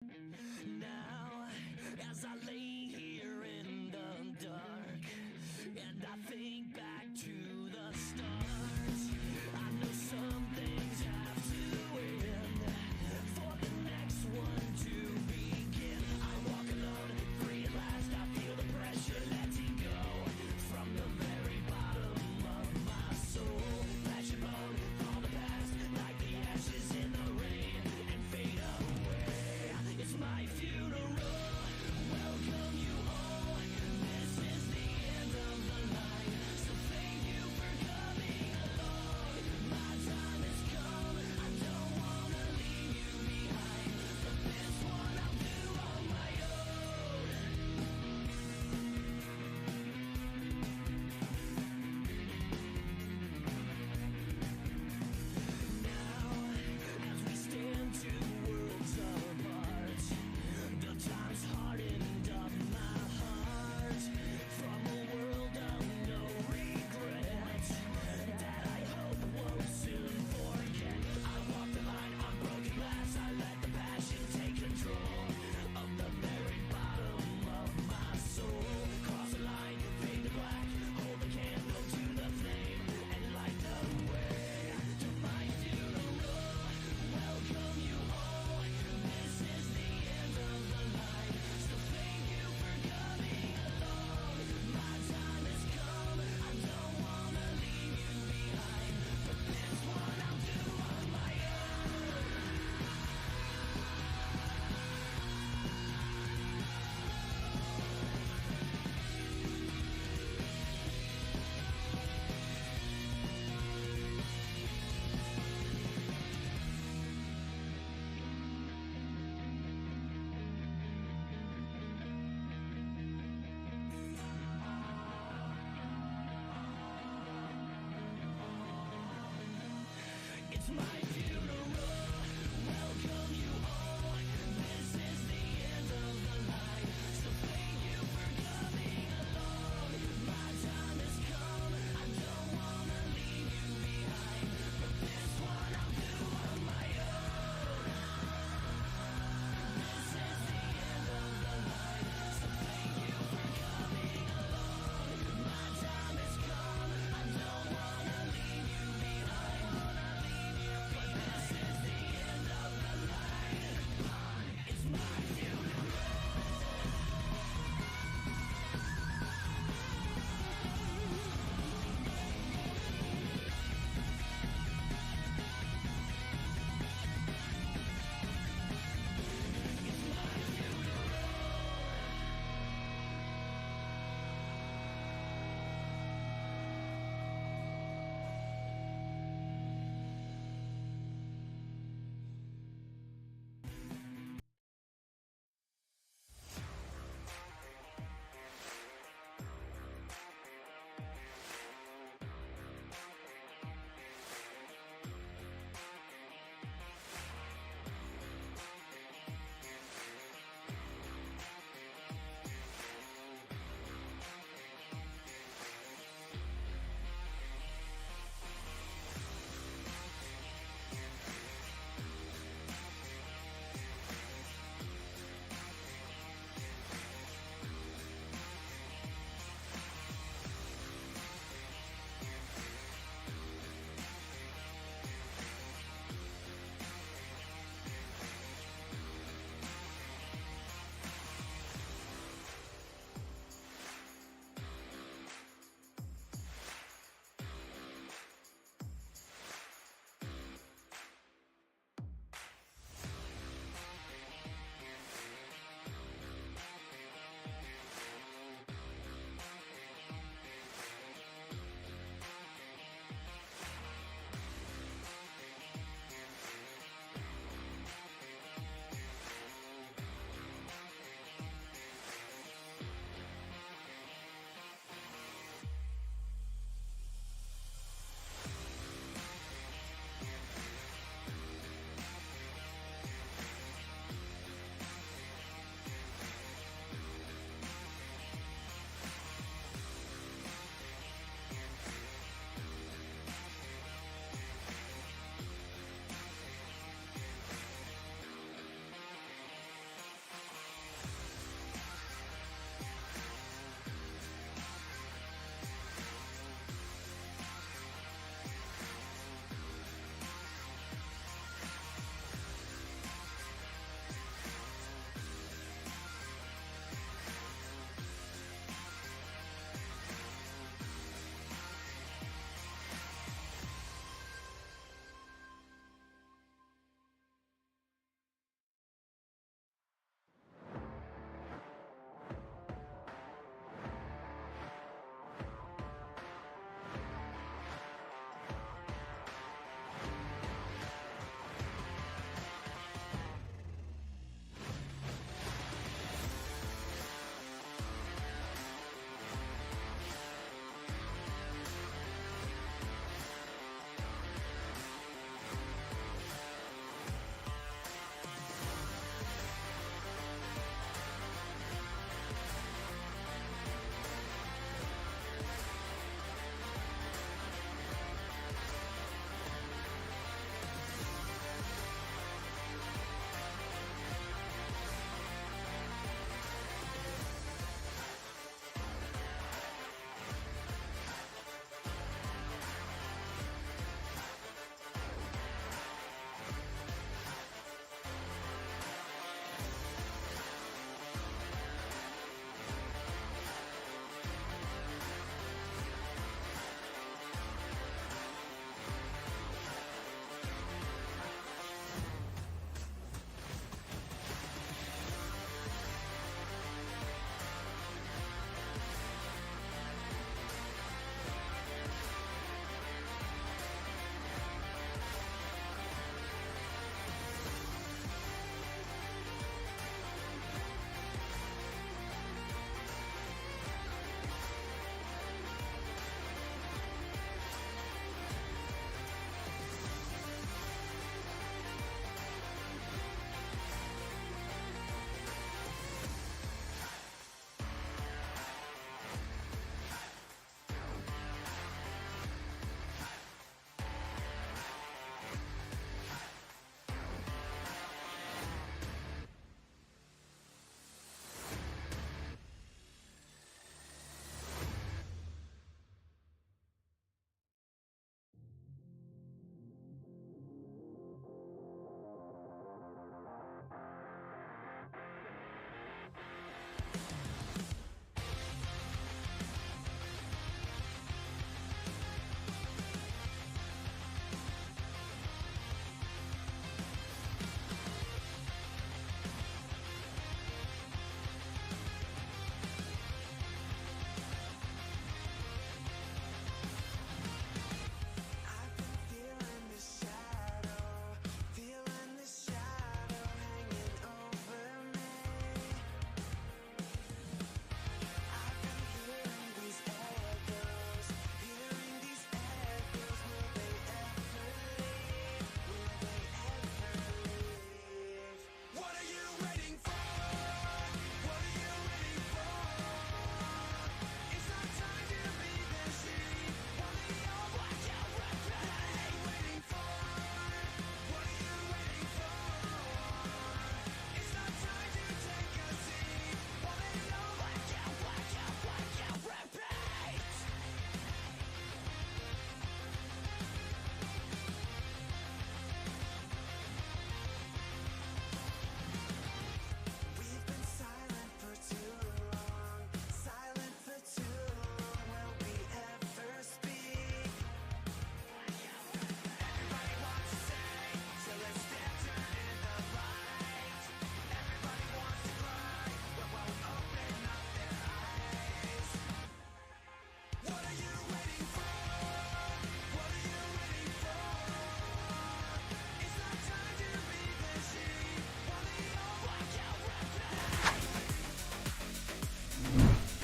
Now, as I lay here in the dark, and I think back to the start, I know some things have to end for the next one to begin. I walk alone, free at last. I feel the pressure letting go from the very bottom of my soul. Flesh and bone, all the past, like the ashes in the rain, and fade away. It's my funeral. Welcome you all. This is the end of the line.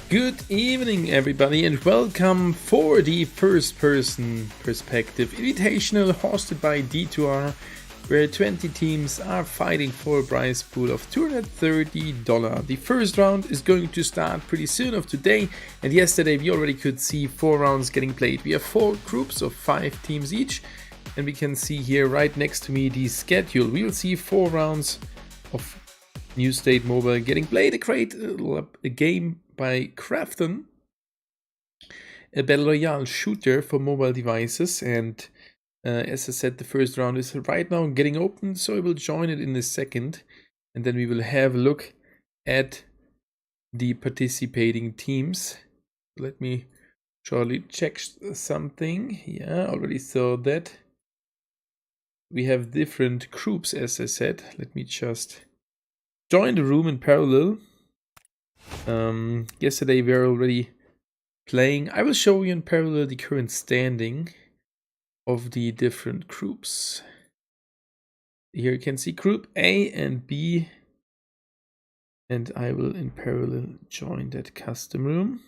Good evening, everybody, and welcome for the first-person perspective invitational hosted by D2R, where 20 teams are fighting for a prize pool of $230. The first round is going to start pretty soon of today, and yesterday we already could see 4 rounds getting played. We have 4 groups of 5 teams each, and we can see here right next to me the schedule. We will see 4 rounds of New State Mobile getting played. A game by Crafton, a Battle Royale shooter for mobile devices, and as I said, the first round is right now getting open, so I will join it in a second, and then we will have a look at the participating teams. Let me shortly check something. Yeah, already saw that. We have different groups, as I said. Let me just join the room in parallel. Yesterday we were already playing. I will show you in parallel the current standing of the different groups. Here you can see group A and B, and I will in parallel join that custom room.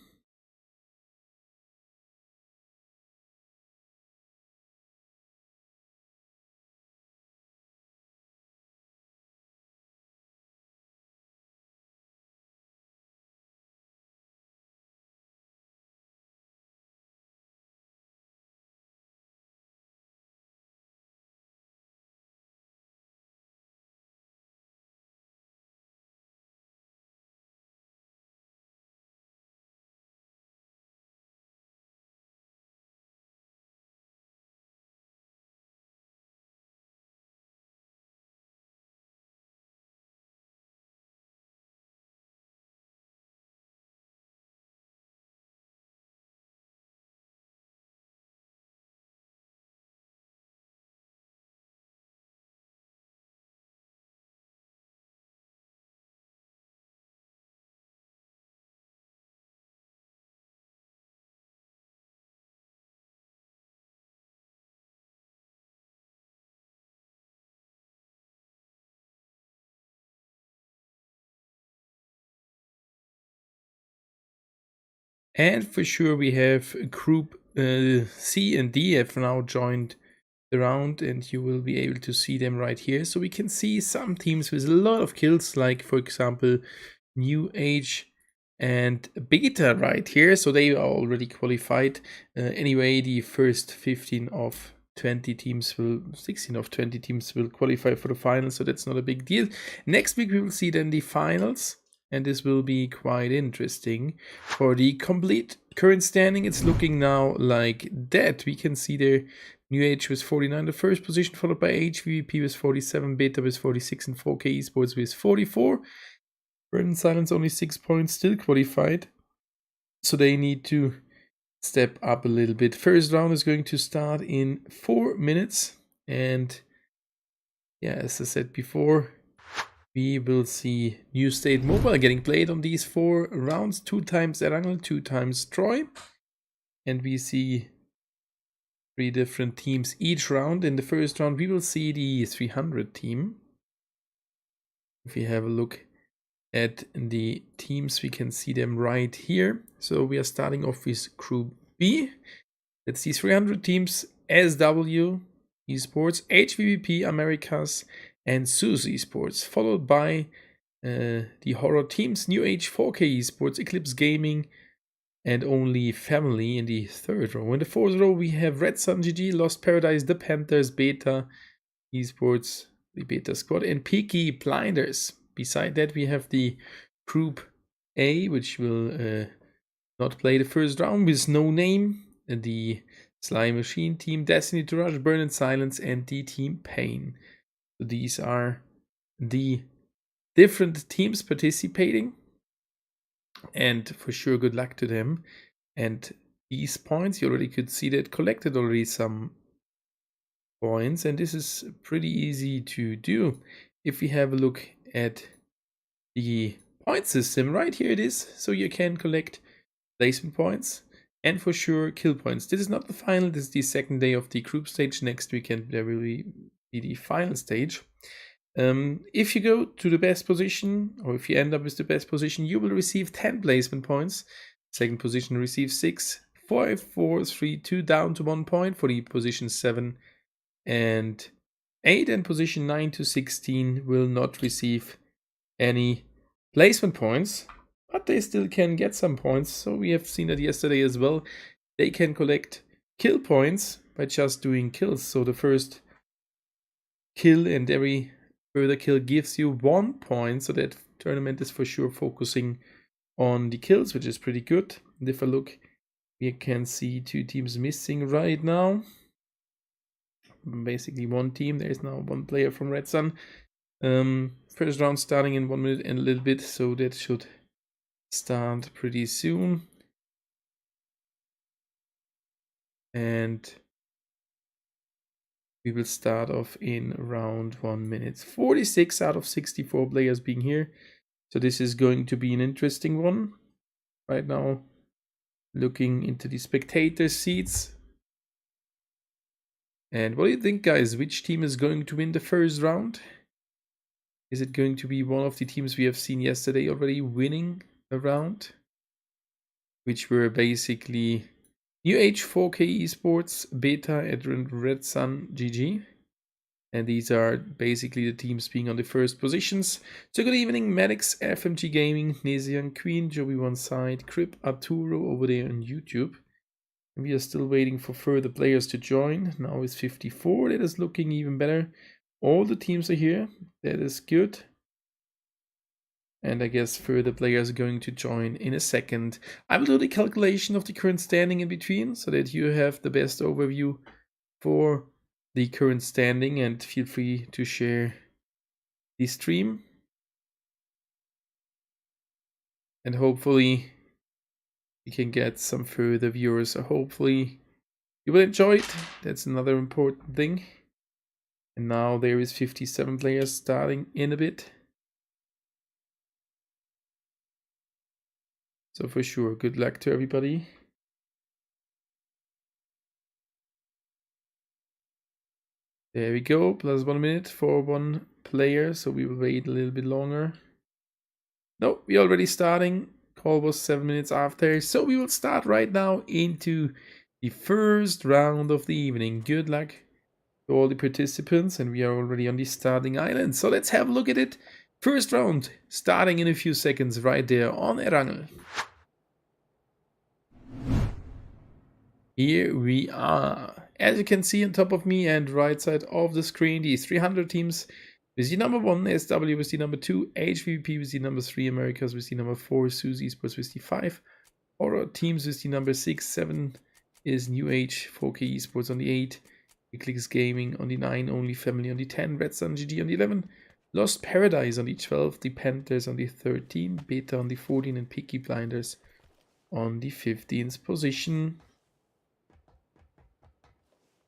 And for sure we have group C and D have now joined the round, and you will be able to see them right here. So we can see some teams with a lot of kills, like for example New Age and Beta right here. So they are already qualified. Anyway, the first 16 of 20 teams will qualify for the final, so that's not a big deal. Next week we will see then the finals, and this will be quite interesting. For the complete current standing, it's looking now like that. We can see there New Age with 49, the first position, followed by HVVP with 47, Beta with 46, and 4K Esports with 44. Burn Silence only 6 points, still qualified. So they need to step up a little bit. First round is going to start in 4 minutes. And yeah, as I said before, we will see New State Mobile getting played on these 4 rounds. 2 times Erangel, 2 times Troy. And we see 3 different teams each round. In the first round, we will see the 300 team. If we have a look at the teams, we can see them right here. So we are starting off with Group B. That's the 300 teams: SW Esports, HVVP Americas, and SUS Esports, followed by the horror teams: New Age, 4K Esports, Eclipse Gaming, and Only Family in the third row. In the fourth row, we have Red Sun GG, Lost Paradise, The Panthers, Beta Esports, the Beta Squad, and Peaky Blinders. Beside that, we have the Group A, which will not play the first round with no name, the Sly Machine team, Destiny to Rush, Burn in Silence, and the Team Pain. So these are the different teams participating, and for sure good luck to them. And these points, you already could see that collected already some points, and this is pretty easy to do. If we have a look at the point system, right here it is, so you can collect placement points and for sure kill points. This is not the final, this is the second day of the group stage. Next weekend there will be the final stage. If you go to the best position, or if you end up with the best position, you will receive 10 placement points. Second position receives 6. 5, 4, 3, 2 down to 1 point for the position 7 and 8, and position 9 to 16 will not receive any placement points, but they still can get some points. So we have seen that yesterday as well. They can collect kill points by just doing kills. So the first kill and every further kill gives you 1 point. So that tournament is for sure focusing on the kills, which is pretty good. And if I look, we can see 2 teams missing right now. Basically 1 team. There is now 1 player from Red Sun. First round starting in 1 minute and a little bit, so that should start pretty soon. And we will start off in around 1 minute. 46 out of 64 players being here. So this is going to be an interesting one. Right now, looking into the spectator seats. And what do you think, guys? Which team is going to win the first round? Is it going to be one of the teams we have seen yesterday already winning a round? Which were basically New Age 4K Esports, Beta, and Red Sun GG. And these are basically the teams being on the first positions. So good evening, Maddox, FMG Gaming, Nesian, Queen, Joey one side, Crip, Arturo over there on YouTube. And we are still waiting for further players to join. Now it's 54, that is looking even better. All the teams are here, that is good. And I guess further players are going to join in a second. I will do the calculation of the current standing in between so that you have the best overview for the current standing, and feel free to share the stream. And hopefully we can get some further viewers. So hopefully you will enjoy it. That's another important thing. And now there is 57 players starting in a bit. So for sure, good luck to everybody. There we go, plus 1 minute for 1 player, so we will wait a little bit longer. No, we're already starting. Call was 7 minutes after, so we will start right now into the first round of the evening. Good luck to all the participants, and we are already on the starting island. So let's have a look at it. First round, starting in a few seconds right there on Erangel. Here we are. As you can see on top of me and right side of the screen, these 300 teams with the number 1, SW with the number 2, HVP with the number 3, Americas with the number 4, Suzy Esports with the 5, Horror Teams with the number 6, 7 is New Age, 4K Esports on the 8, Eclipse Gaming on the 9, Only Family on the 10, Red Sun GG on the 11, Lost Paradise on the 12, the Panthers on the 13, Beta on the 14, and Peaky Blinders on the 15th position.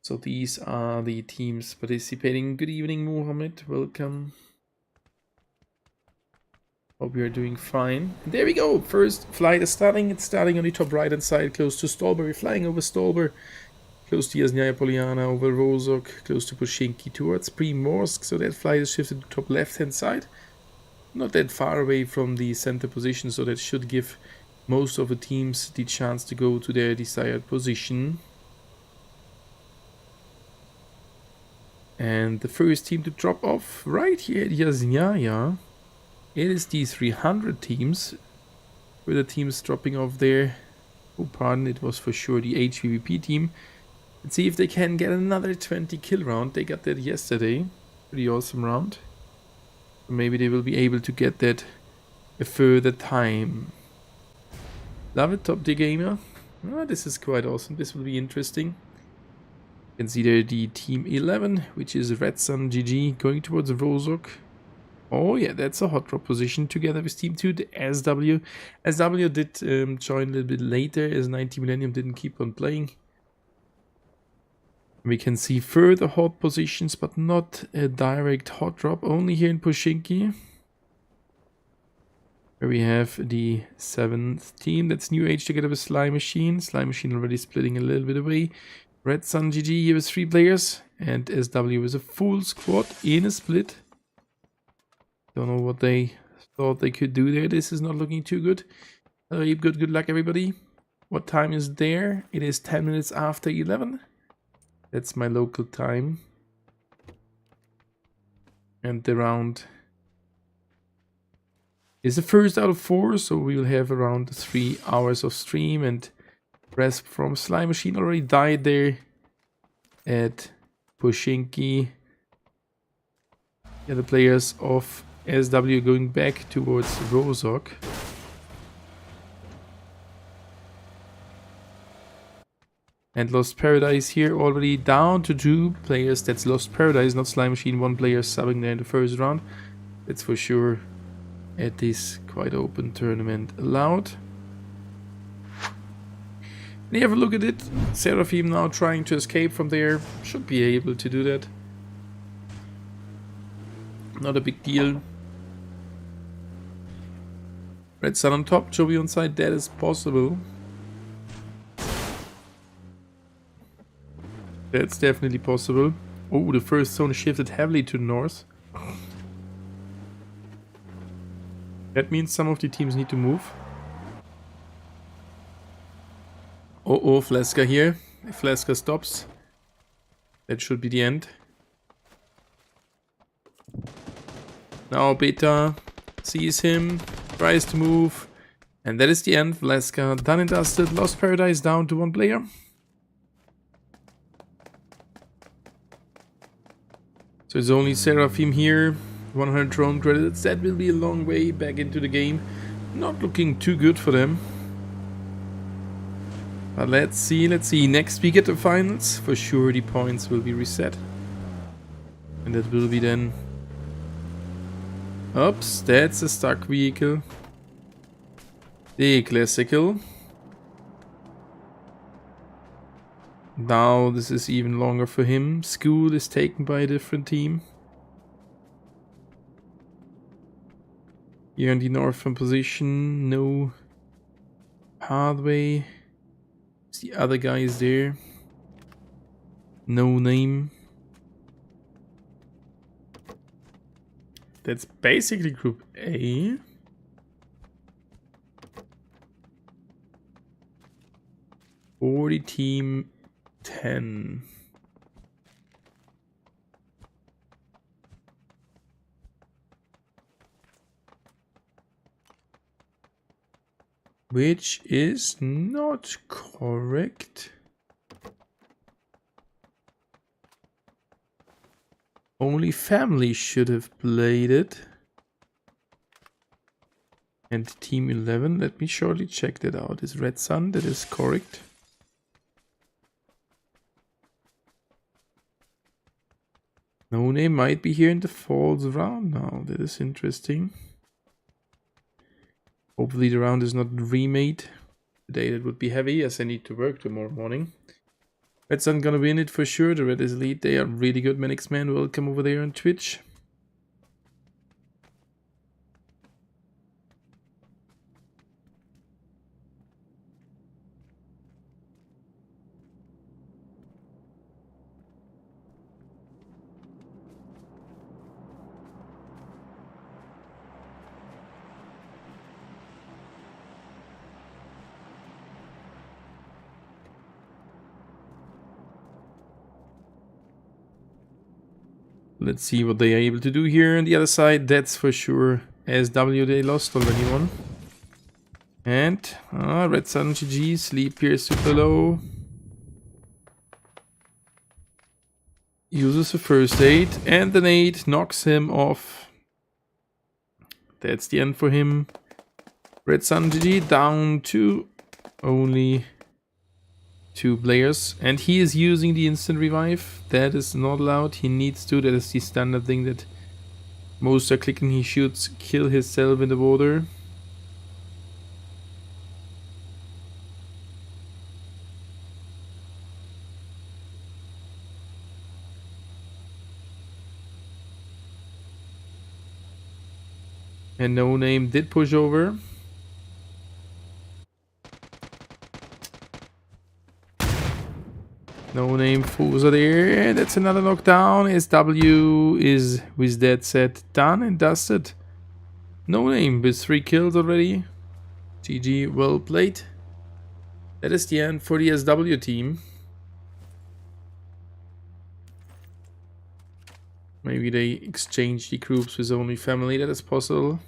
So these are the teams participating. Good evening, Mohammed. Welcome. Hope you are doing fine. And there we go. First flight is starting. It's starting on the top right hand side, close to Stolber. We're flying over Stolber, close to Jasnaya Poliana, over Rozok, close to Pushinki, towards Primorsk. So that flight is shifted to the top left hand side. Not that far away from the center position, so that should give most of the teams the chance to go to their desired position. And the first team to drop off right here at Jasnaya, it is the 300 teams. Where the teams dropping off there. Oh, pardon, it was for sure the HVVP team. Let's see if they can get another 20 kill round. They got that yesterday. Pretty awesome round. Maybe they will be able to get that a further time. Love it, Top Tier Gamer. Oh, this is quite awesome. This will be interesting. You can see there the team 11, which is Red Sun GG, going towards Rozok. Oh yeah, that's a hot drop position together with team 2, the SW. SW did join a little bit later as 90 Millennium didn't keep on playing. We can see further hot positions, but not a direct hot drop, only here in Pushinki. Where we have the 7th team, that's New Age together with Slime Machine. Slime Machine already splitting a little bit away. Red Sun GG here with 3 players, and SW is a full squad in a split. Don't know what they thought they could do there. This is not looking too good. Hello, good luck everybody. What time is there? It is 10 minutes after 11. That's my local time. And the round is the first out of 4, so we will have around 3 hours of stream. And Resp from Slime Machine already died there at Pushinki. Yeah, the players of SW going back towards Rozok. And Lost Paradise here already down to 2 players. That's Lost Paradise, not Slime Machine. 1 player subbing there in the first round. That's for sure at this quite open tournament allowed. And you have a look at it. Seraphim now trying to escape from there. Should be able to do that. Not a big deal. Red Sun on top, Joey on side. That is possible. That's definitely possible. Oh, the first zone shifted heavily to the north. That means some of the teams need to move. Oh, Fleska here. If Fleska stops, that should be the end. Now Beta sees him, tries to move, and that is the end. Fleska done and dusted. Lost Paradise down to 1 player. So it's only Seraphim here, 100 drone credits. That will be a long way back into the game. Not looking too good for them. But let's see. Next week at the finals, for sure the points will be reset. And that will be then... Oops, that's a stuck vehicle. The classical. Now this is even longer for him. School is taken by a different team. Here in the northern position, no pathway. The other guy is there. No name. That's basically Group A. For the team 10. Which is not correct. Only family should have played it. And team 11, let me shortly check that out. Is Red Sun, that is correct. No name might be here in the falls round now. That is interesting. Hopefully the round is not remade. Today that would be heavy as I need to work tomorrow morning. Red Sun gonna win it for sure. The Red is lead. They are really good. Manix Man, welcome over there on Twitch. Let's see what they are able to do here on the other side. That's for sure SW, they lost already one. And Red Sun GG, sleep here super low. Uses a first aid and the nade knocks him off. That's the end for him. Red Sun GG down to only 2 players, and he is using the instant revive. That is not allowed. He needs to. That is the standard thing that most are clicking. He should kill himself in the water. And No Name did push over. No Name fools are there. That's another knockdown. SW is, with that said, done and dusted. No Name with 3 kills already. GG, well played. That is the end for the SW team. Maybe they exchange the groups with only family, that is possible.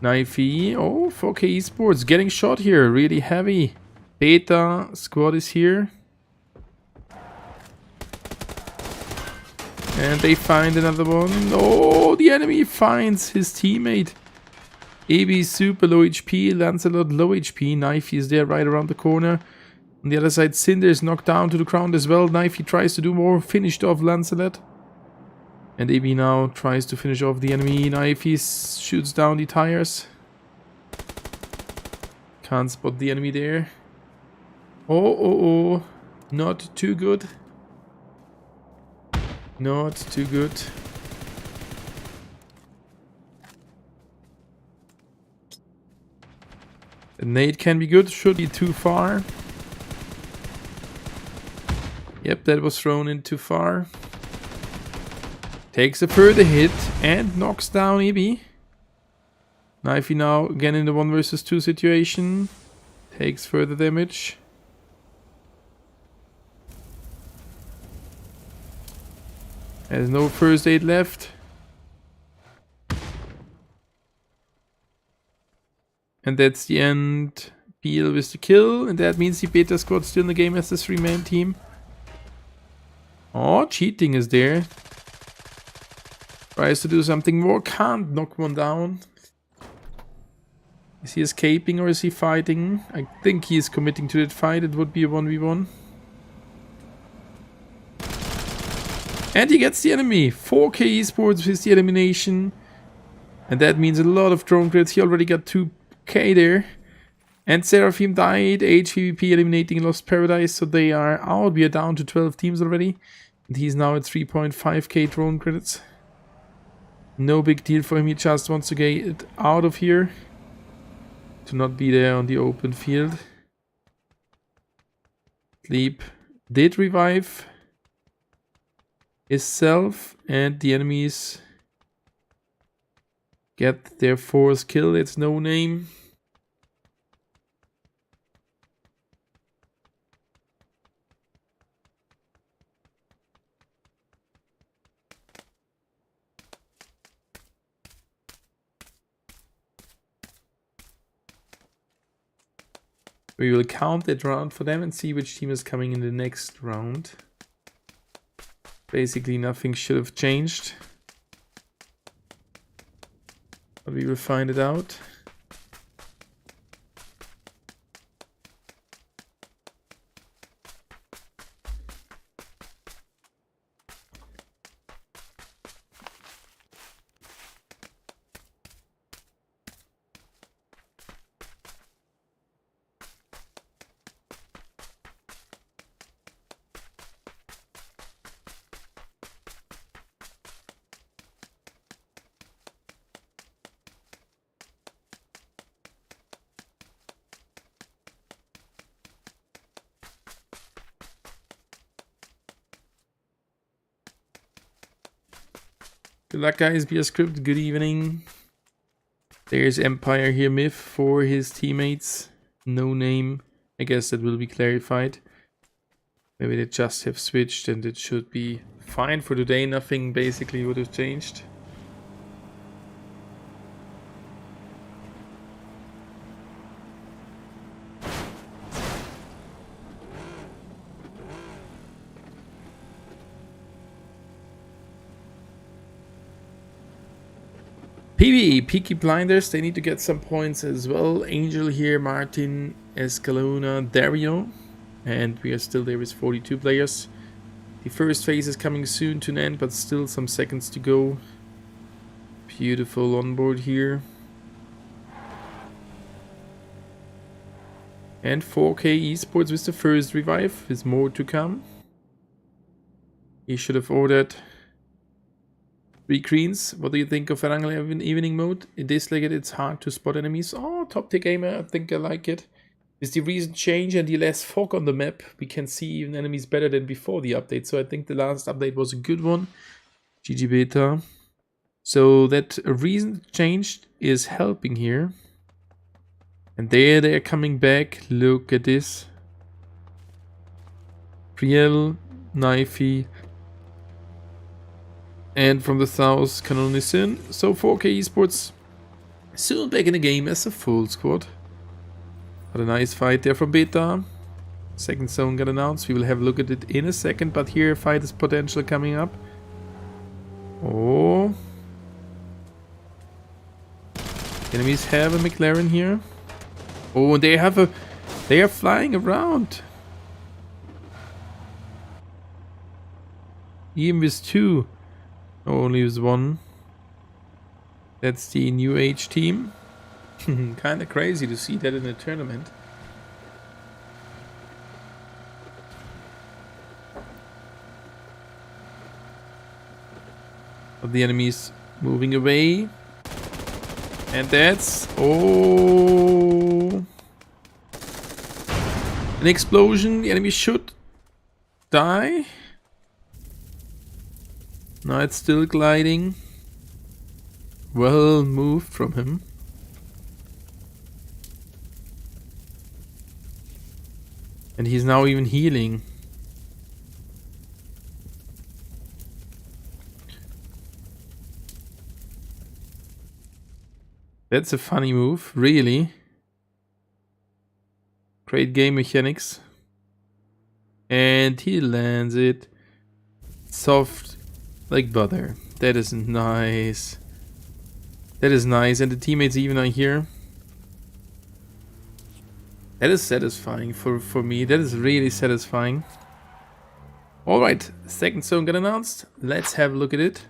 Knifey, oh, 4K Esports getting shot here, really heavy. Beta squad is here. And they find another one. Oh, the enemy finds his teammate. AB super low HP, Lancelot low HP. Knifey is there right around the corner. On the other side, Cinder is knocked down to the ground as well. Knifey tries to do more, finished off Lancelot. And AB now tries to finish off the enemy. Knifey shoots down the tires. Can't spot the enemy there. Oh. Not too good. Not too good. The nade can be good, should be too far. Yep, that was thrown in too far. Takes a further hit and knocks down EB. Knifey now again in the 1 versus 2 situation. Takes further damage. Has no first aid left. And that's the end. Peel with the kill. And that means the beta squad still in the game as the 3-man team. Oh, cheating is there. Tries to do something more. Can't knock one down. Is he escaping or is he fighting? I think he is committing to that fight. It would be a 1v1. And he gets the enemy. 4K Esports with the elimination. And that means a lot of drone crits. He already got 2K there. And Seraphim died. HPP eliminating Lost Paradise. So they are out. We are down to 12 teams already. And he's now at 3.5k drone credits. No big deal for him. He just wants to get out of here. To not be there on the open field. Sleep did revive himself, and the enemies get their 4th kill. It's no name. We will count that round for them and see which team is coming in the next round. Basically nothing should have changed. But we will find it out. Good luck guys, be a script, good evening. There's Empire here, Myth for his teammates. No name, I guess that will be clarified. Maybe they just have switched and it should be fine for today. Nothing basically would have changed. PvE, Peaky Blinders, they need to get some points as well. Angel here, Martin, Escalona, Dario. And we are still there with 42 players. The first phase is coming soon to an end, but still some seconds to go. Beautiful onboard here. And 4K Esports with the first revive. There's more to come. He should have ordered 3 greens. What do you think of Erangel evening mode? In this legged, it's hard to spot enemies. Oh, top tier gamer, I think I like it. With the recent change and the less fog on the map, we can see even enemies better than before the update. So I think the last update was a good one. GG beta. So that recent change is helping here. And there they're coming back. Look at this. Priel, Knifey, and from the south, Canonisin. So 4K Esports soon back in the game as a full squad. But a nice fight there from Beta. Second zone got announced. We will have a look at it in a second. But here, fight is potential coming up. Oh. Enemies have a McLaren here. Oh, and they are flying around. Even with two. Only with one. That's the new age team. Kinda crazy to see that in a tournament. But the enemies moving away. And that's... Oh! An explosion. The enemy should die. Now it's still gliding. Well moved from him. And he's now even healing. That's a funny move, really. Great game mechanics. And he lands it. Soft like butter. That is nice. That is nice. And the teammates even are here. That is satisfying for me. That is really satisfying. Alright, second zone got announced. Let's have a look at it.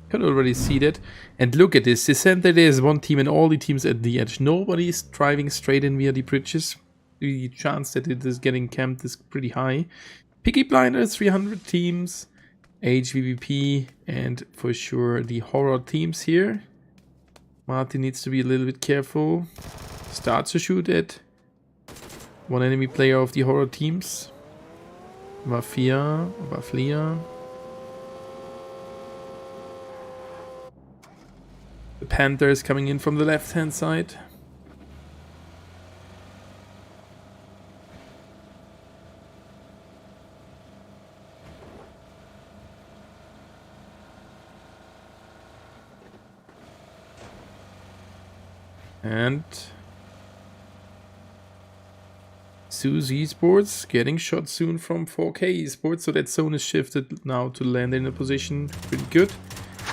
Can already see that. And look at this. The center there is one team and all the teams at the edge. Nobody is driving straight in via the bridges. The chance that it is getting camped is pretty high. Picky Blinders, 300 teams. HVVP and for sure the horror teams here. Martin needs to be a little bit careful. Starts to shoot at one enemy player of the horror teams. Waflia. The Panther is coming in from the left hand side. And Suzy Esports getting shot soon from 4K Esports, so that zone is shifted now to land in a position. Pretty good.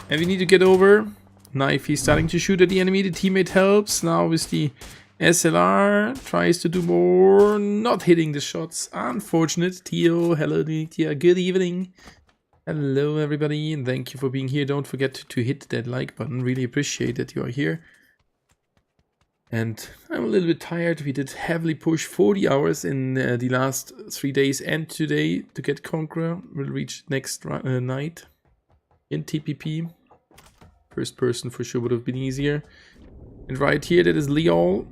And we need to get over. Knifey starting to shoot at the enemy. The teammate helps. Now with the SLR. Tries to do more. Not hitting the shots. Unfortunate. Tio, hello Tia. Good evening. Hello everybody and thank you for being here. Don't forget to hit that like button. Really appreciate that you are here. And I'm a little bit tired. We did heavily push 40 hours in the last 3 days and today to get Conqueror. We'll reach next night in TPP. First person for sure would have been easier. And right here, that is Leol.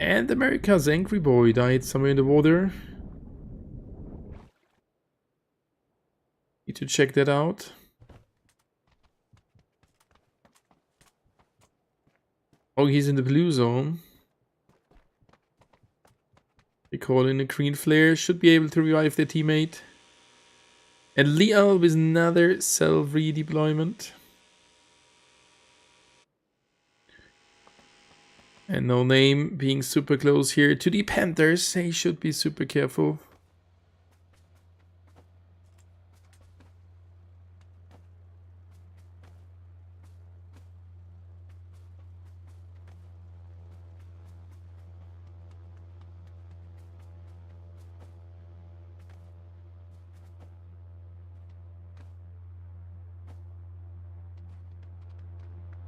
And America's Angry Boy died somewhere in the water. Need to check that out. Oh, he's in the blue zone. They call in a green flare. Should be able to revive their teammate. And Leal with another self-redeployment. And No Name being super close here to the Panthers. They should be super careful.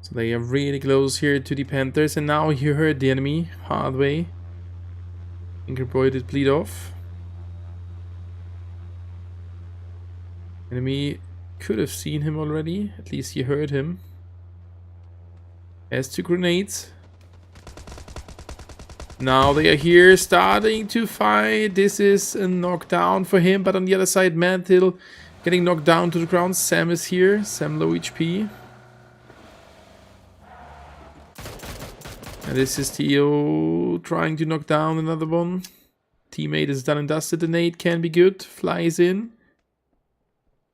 So they are really close here to the Panthers, and now you heard the enemy hard way. Angry Boy did bleed off. Enemy could have seen him already, at least he heard him. Has 2 grenades. Now they are here starting to fight. This is a knockdown for him, but on the other side, Mantil getting knocked down to the ground. Sam is here, Sam low HP. And this is Tio trying to knock down another one. Teammate is done and dusted. The nade can be good. Flies in.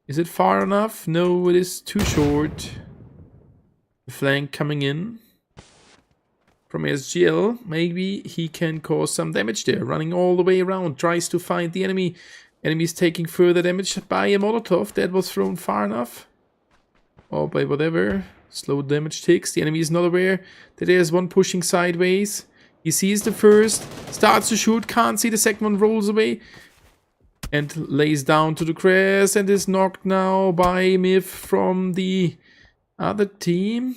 Is it far enough? No, it is too short. The flank coming in from SGL. Maybe he can cause some damage there. Running all the way around. Tries to find the enemy. Enemy's taking further damage by a Molotov. That was thrown far enough. Or by whatever. Slow damage ticks. The enemy is not aware that there's one pushing sideways. He sees the first. Starts to shoot. Can't see the second one. Rolls away. And lays down to the grass. And is knocked now by Miff from the other team.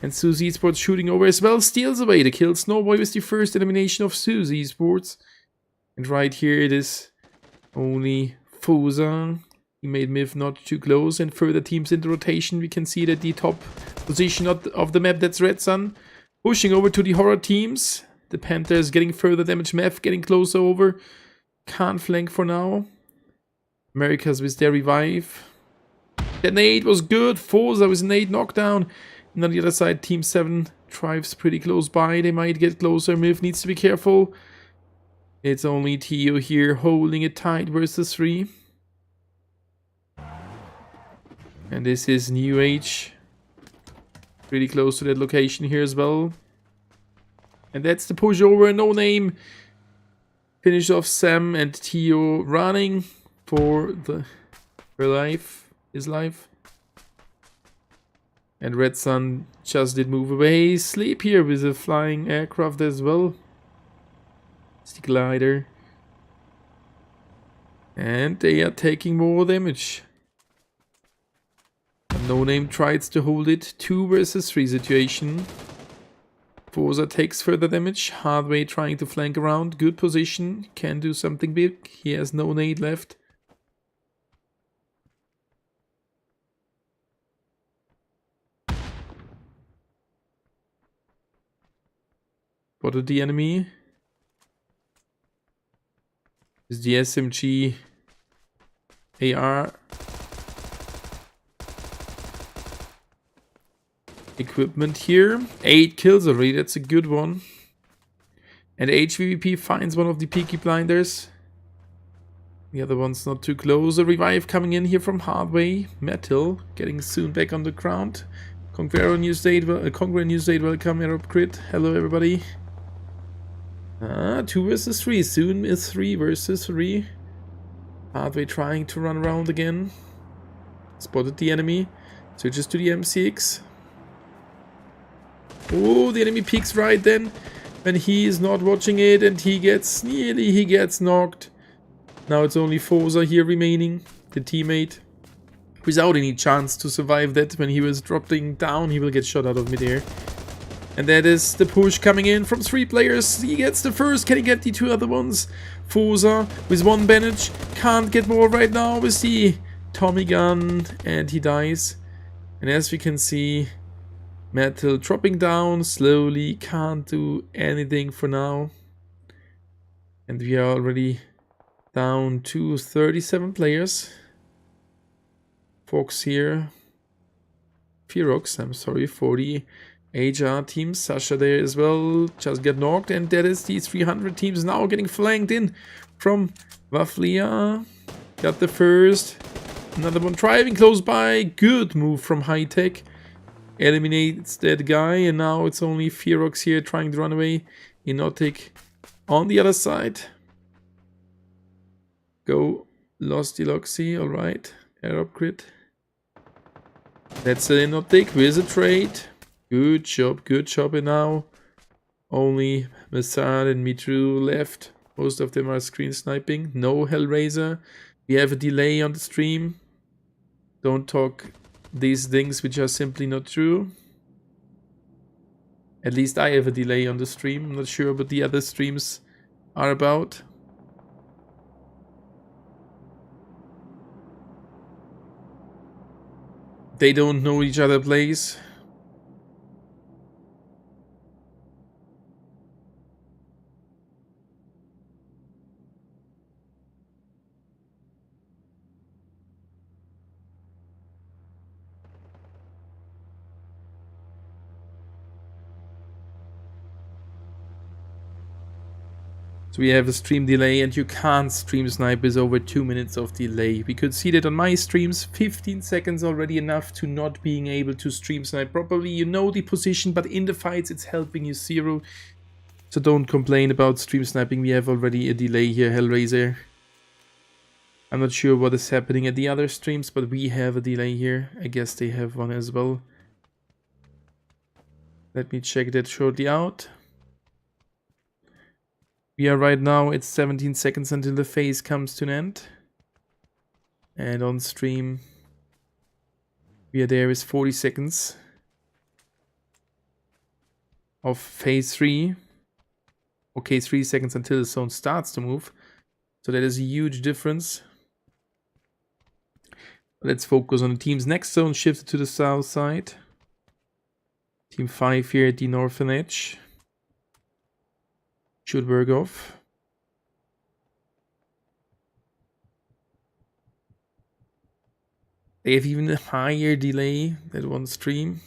And Suzy Esports shooting over as well. Steals away the kill. Snowboy with the first elimination of Suzy Esports. And right here it is only Fosa. He made Miff not too close, and further teams into rotation. We can see that the top position of the map, that's Red Sun, pushing over to the horror teams. The Panthers getting further damage. Meth getting closer over. Can't flank for now. Americas with their revive. The nade was good. Forza with nade knockdown. And on the other side, Team 7 drives pretty close by. They might get closer. Miff needs to be careful. It's only Tio here holding it tight versus 3. And this is New Age. Pretty close to that location here as well. And that's the push over. No name. Finish off Sam and Tio running for his life. And Red Sun just did move away. Sleep here with a flying aircraft as well. It's the glider. And they are taking more damage. No Name tries to hold it. 2 versus 3 situation. Forza takes further damage. Hardway trying to flank around. Good position. Can do something big. He has no nade left. Spotted the enemy. Is the SMG AR equipment here. 8 kills already, that's a good one. And HVVP finds one of the Peaky Blinders. The other one's not too close. A revive coming in here from Hardway. Metal getting soon back on the ground. Conqueror New State, welcome, Arab Crit. Hello everybody. 2 versus 3. Soon is 3 versus 3. Hardway trying to run around again. Spotted the enemy. Switches to the M6. Oh, the enemy peeks right then when he is not watching it, and he gets knocked. Now it's only Forza here remaining, the teammate. Without any chance to survive that. When he was dropping down, he will get shot out of midair. And that is the push coming in from 3 players. He gets the first. Can he get the 2 other ones? Forza with 1 bandage. Can't get more right now with the Tommy gun. And he dies. And as we can see, Metal dropping down slowly. Can't do anything for now. And we are already down to 37 players. Fox here. Ferox, I'm sorry, 40. HR team, Sasha there as well, just get knocked, and that is the 300 teams now getting flanked in from Waflia. Got the first, another one driving close by, good move from High Tech. Eliminates that guy, and now it's only Ferox here trying to run away. Inotic on the other side. Go, lost Deluxy, alright, Arab Crit. That's an Inotic with a trade. Good job, and now only Masad and Mitru left. Most of them are screen sniping. No Hellraiser. We have a delay on the stream. Don't talk these things which are simply not true. At least I have a delay on the stream. I'm not sure what the other streams are about. They don't know each other plays. So we have a stream delay, and you can't stream snipe with over 2 minutes of delay. We could see that on my streams, 15 seconds already enough to not being able to stream snipe properly. You know the position, but in the fights it's helping you zero. So don't complain about stream sniping. We have already a delay here, Hellraiser. I'm not sure what is happening at the other streams, but we have a delay here. I guess they have one as well. Let me check that shortly out. We are right now at 17 seconds until the phase comes to an end. And on stream, we are there is 40 seconds of phase 3. Okay, 3 seconds until the zone starts to move. So that is a huge difference. Let's focus on the team's next zone, shifted to the south side. Team 5 here at the northern edge. Should work off. They have even a higher delay than one stream.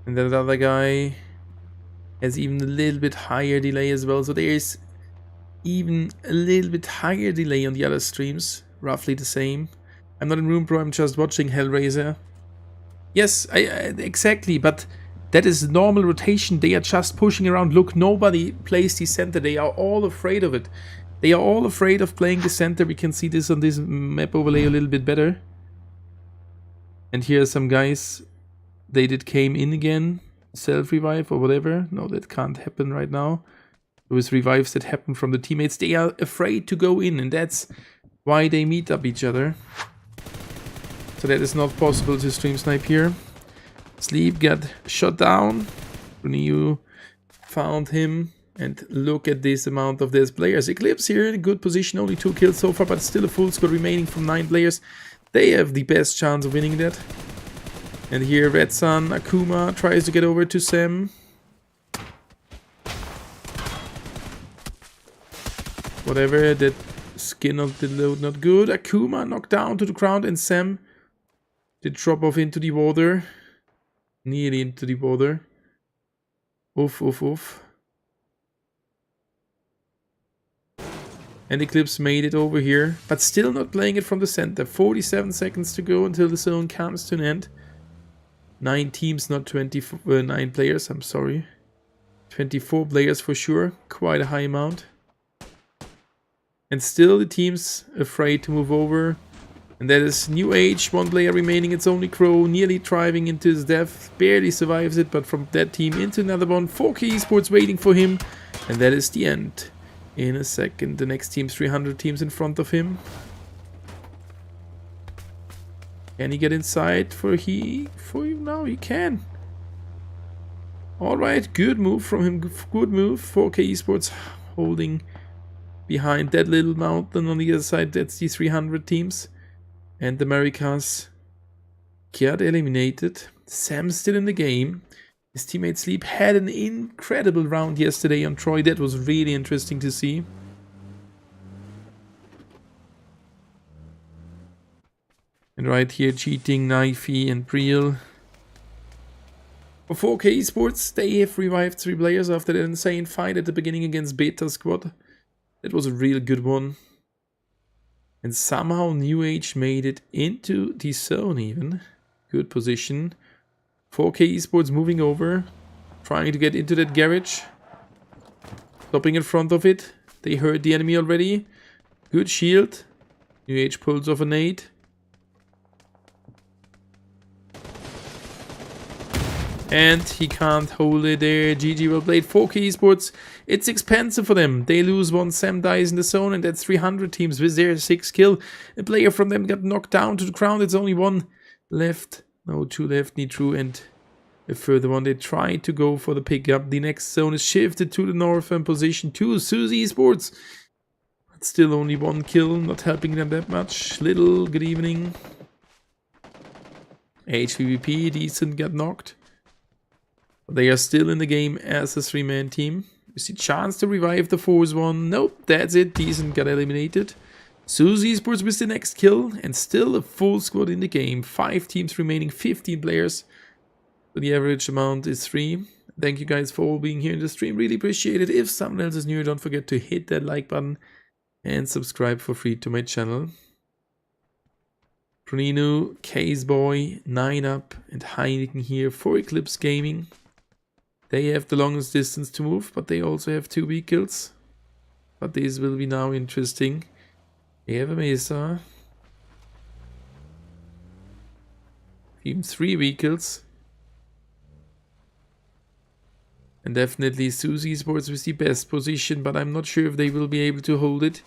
And that other guy has even a little bit higher delay as well. So there is even a little bit higher delay on the other streams. Roughly the same. I'm not in Room Pro, I'm just watching Hellraiser. Yes, exactly, but that is normal rotation. They are just pushing around. Look, nobody plays the center. They are all afraid of it. They are all afraid of playing the center. We can see this on this map overlay a little bit better. And here are some guys. They came in again. Self-revive or whatever. No, that can't happen right now. Those revives that happen from the teammates. They are afraid to go in, and that's why they meet up each other. So that is not possible to stream snipe here. Sleep got shot down. New found him. And look at this amount of these players. Eclipse here in a good position. Only 2 kills so far, but still a full squad remaining from 9 players. They have the best chance of winning that. And here Red Sun, Akuma tries to get over to Sam. Whatever, that skin of the load not good. Akuma knocked down to the ground, and Sam did drop off into the water. Nearly into the water. Oof, oof, oof. And Eclipse made it over here, but still not playing it from the center. 47 seconds to go until the zone comes to an end. 9 teams, not 9 players, I'm sorry. 24 players for sure, quite a high amount. And still the team's afraid to move over. And that is New Age, 1 player remaining, it's only Crow, nearly driving into his death. Barely survives it, but from that team into another one. 4K Esports waiting for him. And that is the end. In a second, the next team's 300 teams in front of him. Can he get inside for you now? He can. Alright, good move from him. Good move. 4K Esports holding behind that little mountain on the other side. That's the 300 teams. And the Americas got eliminated. Sam's still in the game. His teammate Sleep had an incredible round yesterday on Troy. That was really interesting to see. And right here, cheating, Knifey and Briel. For 4K Esports, they have revived 3 players after that insane fight at the beginning against Beta Squad. That was a real good one. And somehow New Age made it into the zone even. Good position. 4K Esports moving over. Trying to get into that garage. Stopping in front of it. They heard the enemy already. Good shield. New Age pulls off a nade. And he can't hold it there. GG, well played. 4K Esports, it's expensive for them. They lose one, Sam dies in the zone, and that's 300 teams with their 6 kill. A player from them got knocked down to the ground. It's only 1 left. No, 2 left, Nitru, and a further one. They tried to go for the pickup. The next zone is shifted to the northern position to Suzy Esports. But still only 1 kill, not helping them that much. Little, good evening. HVVP, decent, got knocked. They are still in the game as a 3-man team. You see chance to revive the 4-1. Nope, that's it. Decent got eliminated. Suzy Esports with the next kill. And still a full squad in the game. 5 teams remaining, 15 players. So the average amount is 3. Thank you guys for all being here in the stream. Really appreciate it. If someone else is new, don't forget to hit that like button and subscribe for free to my channel. Pronino, Caseboy, 9up, and Heineken here for Eclipse Gaming. They have the longest distance to move, but they also have 2 vehicles. But this will be now interesting. They have a Mesa. Even 3 vehicles. And definitely Susie Sports with the best position, but I'm not sure if they will be able to hold it.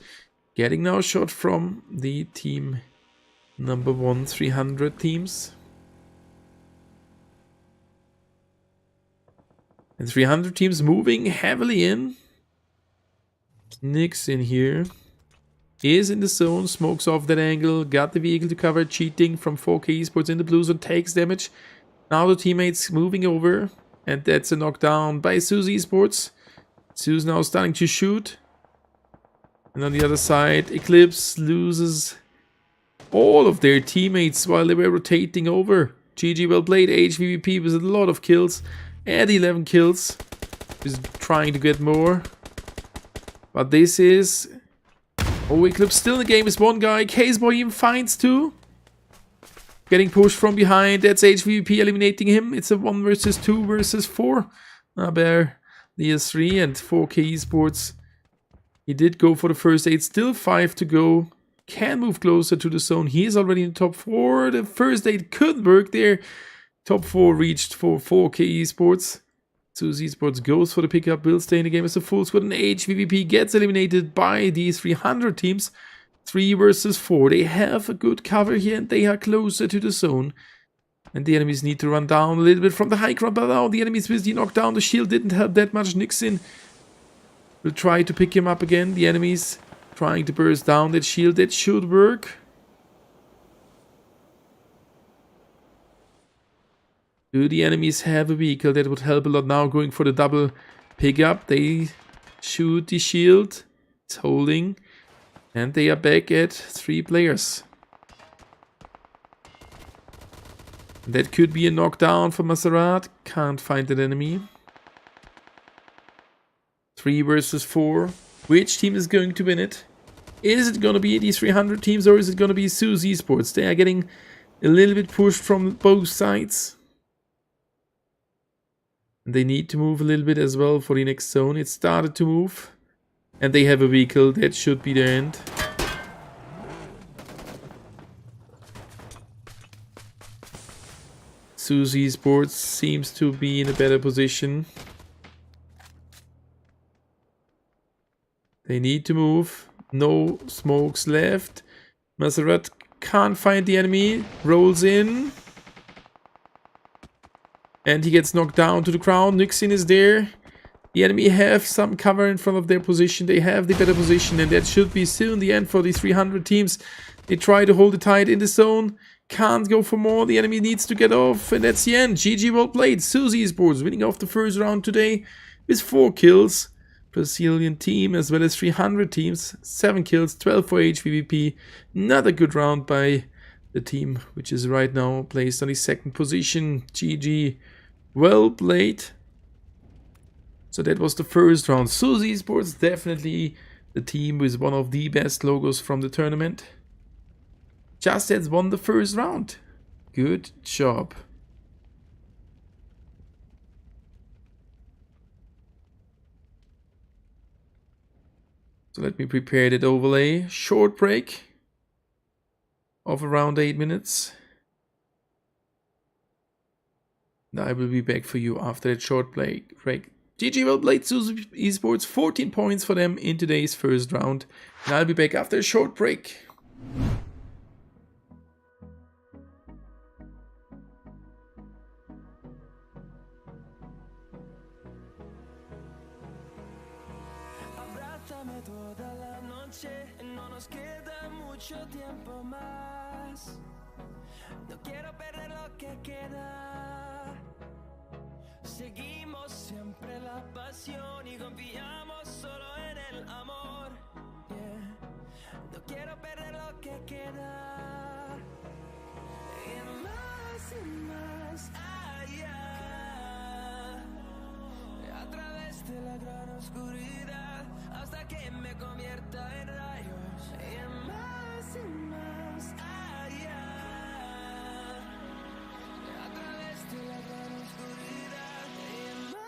Getting now a shot from the team number 1, 300 teams. And 300 teams moving heavily in. Nix in here. Is in the zone, smokes off that angle, got the vehicle to cover, cheating from 4K Esports in the blue zone, takes damage. Now the teammates moving over, and that's a knockdown by Susie Esports. Sue's now starting to shoot. And on the other side, Eclipse loses all of their teammates while they were rotating over. GG, well played. HVVP with a lot of kills, at 11 kills. Is trying to get more. But this is... Oh, Eclipse still in the game is one guy. Caseboy even finds 2. Getting pushed from behind. That's HVP eliminating him. It's a 1 versus 2 versus 4. Bear, the S3 and 4K Esports. He did go for the first 8. Still 5 to go. Can move closer to the zone. He is already in the top 4. The first 8 couldn't work there. Top 4 reached for 4K Esports. Susie Esports goes for the pickup, will stay in the game as a full squad, and HVVP gets eliminated by these 300 teams. 3 versus 4. They have a good cover here and they are closer to the zone. And the enemies need to run down a little bit from the high ground, but now the enemies with the knockdown. The shield didn't help that much. Nixon will try to pick him up again. The enemies trying to burst down that shield. That should work. Do the enemies have a vehicle? That would help a lot now, going for the double pickup. They shoot the shield. It's holding. And they are back at 3 players. That could be a knockdown for Maserat. Can't find that enemy. 3 versus 4. Which team is going to win it? Is it going to be these 300 teams or is it going to be Susie Esports? They are getting a little bit pushed from both sides. They need to move a little bit as well for the next zone. It started to move. And they have a vehicle. That should be the end. Susie Sports seems to be in a better position. They need to move. No smokes left. Maserat can't find the enemy. Rolls in. And he gets knocked down to the ground. Nixon is there. The enemy have some cover in front of their position. They have the better position. And that should be soon the end for these 300 teams. They try to hold it tight in the zone. Can't go for more. The enemy needs to get off. And that's the end. GG, well played. Susie Esports winning off the first round today with 4 kills. Brazilian team as well as 300 teams. 7 kills, 12 for HVVP. Another good round by the team, which is right now placed on the 2nd position. GG. Well played. So that was the first round. Susie Esports, definitely the team with one of the best logos from the tournament. Just has won the first round. Good job. So let me prepare that overlay. Short break of around 8 minutes. And I will be back for you after that short break. GG, well played, Susie Esports. 14 points for them in today's first round. And I'll be back after a short break. Abrázame toda la noche, no nos queda mucho tiempo más. No quiero perder lo que queda. Seguimos siempre la pasión y confiamos solo en el amor. Yeah. No quiero perder lo que queda. Y más allá. gran oscuridad hasta que me convierta en rayos y más allá. A través de la gran oscuridad y más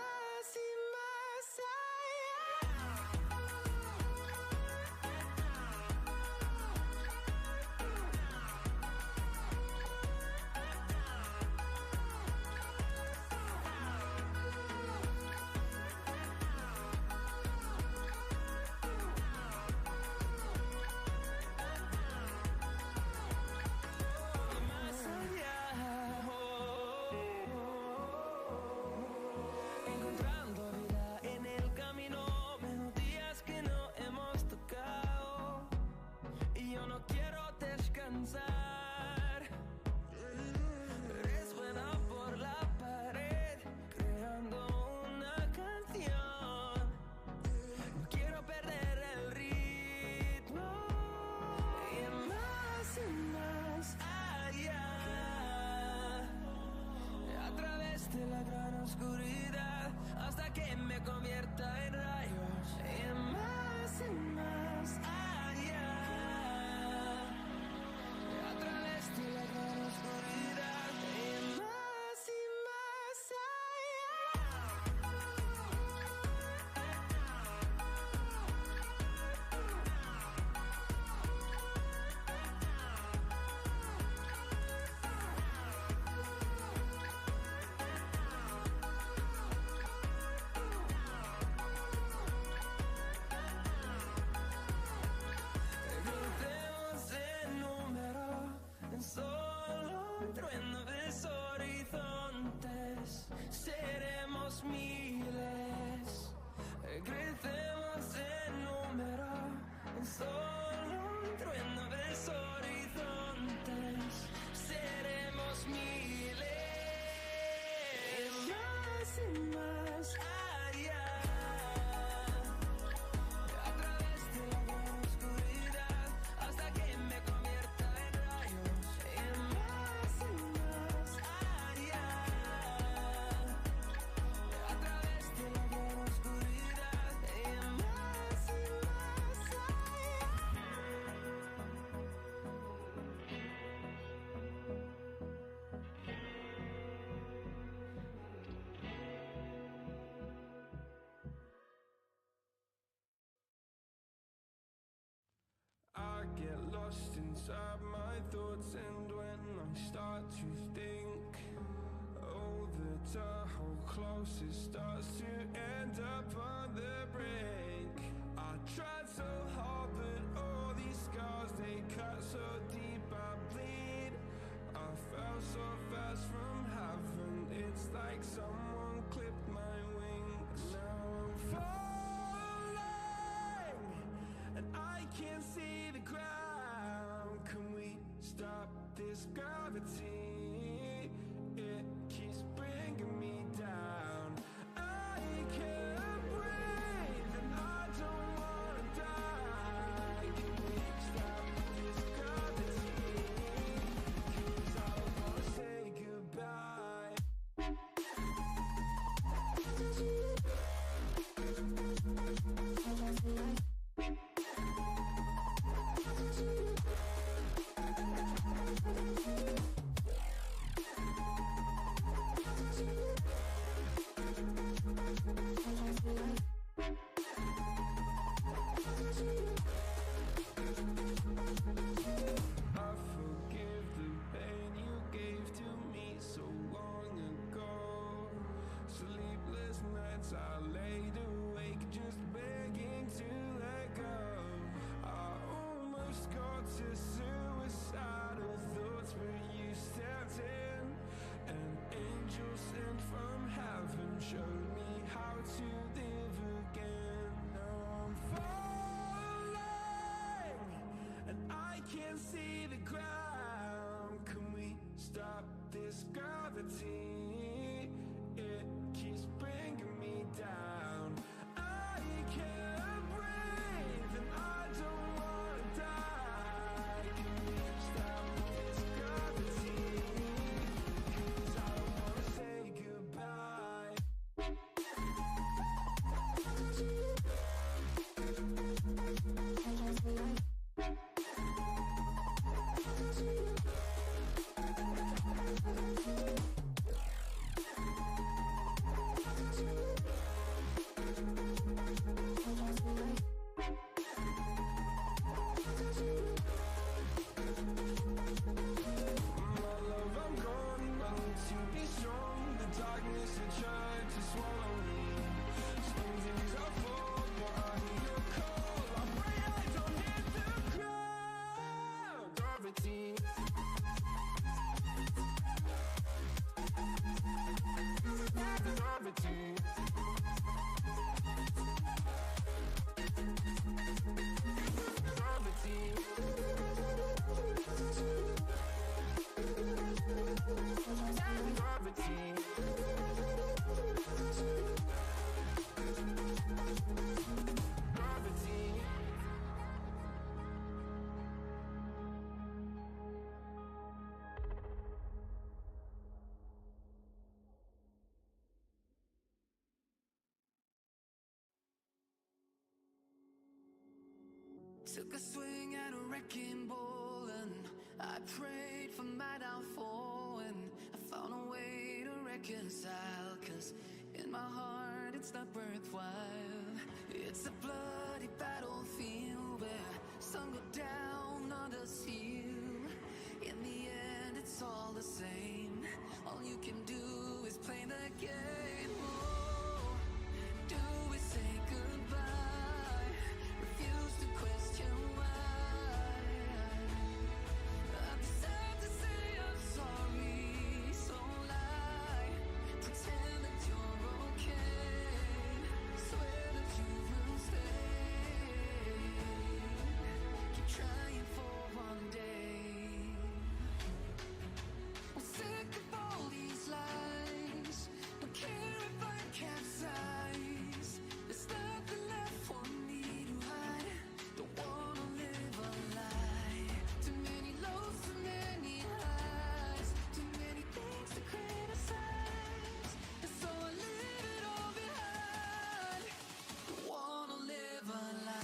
I get lost inside my thoughts, and when I start to think, oh, the Tahoe close, it starts to end up on the brink. I tried so hard, but all these scars, they cut so deep, I bleed. I fell so fast from heaven, it's like someone clipped my wings. Now I'm falling, and I can't see the ground. Can we stop this gravity? It keeps bringing me down. I can't breathe, and I don't wanna die. Can we stop this gravity? 'Cause I don't wanna say goodbye. Took a swing at a wrecking ball and I prayed for my downfall, and I found a way to reconcile, 'cause in my heart it's not worthwhile. It's a bloody battlefield where some go down, others heal. In the end it's all the same. All you can do is play the game. Oh, do we say goodbye? Refuse to question why. I deserve to say I'm sorry, so lie. Pretend that you're okay. Swear that you will stay. Keep trying for one day. I'm sick of all these lies. Don't care if I capsize. There's nothing left for me to hide. Don't wanna live a lie. Too many lows, too many highs. Too many things to criticize. And so I leave it all behind. Don't wanna live a lie.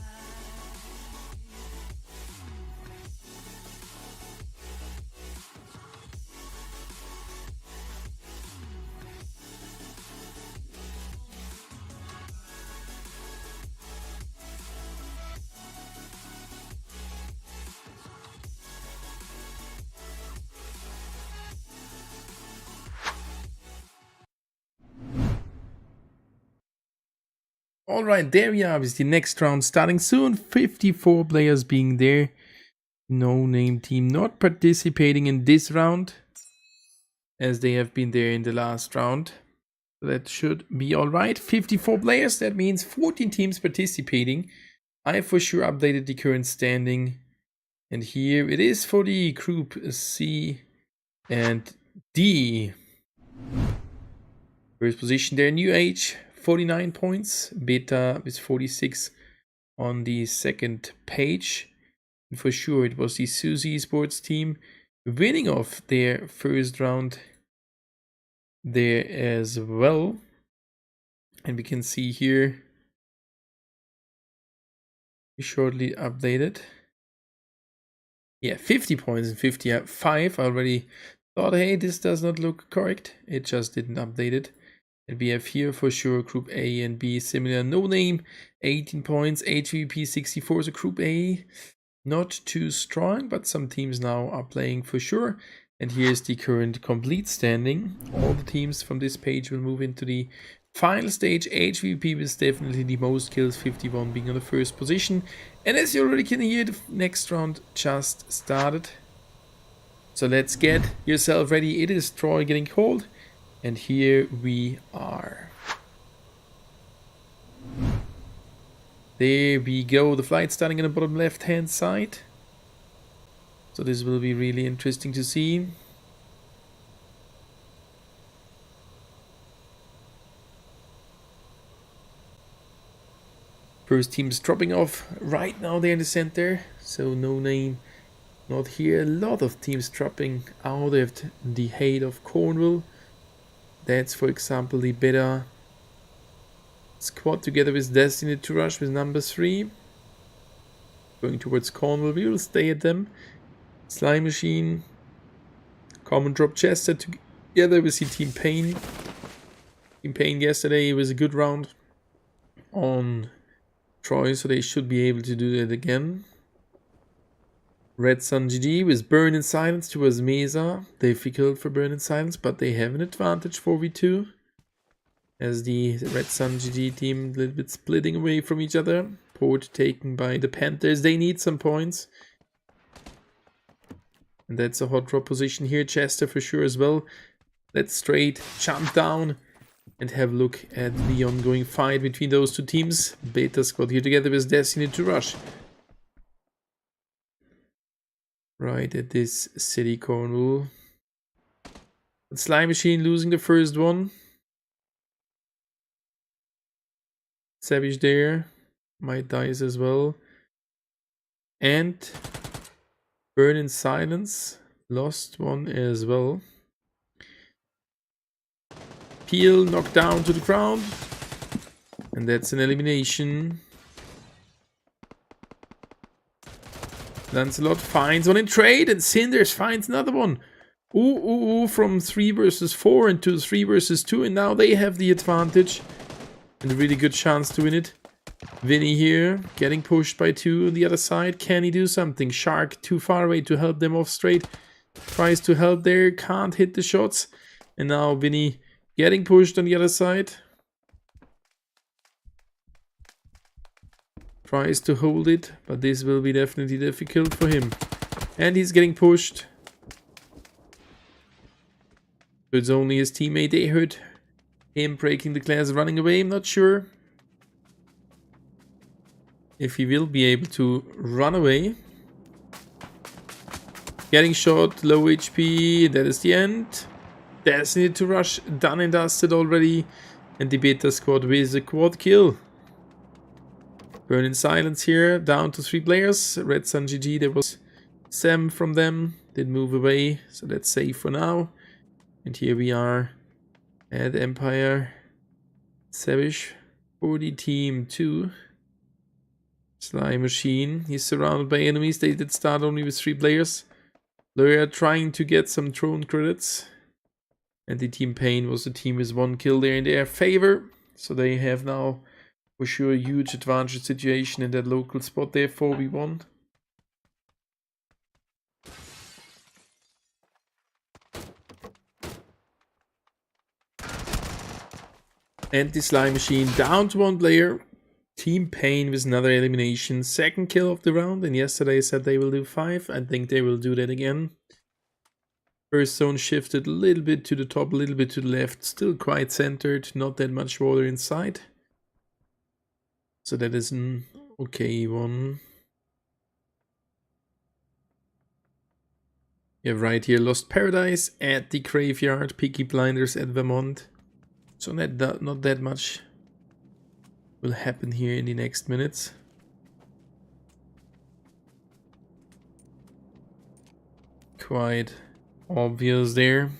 Alright, there we are with the next round starting soon. 54 players being there. No name team not participating in this round, as they have been there in the last round. That should be alright. 54 players, that means 14 teams participating. I for sure updated the current standing. And here it is for the group C and D. First position there, New Age, 49 points. Beta with 46 on the second page. And for sure it was the Suzy Sports team winning off their first round there as well. And we can see here, shortly updated. Yeah, 50 points and 55. I already thought, hey, this does not look correct. It just didn't update it. And we have here for sure Group A and B similar. No name, 18 points. HVP 64. So Group A not too strong, but some teams now are playing for sure. And here's the current complete standing. All the teams from this page will move into the final stage. HVP was definitely the most kills, 51 being on the first position. And as you already can hear, the next round just started. So let's get yourself ready. It is Troy getting cold. And here we are. There we go. The flight starting on the bottom left hand side. So this will be really interesting to see. First team's dropping off right now there in the center. So no name not here. A lot of teams dropping out of the hate of Cornwall. That's for example the beta squad together with Destiny to Rush with number 3. Going towards Cornwall. We will stay at them. Slime Machine. Common Drop Chester together with the Team Pain. Team Pain yesterday was a good round on Troy, so they should be able to do that again. Red Sun GG with Burn in Silence towards Mesa. Difficult for Burn in Silence, but they have an advantage 4v2. As the Red Sun GG team a little bit splitting away from each other. Port taken by the Panthers. They need some points. And that's a hot drop position here. Chester for sure as well. Let's straight jump down and have a look at the ongoing fight between those two teams. Beta squad here together with Destiny to rush right at this city corner. Slime Machine losing the first one. Savage there might die as well. And Burn in Silence lost one as well. Peel knocked down to the ground. And that's an elimination. Lancelot finds one in trade, and Cinders finds another one. Ooh, from 3 versus 4 into 3 versus 2, and now they have the advantage. And a really good chance to win it. Vinny here, getting pushed by 2 on the other side. Can he do something? Shark too far away to help them off straight. Tries to help there, can't hit the shots. And now Vinny getting pushed on the other side. Tries to hold it, but this will be definitely difficult for him. And he's getting pushed. It's only his teammate. They heard him breaking the glass, running away. I'm not sure if he will be able to run away. Getting shot, low HP. That is the end. Destiny to rush, done and dusted already. And the Beta squad with a quad kill. Burn in Silence here, down to 3 players. Red Sun GG, there was Sam from them. Did move away, so that's safe for now. And here we are at Empire. Savage for the team 2. Slime Machine, he's surrounded by enemies. They did start only with 3 players. They are trying to get some throne credits. And the Team Pain was the team with 1 kill there in their favor. So they have now for sure a huge advantage situation in that local spot there, 4v1. And the Slime Machine down to 1 player. Team Pain with another elimination. 2nd kill of the round, and yesterday I said they will do 5. I think they will do that again. First zone shifted a little bit to the top, a little bit to the left. Still quite centered, not that much water inside. So that is an okay one. Yeah, right here, Lost Paradise at the Graveyard, Peaky Blinders at Vermont. So not that much will happen here in the next minutes. Quite obvious there.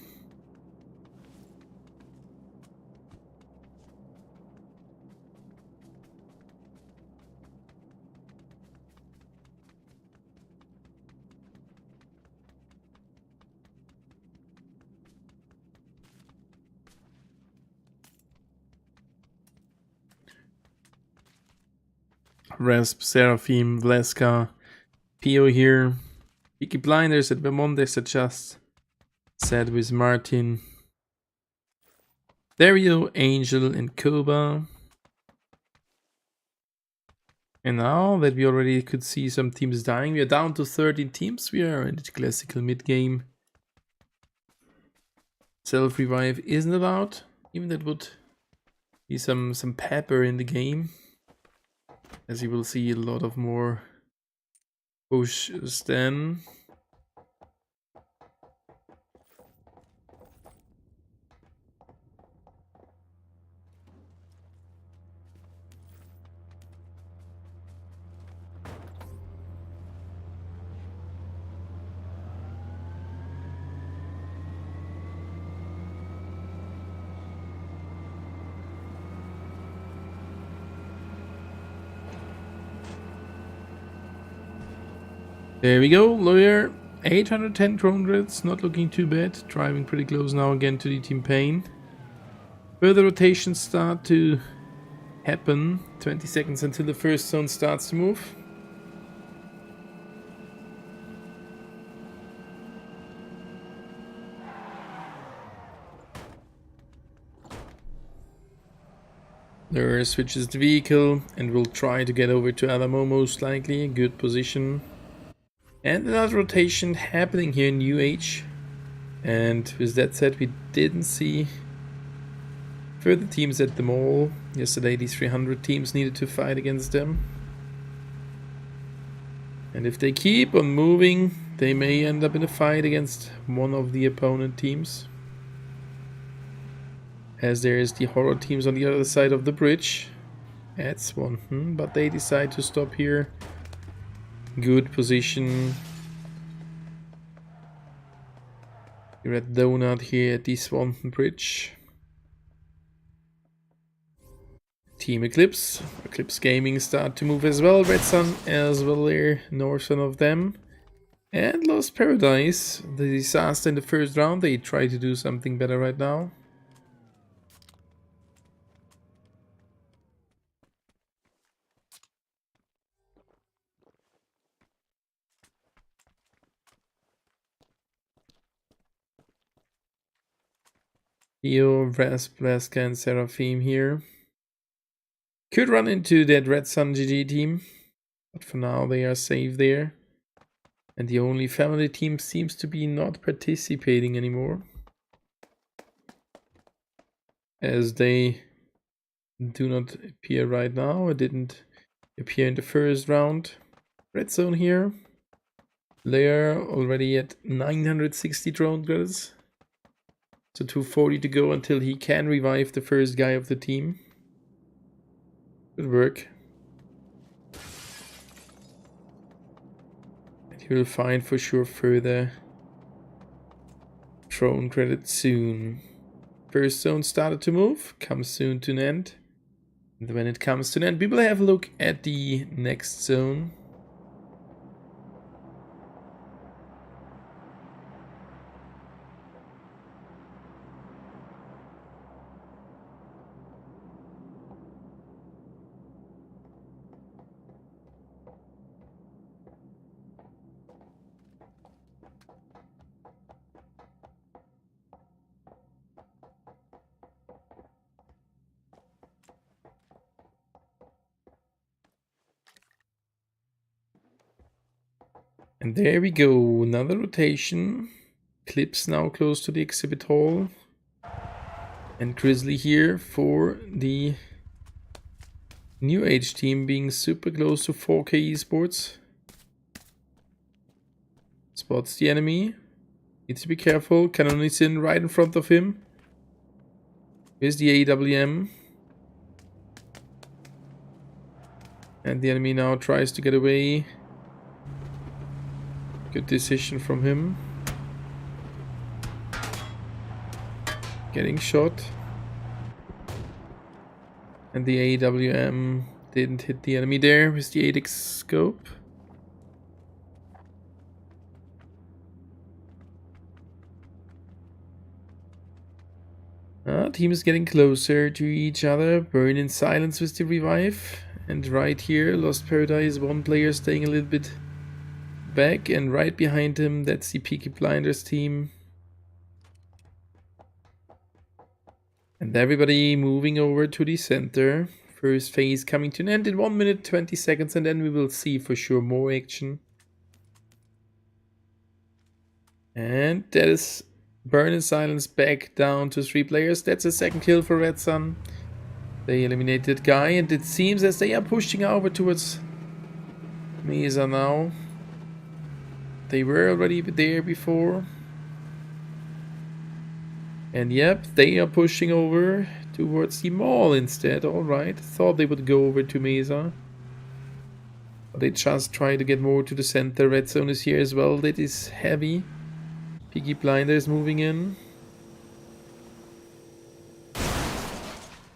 Rasp, Seraphim, Vleska, Pio here. Peaky Blinders at Vermont, as I just said with Martin. Dario, Angel, and Koba. And now that we already could see some teams dying, we are down to 13 teams. We are in the classical mid-game. Self-revive isn't allowed. Even that would be some pepper in the game. As you will see a lot of more pushes then. There we go, Lawyer. 810 drone grids, not looking too bad. Driving pretty close now again to the Team Pain. Further rotations start to happen. 20 seconds until the first zone starts to move. Lawyer switches the vehicle and will try to get over to Alamo, most likely. Good position. And another rotation happening here in UH. And with that said, we didn't see further teams at the mall. Yesterday these 300 teams needed to fight against them. And if they keep on moving, they may end up in a fight against one of the opponent teams. As there is the horror teams on the other side of the bridge. That's one, but they decide to stop here. Good position. Red donut here at the Swanton Bridge. Team Eclipse. Eclipse Gaming start to move as well. Red Sun as well there, northern of them. And Lost Paradise. The disaster in the first round. They try to do something better right now. Theo, Vraska and Seraphim here. Could run into that Red Sun GG team, but for now they are safe there. And the only family team seems to be not participating anymore, as they do not appear right now. It didn't appear in the first round. Red Zone here. Lair already at 960 drone credits. So 240 to go until he can revive the first guy of the team. Good work. And he will find for sure further drone credits soon. First zone started to move, comes soon to an end. And when it comes to an end, we will have a look at the next zone. And there we go, another rotation. Clips now close to the exhibit hall. And Grizzly here for the New Age team, being super close to 4K esports. Spots the enemy. Needs to be careful. Cannon is in right in front of him. Here's the AWM. And the enemy now tries to get away. Good decision from him. Getting shot. And the AWM didn't hit the enemy there with the 8x scope. Team is getting closer to each other. Burn in silence with the revive. And right here, Lost Paradise, one player staying a little bit back, and right behind him, that's the Peaky Blinders team. And everybody moving over to the center. First phase coming to an end in 1 minute 20 seconds, and then we will see for sure more action. And that is Burn in silence back down to 3 players. That's a second kill for Red Sun. They eliminated Guy, and it seems as they are pushing over towards Mesa now. They were already there before. And yep, they are pushing over towards the mall instead. Alright, thought they would go over to Mesa. But they just try to get more to the center. Red Zone is here as well. That is heavy. Peaky Blinders moving in.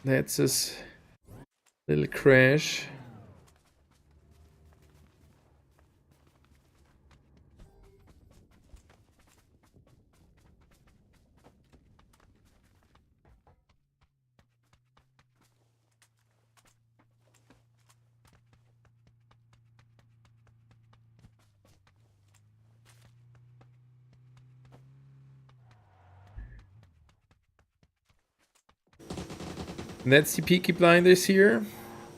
That's a little crash. That's the Peaky Blinders here.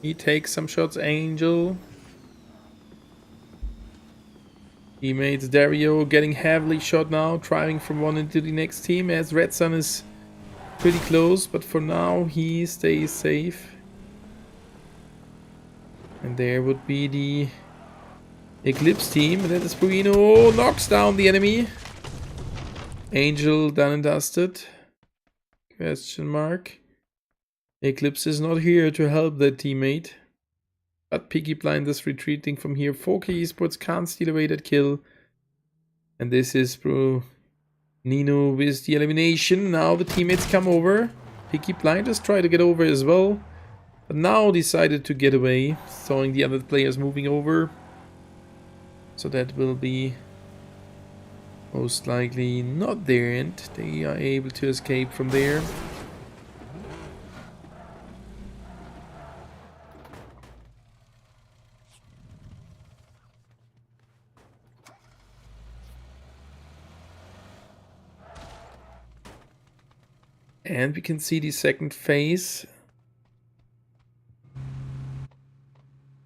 He takes some shots. Angel. Teammates Dario getting heavily shot now, driving from one into the next team as Red Sun is pretty close, but for now he stays safe. And there would be the Eclipse team. That is Bruino. Knocks down the enemy. Angel done and dusted. Question mark. Eclipse is not here to help their teammate. But Peaky Blinders retreating from here. 4K Esports can't steal away that kill. And this is Nino with the elimination. Now the teammates come over. Peaky Blinders try to get over as well. But now decided to get away. Sawing the other players moving over. So that will be most likely not their end. They are able to escape from there. And we can see the second phase.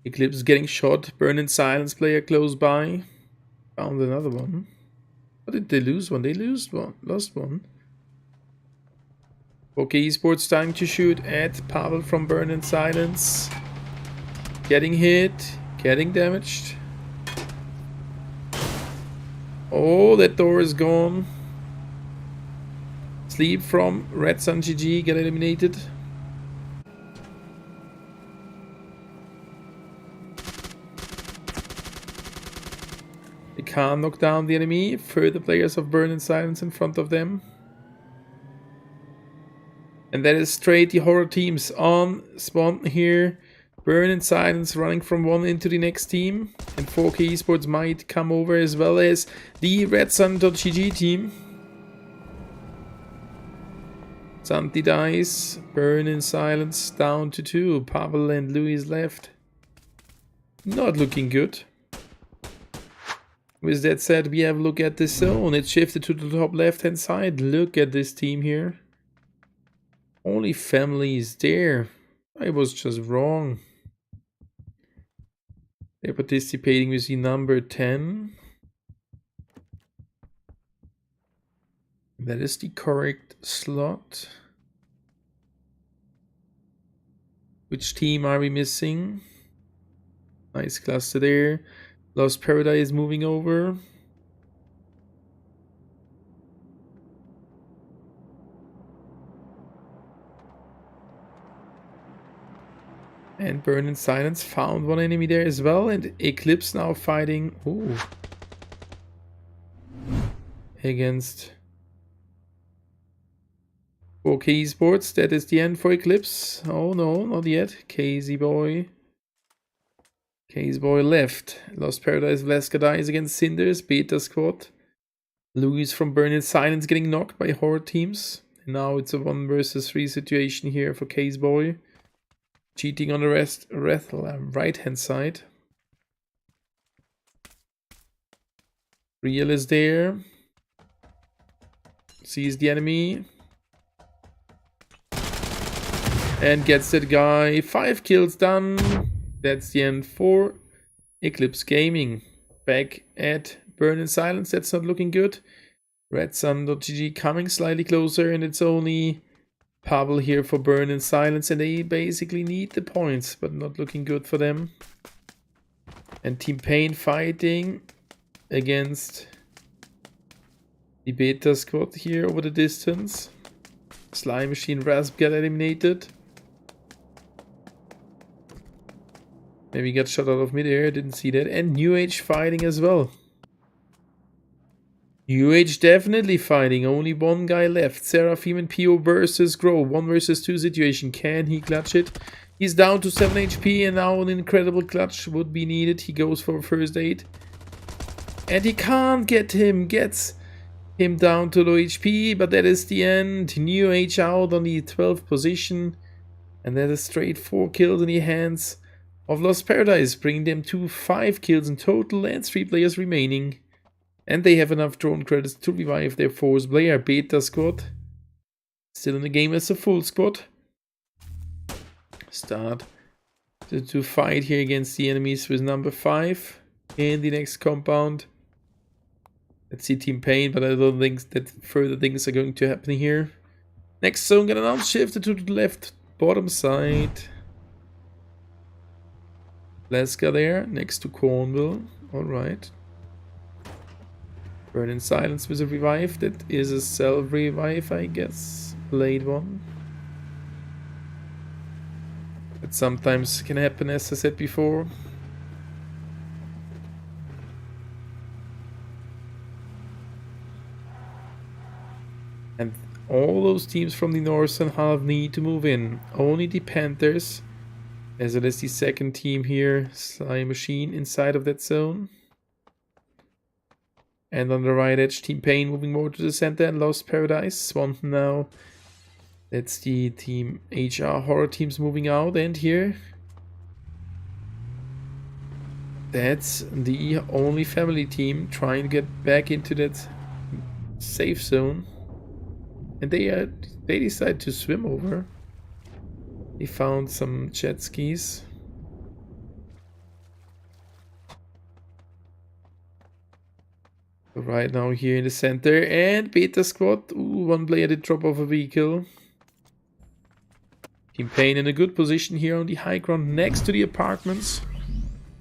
Eclipse getting shot. Burn in silence player close by. Found another one. Or did they lose one? They lost one. Okay, Esports time to shoot at Pavel from Burn in silence. Getting hit. Getting damaged. Oh, that door is gone. Sleep from Red Sun GG get eliminated. They can't knock down the enemy. Further players of Burn in silence in front of them. And that is straight the horror teams on spawn here. Burn in silence running from one into the next team. And 4K Esports might come over as well as the Red Sun.gg team. Santi dies. Burn in silence down to 2. Pavel and Louis left. Not looking good. With that said, we have a look at this zone. It's shifted to the top left hand side. Look at this team here. Only families there. I was just wrong. They're participating with the number 10. That is the correct slot. Which team are we missing? Nice cluster there. Lost Paradise moving over. And Burn in silence found one enemy there as well. And Eclipse now fighting against 4K Esports. That is the end for Eclipse. Oh no, not yet. Casey Boy left. Lost Paradise Velasca dies against Cinders. Beta squad. Louis from Burn in silence getting knocked by horror teams. And now it's a 1 versus 3 situation here for Case Boy. Cheating on the right hand side. Real is there. Sees the enemy. And gets that guy. 5 kills done. That's the end for Eclipse Gaming. Back at Burn in silence. That's not looking good. Redsun.gg coming slightly closer. And it's only Pavel here for Burn in silence. And they basically need the points. But not looking good for them. And Team Pain fighting against the Beta squad here over the distance. Slime Machine Rasp got eliminated. Maybe got shot out of midair, didn't see that. And New Age fighting as well. New Age definitely fighting, only one guy left. Seraphim and PO versus Grow, 1 versus 2 situation. Can he clutch it? He's down to 7 HP and now an incredible clutch would be needed. He goes for first aid. And he can't get him, gets him down to low HP, but that is the end. New Age out on the 12th position. And that is straight 4 kills in the hands of Lost Paradise, bringing them to 5 kills in total and 3 players remaining. And they have enough drone credits to revive their 4th player. Beta squad still in the game as a full squad. Start to fight here against the enemies with number 5 in the next compound. Let's see Team Pain, but I don't think that further things are going to happen here. Next zone get announced, shifted to the left bottom side. Leska there, next to Cornwall. Alright. Burn in silence with a revive. That is a self-revive, I guess. Late one. That sometimes can happen, as I said before. And all those teams from the northern half need to move in. Only the Panthers, as it is the second team here, Sly Machine inside of that zone. And on the right edge, Team Pain moving more to the center and Lost Paradise. Swanton now. That's the Team HR horror teams moving out. And here, that's the only family team trying to get back into that safe zone. And they decide to swim over. They found some jet skis. Right now here in the center, and Beta Squad. Ooh, one player did drop off a vehicle. Team Pain in a good position here on the high ground next to the apartments.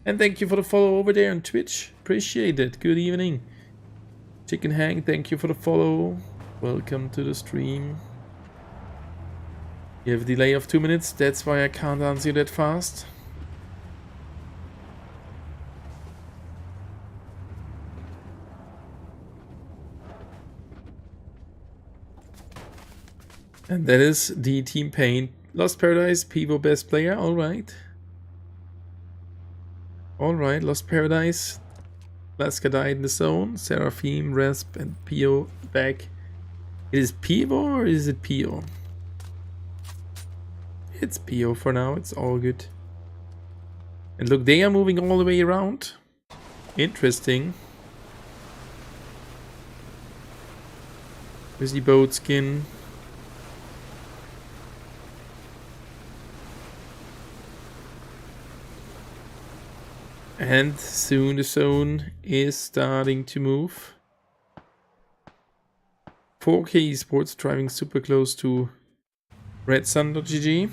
And thank you for the follow over there on Twitch. Appreciate it. Good evening. Chicken Hang, thank you for the follow. Welcome to the stream. You have a delay of 2 minutes, that's why I can't answer you that fast. And that is the Team Pain. Lost Paradise, Pivo best player, alright. Alright, Lost Paradise. Laska died in the zone. Seraphim, Resp, and Pio back. It is Pivo or is it Pio? It's Pio for now, it's all good. And look, they are moving all the way around. Interesting. With the boat skin. And soon the zone is starting to move. 4K Esports driving super close to redsun.gg.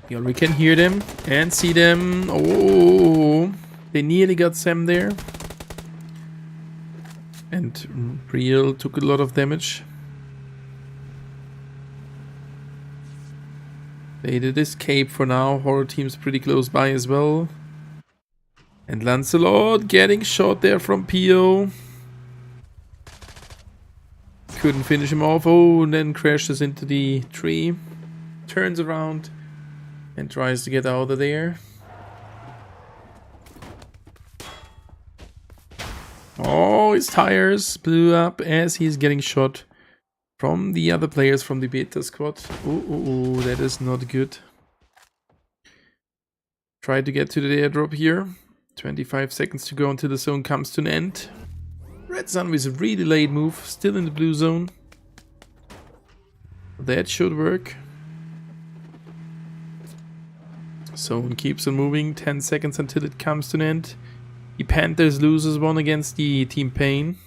Yeah, we can hear them and see them. Oh, they nearly got Sam there. And Real took a lot of damage. They did escape for now. Horror team's pretty close by as well. And Lancelot getting shot there from Pio. Couldn't finish him off. Oh, and then crashes into the tree. Turns around and tries to get out of there. Oh, his tires blew up as he's getting shot from the other players from the Beta Squad. Oh, that is not good. Try to get to the airdrop here. 25 seconds to go until the zone comes to an end. Red Sun with a really late move, still in the blue zone. That should work. Zone keeps on moving, 10 seconds until it comes to an end. The Panthers loses one against the Team Pain.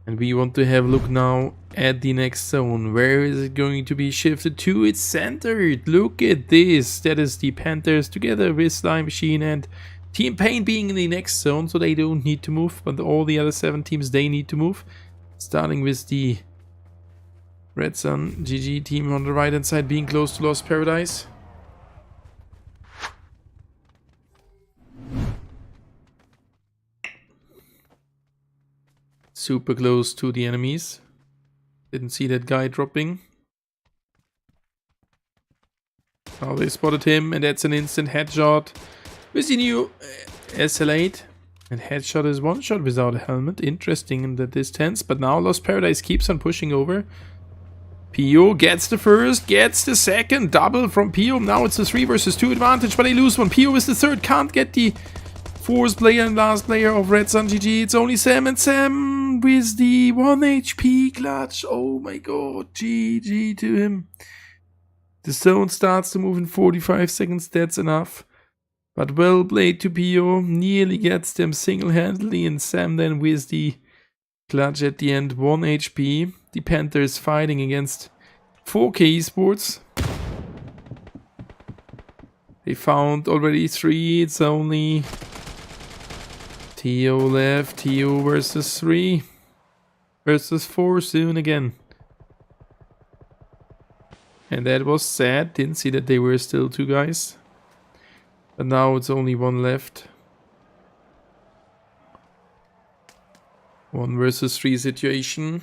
And we want to have a look now at the next zone. Where is it going to be shifted to? It's centered. Look at this. That is the Panthers together with Slime Machine and Team Pain being in the next zone. So they don't need to move. But all the other 7 teams, they need to move. Starting with the Red Sun GG team on the right hand side being close to Lost Paradise. Super close to the enemies. Didn't see that guy dropping. Now they spotted him, and that's an instant headshot with the new SL8. And headshot is one shot without a helmet. Interesting in the distance. But now Lost Paradise keeps on pushing over. Pio gets the first, gets the second. Double from Pio. Now it's a 3 versus 2 advantage, but they lose one. Pio is the third. Can't get the fourth player and last player of Red Sun GG. It's only Sam, and Sam with the 1 HP clutch. Oh my god, GG to him. The zone starts to move in 45 seconds. That's enough But well played to Pio. Nearly gets them single-handedly, and Sam then with the clutch at the end. 1 HP. The Panthers fighting against 4K Esports. They found already 3. It's only Tio left. Tio versus 3. Versus 4 soon again. And that was sad. Didn't see that they were still 2 guys. But now it's only 1 left. 1 versus 3 situation.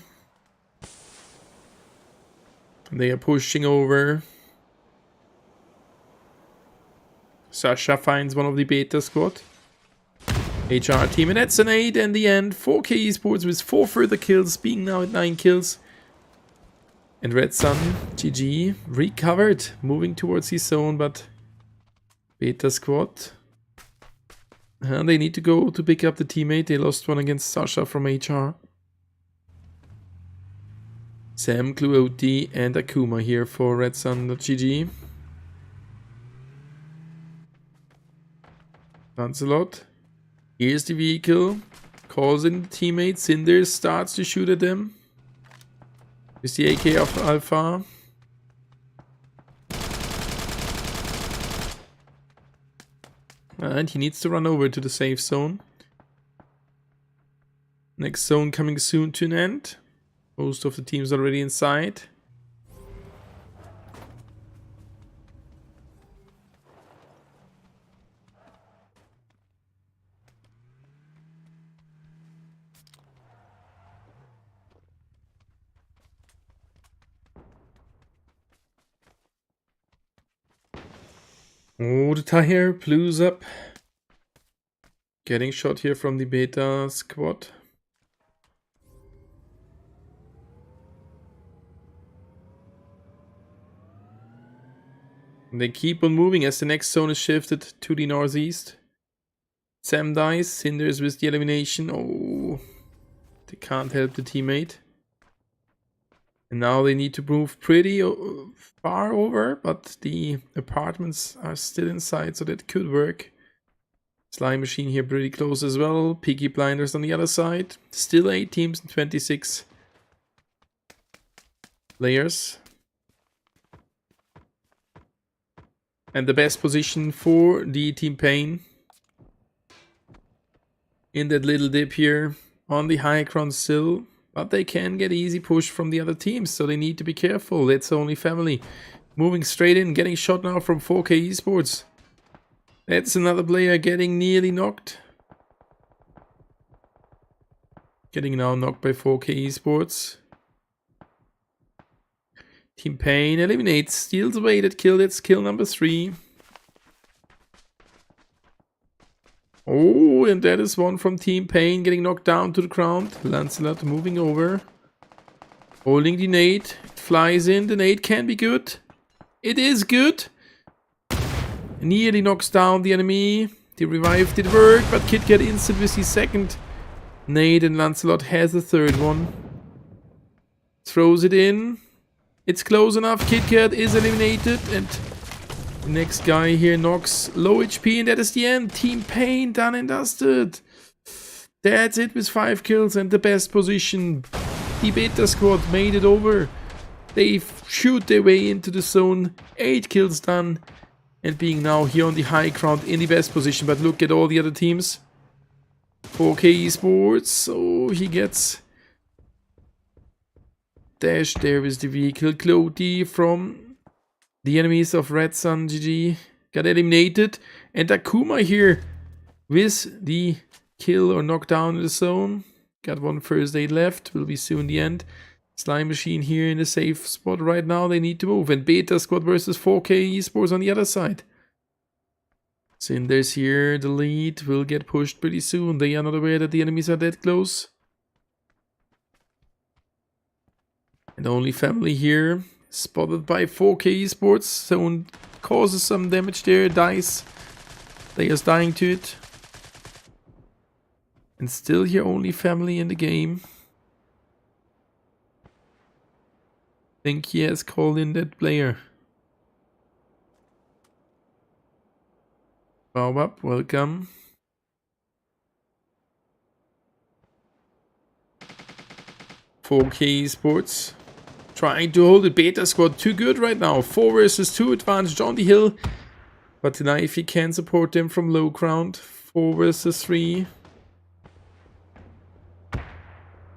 They are pushing over. Sasha finds one of the beta squad. HR team, and that's an 8 in the end. 4K Esports with 4 further kills, being now at 9 kills. And Red Sun, GG, recovered, moving towards his zone, but beta squad. And they need to go to pick up the teammate. They lost one against Sasha from HR. Sam, Cluoti, and Akuma here for Red Sun.gg. Lancelot. Here's the vehicle. Calls in the teammate. Cinder starts to shoot at them. With the AK of Alpha. And he needs to run over to the safe zone. Next zone coming soon to an end. Most of the teams already inside. Oh, the tire, blues up. Getting shot here from the beta squad. They keep on moving as the next zone is shifted to the northeast. Sam dies, Cinders with the elimination. Oh, they can't help the teammate. And now they need to move pretty far over, but the apartments are still inside, so that could work. Slime Machine here pretty close as well. Peaky Blinders on the other side. Still 8 teams and 26 players. And the best position for the Team Pain. In that little dip here. On the high ground still. But they can get easy push from the other teams, so they need to be careful. It's only family. Moving straight in, getting shot now from 4K Esports. That's another player getting nearly knocked. Getting now knocked by 4K Esports. Team Pain eliminates, steals away that kill. That's kill number 3. Oh, and that is one from Team Pain getting knocked down to the ground. Lancelot moving over. Holding the nade. It flies in. The nade can be good. It is good. Nearly knocks down the enemy. The revive did work, but KitKat instant with his second nade, and Lancelot has the third one. Throws it in. It's close enough. KitKat is eliminated, and the next guy here knocks low HP, and that is the end. Team Pain done and dusted. That's it with 5 kills and the best position. The beta squad made it over. They shoot their way into the zone. 8 kills done. And being now here on the high ground in the best position. But look at all the other teams. 4K Esports. Oh, he gets dashed there with the vehicle. Clody from the enemies of Red Sun GG got eliminated. And Akuma here with the kill or knockdown in the zone. Got one first aid left. Will be soon the end. Slime Machine here in a safe spot right now. They need to move. And Beta Squad versus 4K Esports on the other side. Cinder's here. The lead will get pushed pretty soon. They are not aware that the enemies are that close. And only family here. Spotted by 4K Esports. Zone causes some damage there. Dies. Players dying to it. And still here only family in the game. Think he has called in that player. Baobab, welcome. FPP Esports trying to hold the beta squad too good right now. 4 versus 2 advantage on the hill. But Knifey can support them from low ground. 4 versus 3.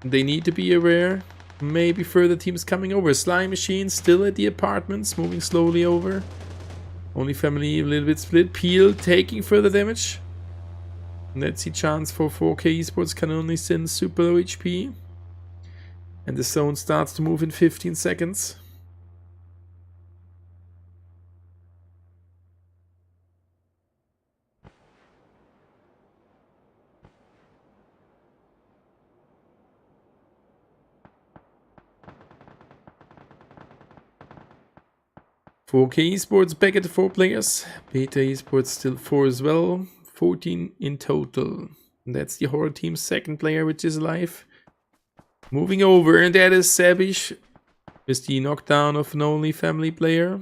They need to be aware. Maybe further teams coming over. Slime Machine still at the apartments, moving slowly over. Only Family a little bit split. Peel taking further damage. And that's the chance for 4K Esports. Can only send super low HP. And the zone starts to move in 15 seconds. FPP Esports back at the 4 players. Beta Esports still 4 as well. 14 in total. And that's the horror team's second player, which is alive. Moving over, and that is Sabish with the knockdown of an only family player.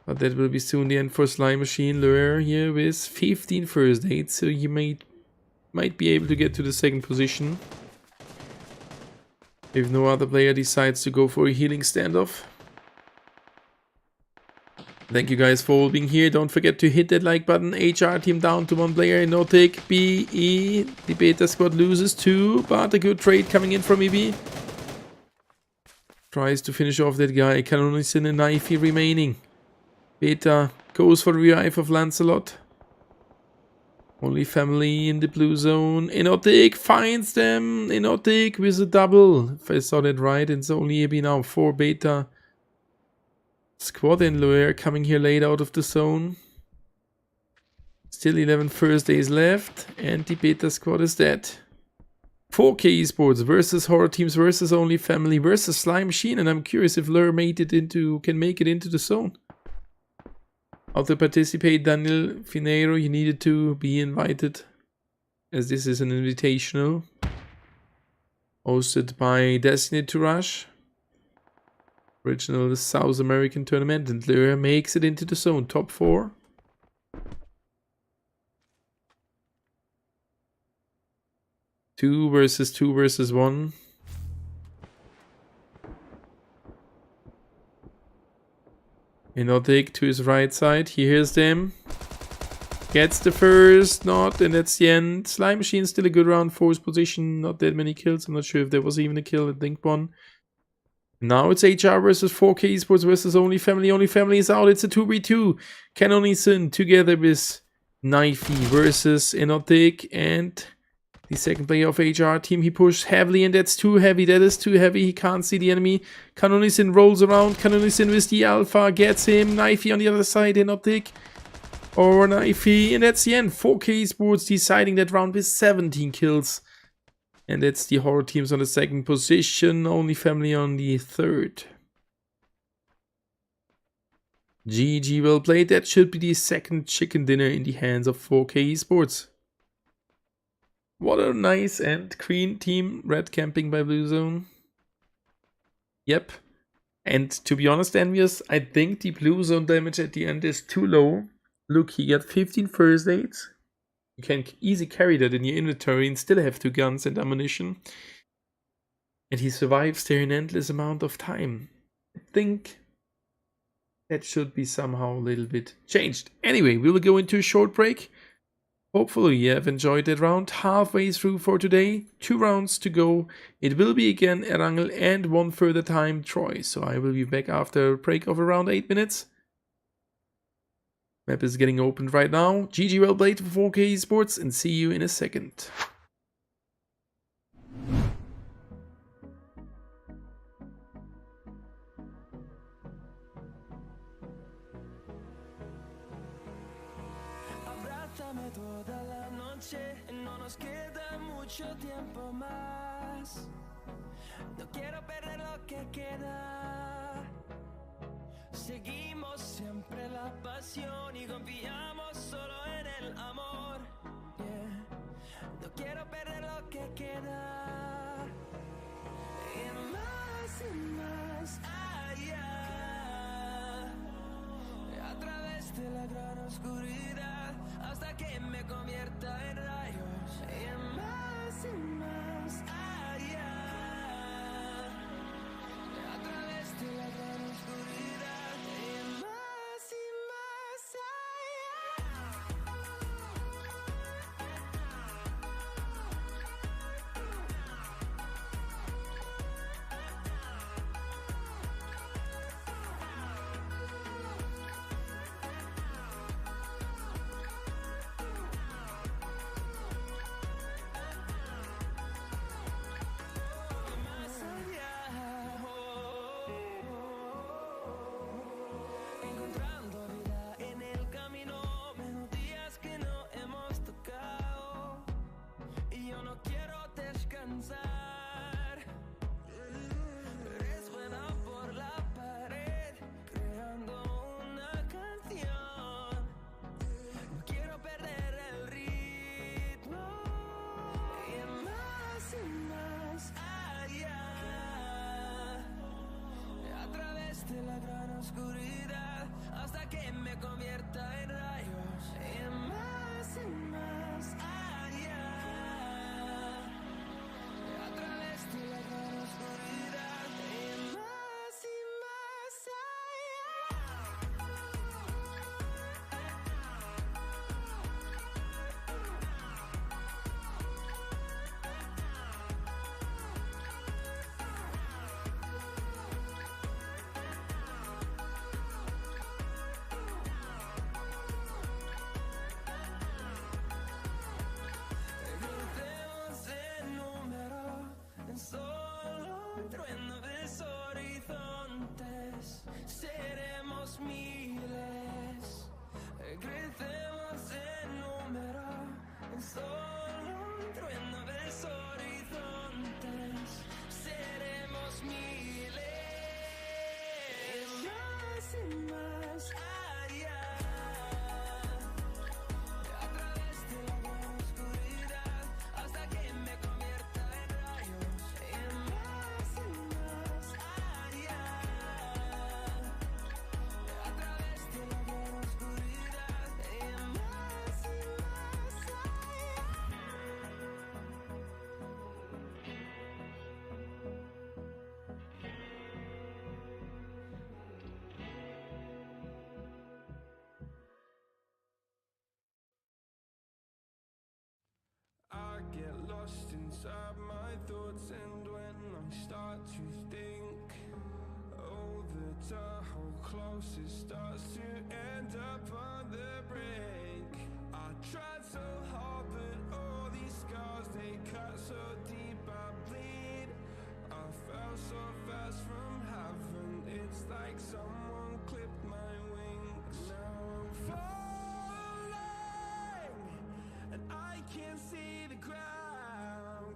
But that will be soon the end for Slime Machine. Lure here with 15 first aid, so you might be able to get to the second position. If no other player decides to go for a healing standoff. Thank you guys for all being here. Don't forget to hit that like button. HR team down to 1 player. Notic, BE. The beta squad loses 2, but a good trade coming in from EB. Tries to finish off that guy. Can only send a knifey remaining. Beta goes for the revive of Lancelot. Only Family in the blue zone. Enotic finds them. Enotic with a double. If I saw that right, it's only EB now. 4 beta. Squad and Loer coming here late out of the zone. Still 11 first days left. And the beta squad is dead. 4K Esports versus horror teams versus only family versus Slime Machine. And I'm curious if Lure can make it into the zone. How to participate, Daniel Finero, you needed to be invited. As this is an invitational. Hosted by D2R. Original South American tournament, and Lure makes it into the zone, top 4. Two versus 1. Enotic to his right side, he hears them. Gets the first, not, and that's the end. Slime Machine still a good round, 4th position, not that many kills. I'm not sure if there was even a kill, I think 1. Now it's HR versus 4K Esports versus Only Family. Only Family is out. It's a 2v2. Can only sin together with Knifey versus Enotic. And the second player of HR team. He pushed heavily, and that's too heavy. That is too heavy. He can't see the enemy. Can only sin rolls around. Can only sin with the Alpha. Gets him. Knifey on the other side. Enotic. Or Knifey. And that's the end. 4K Esports deciding that round with 17 kills. And that's the horror teams on the second position, Only Family on the third. GG, well played. That should be the second chicken dinner in the hands of 4K Esports. What a nice and clean team. Red camping by Blue Zone. Yep. And to be honest, Envious, I think the Blue Zone damage at the end is too low. Look, he got 15 first aids. You can easily carry that in your inventory and still have 2 guns and ammunition. And he survives there an endless amount of time. I think that should be somehow a little bit changed. Anyway, we will go into a short break. Hopefully you have enjoyed that round. Halfway through for today. 2 rounds to go. It will be again Erangel and 1 further time Troy. So I will be back after a break of around 8 minutes. Map is getting opened right now. GG, well played for 4K Esports, and see you in a second. Abrázame toda la noche, no nos queda mucho tiempo más. No quiero perder lo que queda. Seguimos siempre la pasión y confiamos solo en el amor. Yeah. No quiero perder lo que queda. Y más allá. A través de la gran oscuridad. lost inside my thoughts, and when I start to think, oh, the door closest starts to end up on the brink. I tried so hard, but all these scars, they cut so deep I bleed. I fell so fast from heaven, it's like someone clipped my wings. Now I'm falling, and I can't see the ground.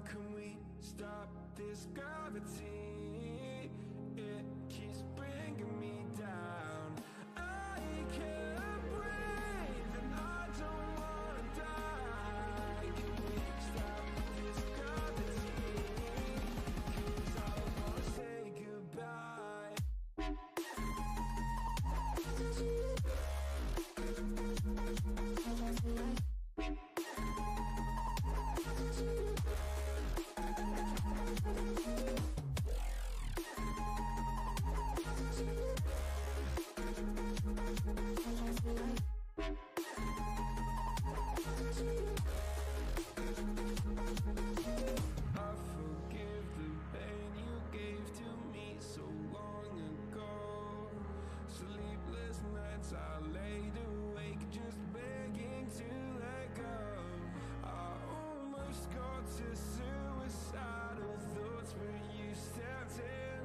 Can we stop this gravity? It keeps bringing me down. I can't breathe, and I don't wanna die. Can we stop this gravity? 'Cause I don't wanna say goodbye. I forgive the pain you gave to me so long ago. Sleepless nights I laid awake just begging to let go. I almost got to suicidal thoughts, but you stepped in.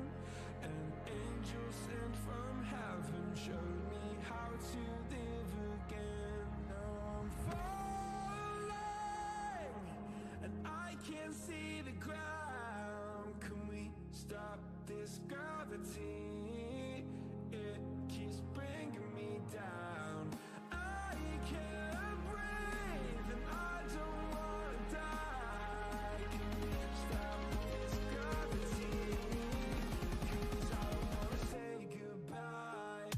An angel sent from heaven showed me how to live again. Now I'm falling, and I can't see the ground. Can we stop this gravity? It keeps bringing me down. I can't breathe, and I don't wanna die. Can we stop this gravity? 'Cause I don't wanna say goodbye.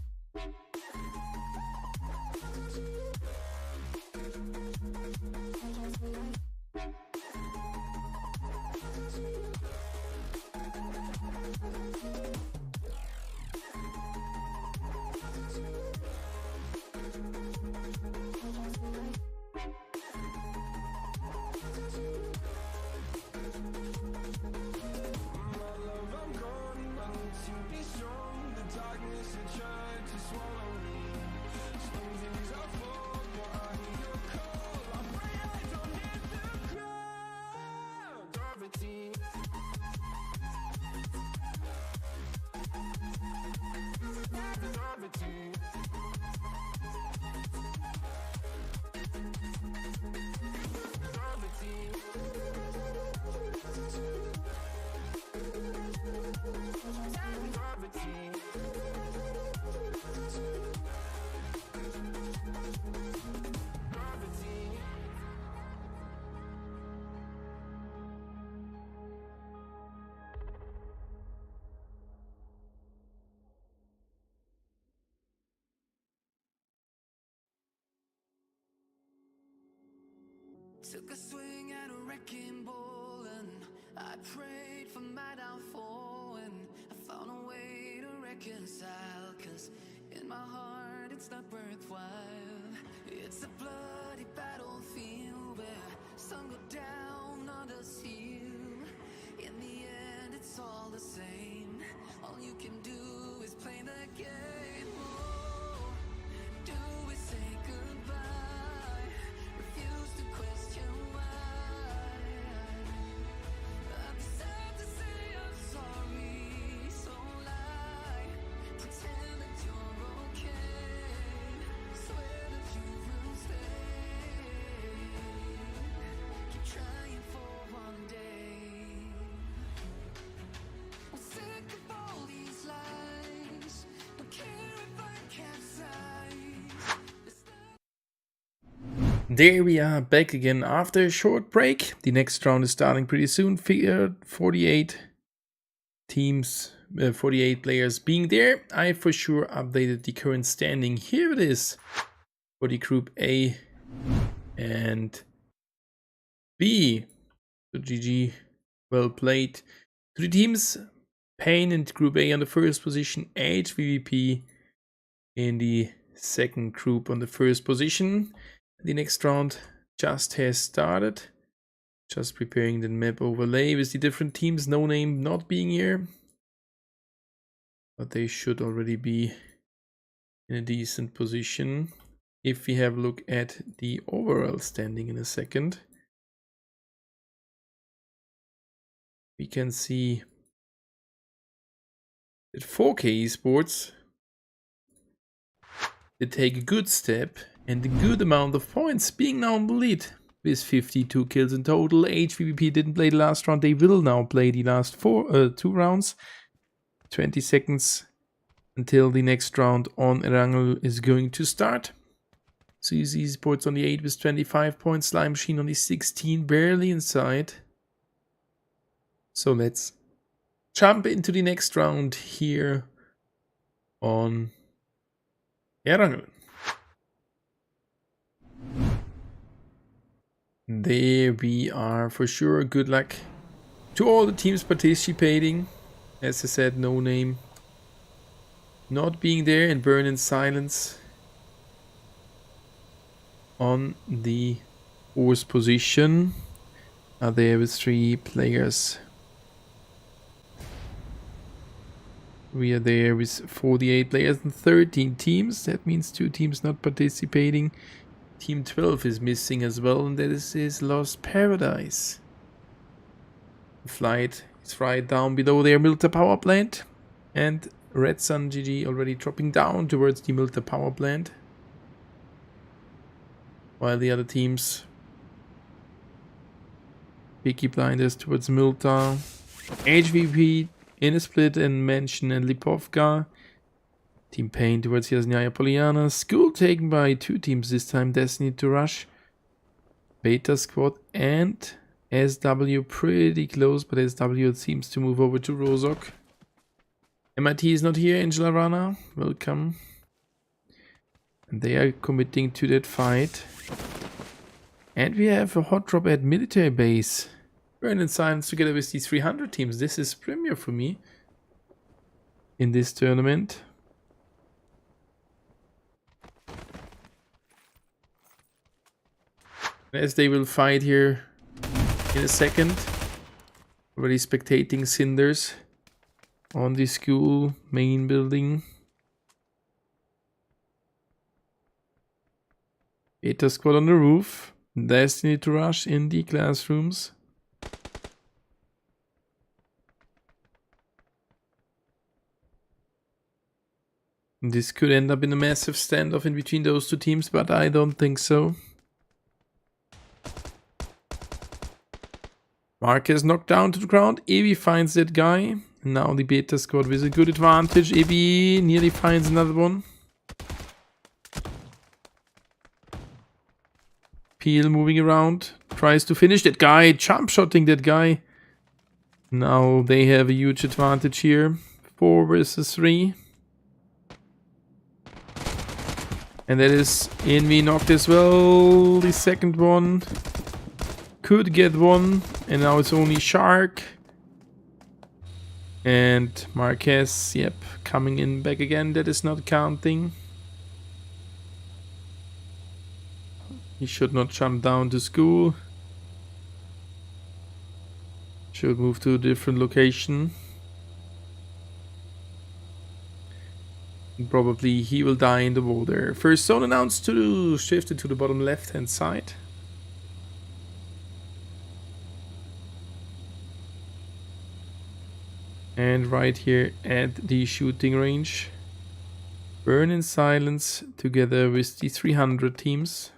My love, I'm gone. I need to be strong. The darkness had tried to swallow me. Some days I fall, but I hear your call. I pray I don't hit the ground. Gravity. Gravity. Took a swing at a wrecking ball, and I prayed for my downfall, and I found a way to reconcile, 'cause in my heart it's not worthwhile. It's a bloody battlefield where some go down, others heal. In the end it's all the same. All you can do is play the game. Oh, do we say goodbye? Refuse to question why. I deserve to say I'm sorry, so lie. Pretend that you're okay. Swear that you will stay. Keep trying for one day. I'm sick of all these lies. Don't care if I capsize. There we are, back again after a short break. The next round is starting pretty soon. 48 teams, 48 players being there. I for sure updated the current standing. Here it is for the Group A and B. So GG, well played. To the teams, Pain in Group A on the first position, HVVP in the second group on the first position. The next round just has started. Just preparing the map overlay with the different teams. No name not being here. But they should already be in a decent position. If we have a look at the overall standing in a second, we can see that 4K Esports did take a good step and a good amount of points, being now in the lead with 52 kills in total. HPP didn't play the last round. They will now play the last 2 rounds. 20 seconds until the next round on Erangel is going to start. So you see Sports on the 8 with 25 points, Slime Machine on the 16, barely inside. So let's jump into the next round here on Erangel. There we are, for sure. Good luck to all the teams participating. As I said, no name not being there, and Burn in Silence on the 4th position are there with 3 players. We are there with 48 players and 13 teams. That means 2 teams not participating. Team 12 is missing as well, and that is Lost Paradise. The flight is right down below their Milta power plant, and Red Sun GG already dropping down towards the Milta power plant, while the other teams, Peaky Blinders towards Milta, HVP in a split and Mansion and Lipovka, Team Pain towards Yasnaya Poliana, School taken by 2 teams this time, Destiny to Rush, Beta Squad and SW pretty close, but SW seems to move over to Rozok. MIT is not here, Angela Rana, welcome. And they are committing to that fight. And we have a hot drop at military base. Burn in Silence together with these 300 teams. This is premier for me in this tournament. As they will fight here in a second. Already spectating Cinders on the school main building. Beta Squad on the roof. Destiny to Rush in the classrooms. This could end up in a massive standoff in between those 2 teams, but I don't think so. Marquez knocked down to the ground. Ebi finds that guy. Now the Beta Squad with a good advantage. Ebi nearly finds another one. Peel moving around. Tries to finish that guy. Jump shotting that guy. Now they have a huge advantage here. 4 versus 3. And that is Envy knocked as well. The second one. Could get one. And now it's only Shark. And Marquez, yep, coming in back again. That is not counting. He should not jump down to school. Should move to a different location. And probably he will die in the wall there. First zone announced to shifted to the bottom left hand side. And right here at the shooting range. Burn in Silence together with the 300 teams.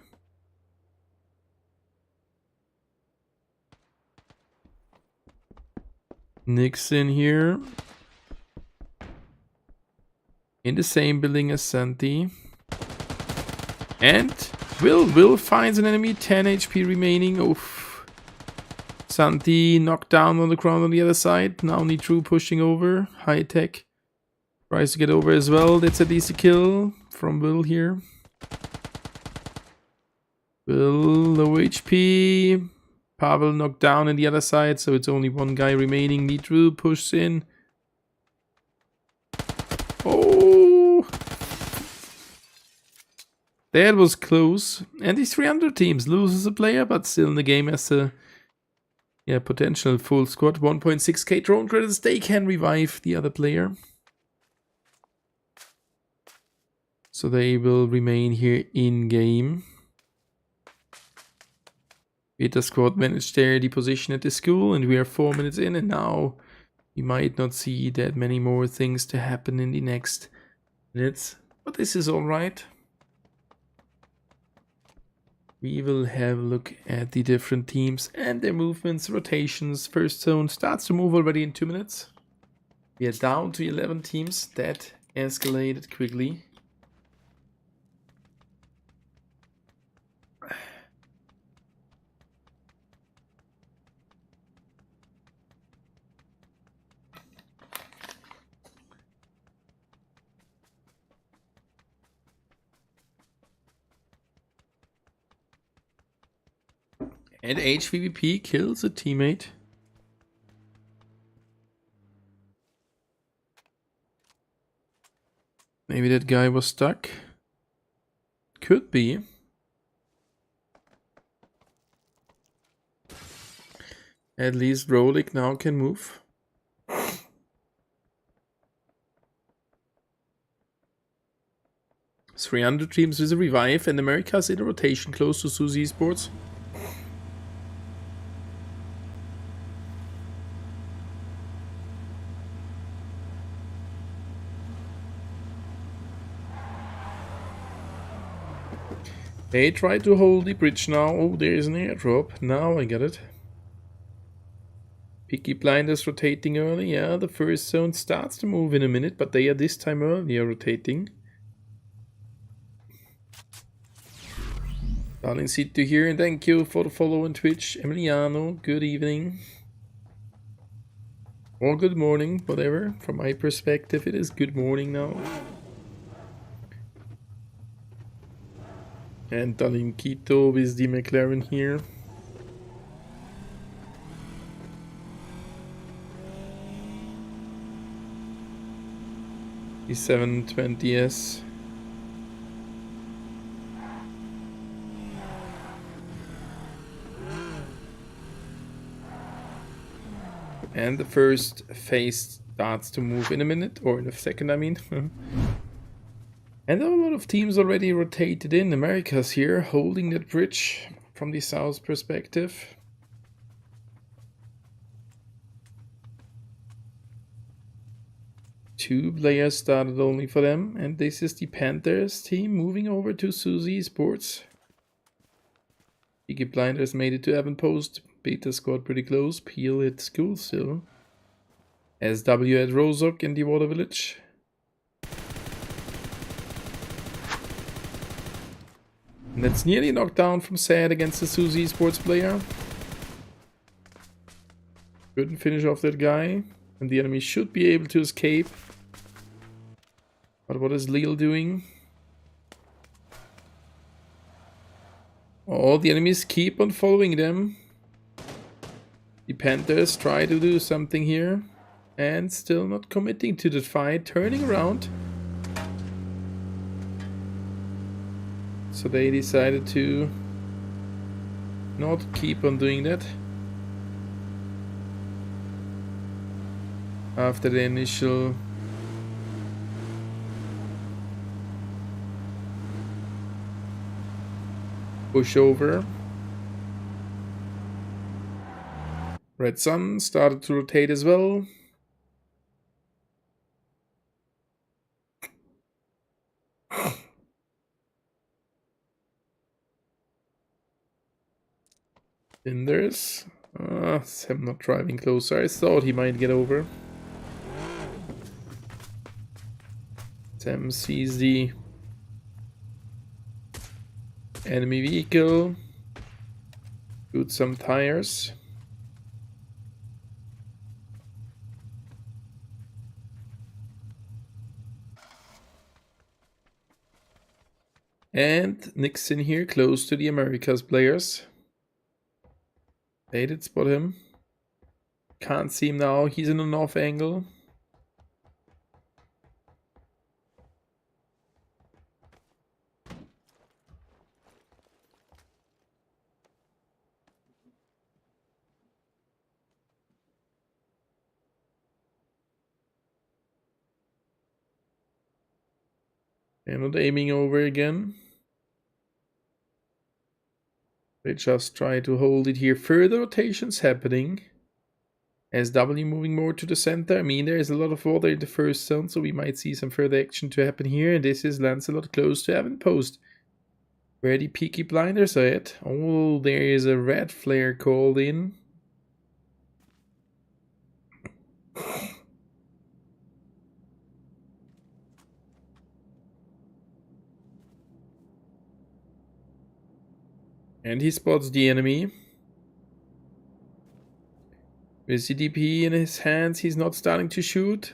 Nixon here. In the same building as Santi. And Will finds an enemy, 10 HP remaining. Oof. Santi knocked down on the ground on the other side. Now Nitru pushing over. High tech. Tries to get over as well. That's at least a kill from Will here. Will, low HP. Pavel knocked down on the other side, so it's only one guy remaining. Nitru pushes in. Oh! That was close. And these 300 teams loses a player, but still in the game as a Yeah, potential full squad. 1.6k drone credits. They can revive the other player. So they will remain here in game. Beta squad managed their deposition at the school, and we are 4 minutes in, and now we might not see that many more things to happen in the next minutes. But this is alright. We will have a look at the different teams and their movements, rotations. First zone starts to move already in 2 minutes. We are down to 11 teams. That escalated quickly. And HVVP kills a teammate. Maybe that guy was stuck. Could be. At least Rolik now can move. It's 300 teams with a revive, and America's in a rotation close to Suzy Esports. They try to hold the bridge now. Oh, there is an airdrop. Now I get it. Peaky Blinders rotating early. Yeah, the first zone starts to move in a minute, but they are this time earlier rotating. Darling City here, and thank you for the follow on Twitch. Emiliano, good evening. Or good morning, whatever. From my perspective, it is good morning now. And Darling Quito with the McLaren here. The 720S. And the first phase starts to move in a minute, or in a second, I mean. And a lot of teams already rotated in. America's here, holding that bridge from the south perspective. Two players started only for them, and this is the Panthers team moving over to Suzy Esports. Peaky Blinders made it to Avonpost. Beta squad pretty close. Peel at school still. SW at Rozok in the Water Village. And that's nearly knocked down from Sad against the Suzy Esports player. Couldn't finish off that guy. And the enemy should be able to escape. But what is Lille doing? Oh, the enemies keep on following them. The Panthers try to do something here. And still not committing to the fight. Turning around. So they decided to not keep on doing that. After the initial pushover. Red Sun started to rotate as well. Cinders. Sam not driving closer. I thought he might get over. Sam sees the enemy vehicle. Shoots some tires. And Nixon here, close to the Americas players. They did spot him. Can't see him now. He's in an off angle. And not aiming over again. They just try to hold it here. Further rotations happening. SW moving more to the center. I mean, there is a lot of water in the first zone, so we might see some further action to happen here. And this is Lancelot close to Avonpost, where the Peaky Blinders are at. Oh, there is a red flare called in. And he spots the enemy. With CDP in his hands, he's not starting to shoot.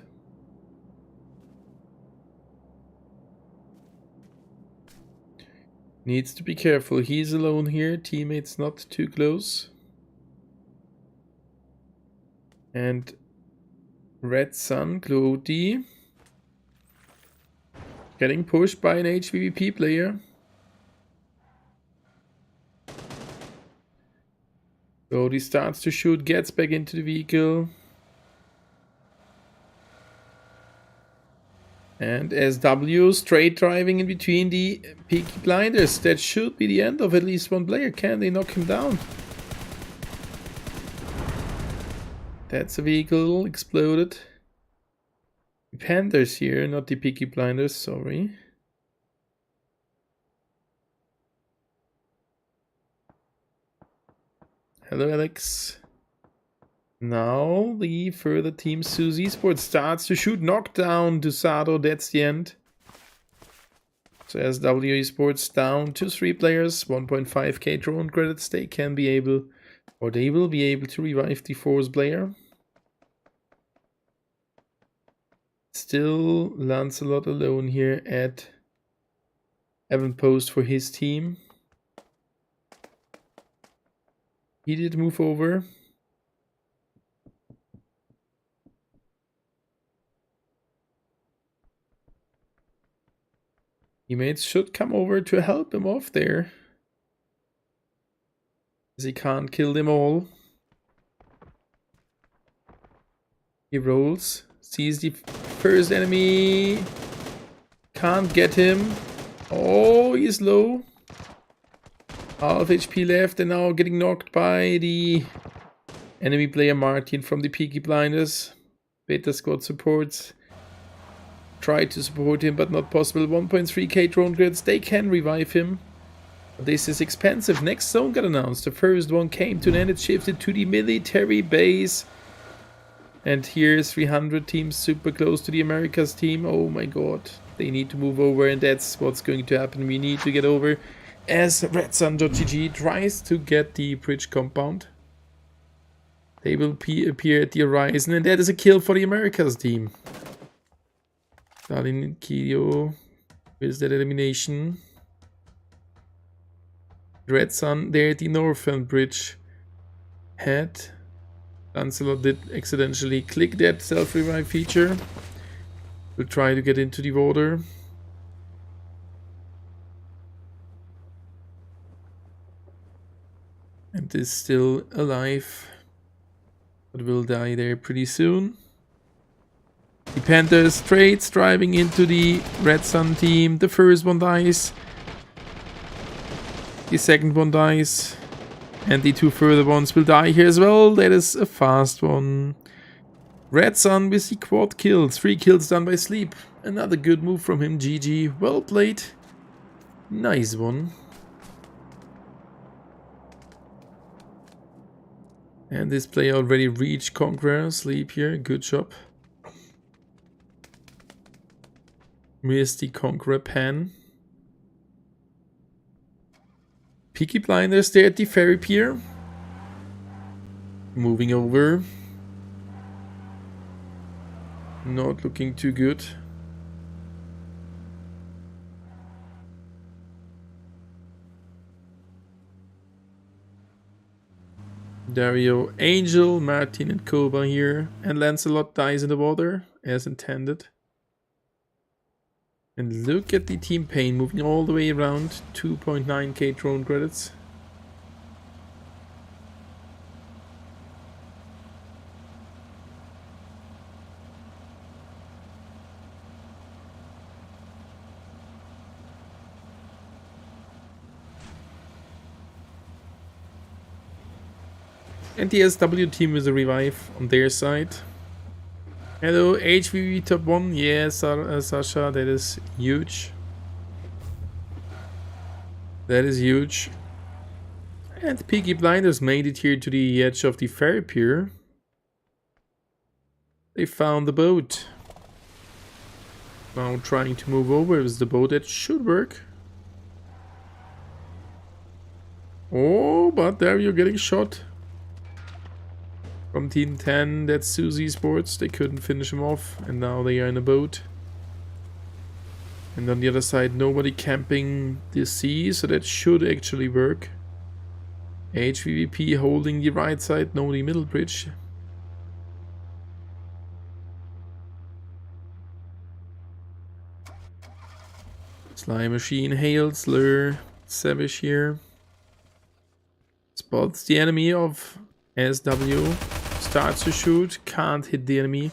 Needs to be careful. He's alone here. Teammates not too close. And Red Sun, Glody, getting pushed by an HVVP player. Glody starts to shoot, gets back into the vehicle. And SW straight driving in between the Peaky Blinders. That should be the end of at least one player. Can they knock him down? That's a vehicle exploded. The Panthers here, not the Peaky Blinders, sorry. Hello, Alex. Now the further team Suzy Esports starts to shoot. Knockdown to Sado, that's the end. So SW Esports down to 3 players, 1.5k drone credits. They can be able, or they will be able to revive the 4th player. Still Lancelot alone here at Avonpost for his team. He did move over. Teammates should come over to help him off there, as he can't kill them all. He rolls, sees the first enemy, can't get him. Oh, he's low. Half HP left and now getting knocked by the enemy player Martin from the Peaky Blinders. Beta squad supports. Try to support him, but not possible. 1.3k drone grids. They can revive him. This is expensive. Next zone got announced. The first one came to an end. It shifted to the military base. And here's 300 teams super close to the Americas team. Oh my god. They need to move over, and that's what's going to happen. We need to get over as redsun.gg tries to get the bridge compound. They will appear at the horizon, and that is a kill for the Americas team. Stalin and Kiyo with that elimination. Red Sun there at the northern bridge head. Lancelot did accidentally click that self-revive feature. We'll try to get into the water. And is still alive, but will die there pretty soon. The Panthers straight driving into the Red Sun team. The first one dies. The second one dies. And the 2 further ones will die here as well. That is a fast one. Red Sun with the quad kill. 3 kills done by Sleep. Another good move from him. GG. Well played. Nice one. And this player already reached Conqueror. Sleep here. Good job. Here's the Conqueror Pan. Peaky Blinders there at the ferry pier. Moving over. Not looking too good. Dario, Angel, Martin and Koba here. And Lancelot dies in the water, as intended. And look at the team pain moving all the way around. 2.9k drone credits. And the SW team with a revive on their side. Hello, HVV top 1. Yeah, Sasha, that is huge. That is huge. And Peaky Blinders made it here to the edge of the ferry pier. They found the boat. Now trying to move over with the boat. That should work. Oh, but there you're getting shot. From Team 10, that's Susie Sports. They couldn't finish him off. And now they are in a boat. And on the other side, nobody camping the sea. So that should actually work. HVVP holding the right side, no the middle bridge. Slime Machine hails Lure Savage here. Spots the enemy of SW. Starts to shoot, can't hit the enemy.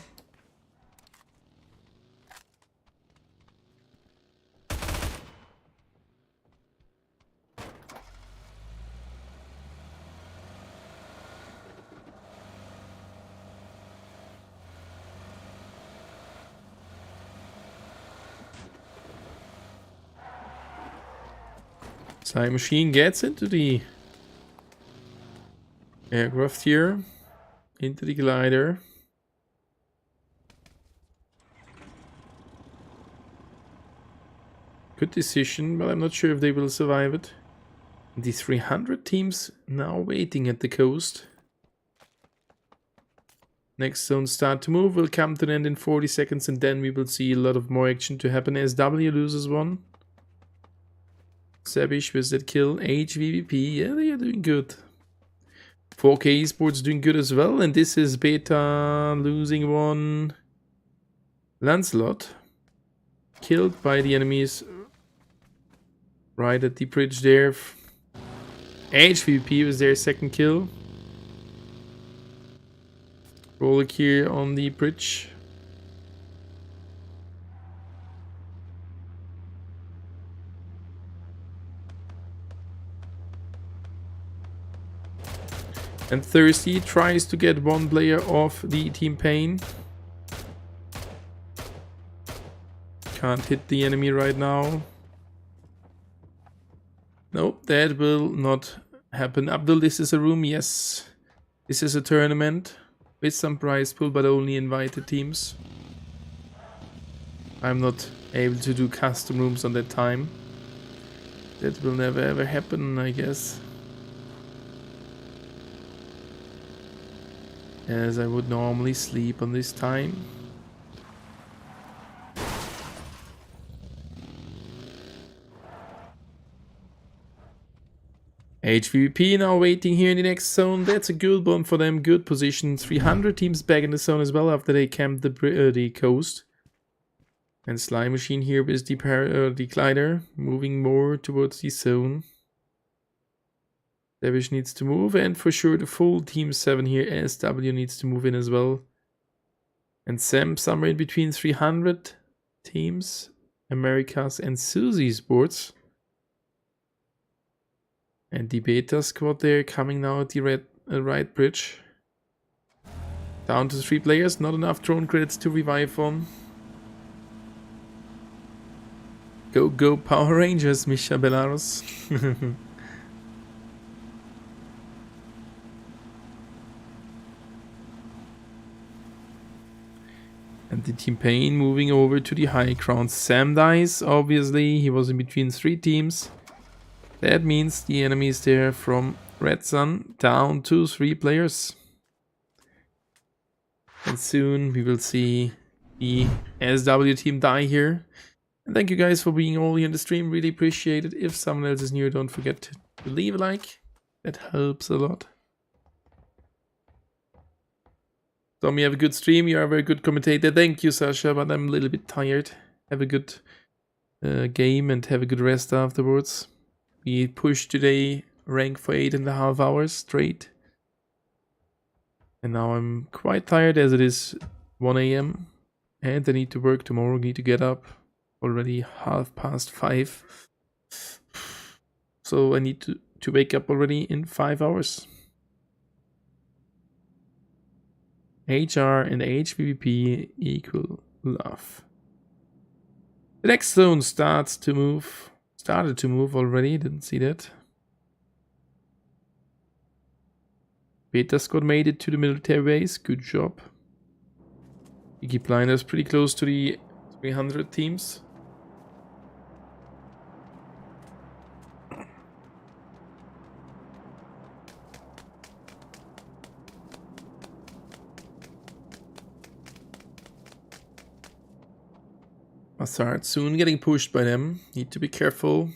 Slime Machine gets into the aircraft here, into the glider. Good decision, but I'm not sure if they will survive it. The 300 teams now waiting at the coast. Next zone start to move, will come to an end in 40 seconds and then we will see a lot of more action to happen. SW loses one. Sabish with that kill. HVVP, yeah, they are doing good. 4K Esports doing good as well, and this is Beta losing one. Lancelot killed by the enemies right at the bridge there. HVP was their second kill. Rolling here on the bridge. And Thirsty tries to get one player off the team pain. Can't hit the enemy right now. Nope, that will not happen. Abdul, this is a room, yes. This is a tournament with some prize pool, but only invited teams. I'm not able to do custom rooms on that time. That will never ever happen, I guess. As I would normally sleep on this time. HVP now waiting here in the next zone. That's a good one for them. Good position. 300 teams back in the zone as well after they camped the coast. And Slime Machine here with the glider moving more towards the zone. Davish needs to move, and for sure the full team 7 here, SW needs to move in as well. And Sam somewhere in between 300 teams, Americas and Susie Sports. And the Beta squad there coming now at the right bridge. Down to 3 players, not enough drone credits to revive on. Go, go Power Rangers, Misha Belarus. And the team Pain moving over to the high ground. Sam dies, obviously. He was in between 3 teams. That means the enemy is there from Red Sun down to 3 players. And soon we will see the SW team die here. And thank you guys for being all here in the stream. Really appreciate it. If someone else is new, don't forget to leave a like. That helps a lot. Tommy, have a good stream. You are a very good commentator. Thank you, Sasha, but I'm a little bit tired. Have a good game and have a good rest afterwards. We pushed today rank for 8.5 hours straight. And now I'm quite tired as it is 1 AM. And I need to work tomorrow. Need to get up already 5:30. So I need to wake up already in 5 hours. HR and HPP equal love. The next zone started to move already, didn't see that. Beta squad made it to the military base, good job. Peaky Blinders pretty close to the 300 teams. Massard soon getting pushed by them. Need to be careful.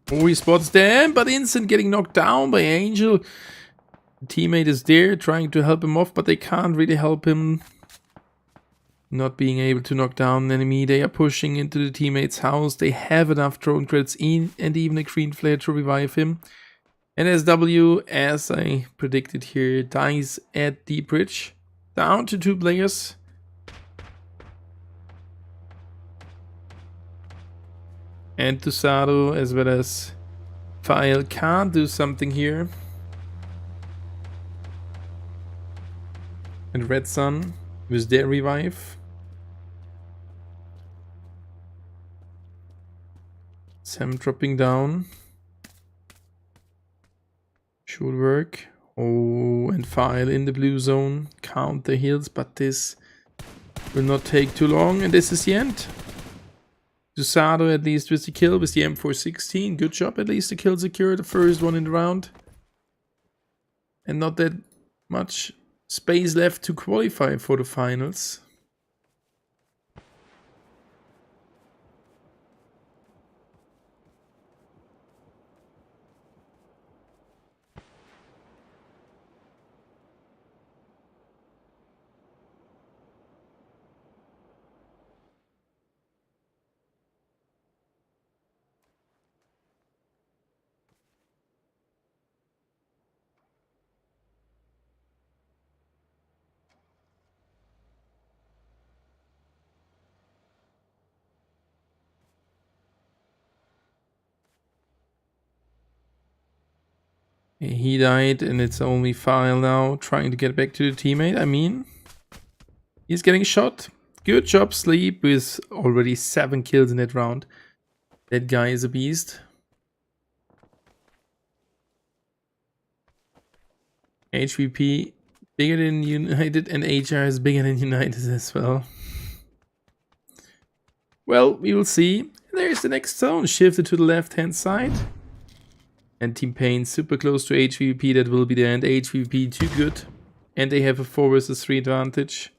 Oh, he spots them, but instant getting knocked down by Angel. The teammate is there trying to help him off, but they can't really help him. Not being able to knock down an enemy. They are pushing into the teammate's house. They have enough drone crits in and even a green flare to revive him. NSW, as I predicted here, dies at the bridge. Down to 2 players. And Tusado as well as File can't do something here. And Red Sun with their revive. Sam dropping down. Should work. Oh, and File in the blue zone. Count the heals, but this will not take too long. And this is the end. Tusado at least with the kill with the M416. Good job, at least the kill secured. The first one in the round. And not that much space left to qualify for the finals. He died and it's only File now trying to get back to the teammate. I mean, he's getting shot. Good job, Sleep, with already 7 kills in that round. That guy is a beast. HVP bigger than United and HR is bigger than United as well. Well, we will see. There's the next zone, shifted to the left hand side. And Team Pain super close to HVP, that will be the end. HVP too good. And they have a 4 versus 3 advantage.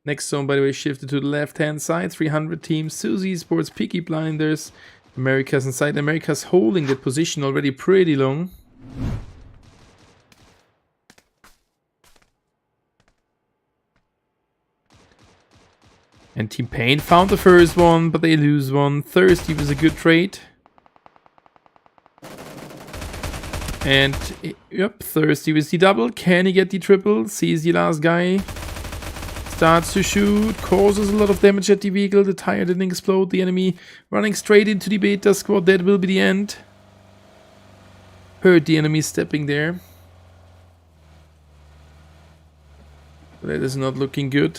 Next zone, by the way, shifted to the left hand side. 300 teams, Suzy Sports, Peaky Blinders. America's inside. America's holding that position already pretty long. And Team Pain found the first one, but they lose one. Thirsty was a good trade. And, yep, Thirsty with the double. Can he get the triple? Sees the last guy. Starts to shoot. Causes a lot of damage at the vehicle. The tire didn't explode. The enemy running straight into the beta squad. That will be the end. Heard the enemy stepping there. That is not looking good.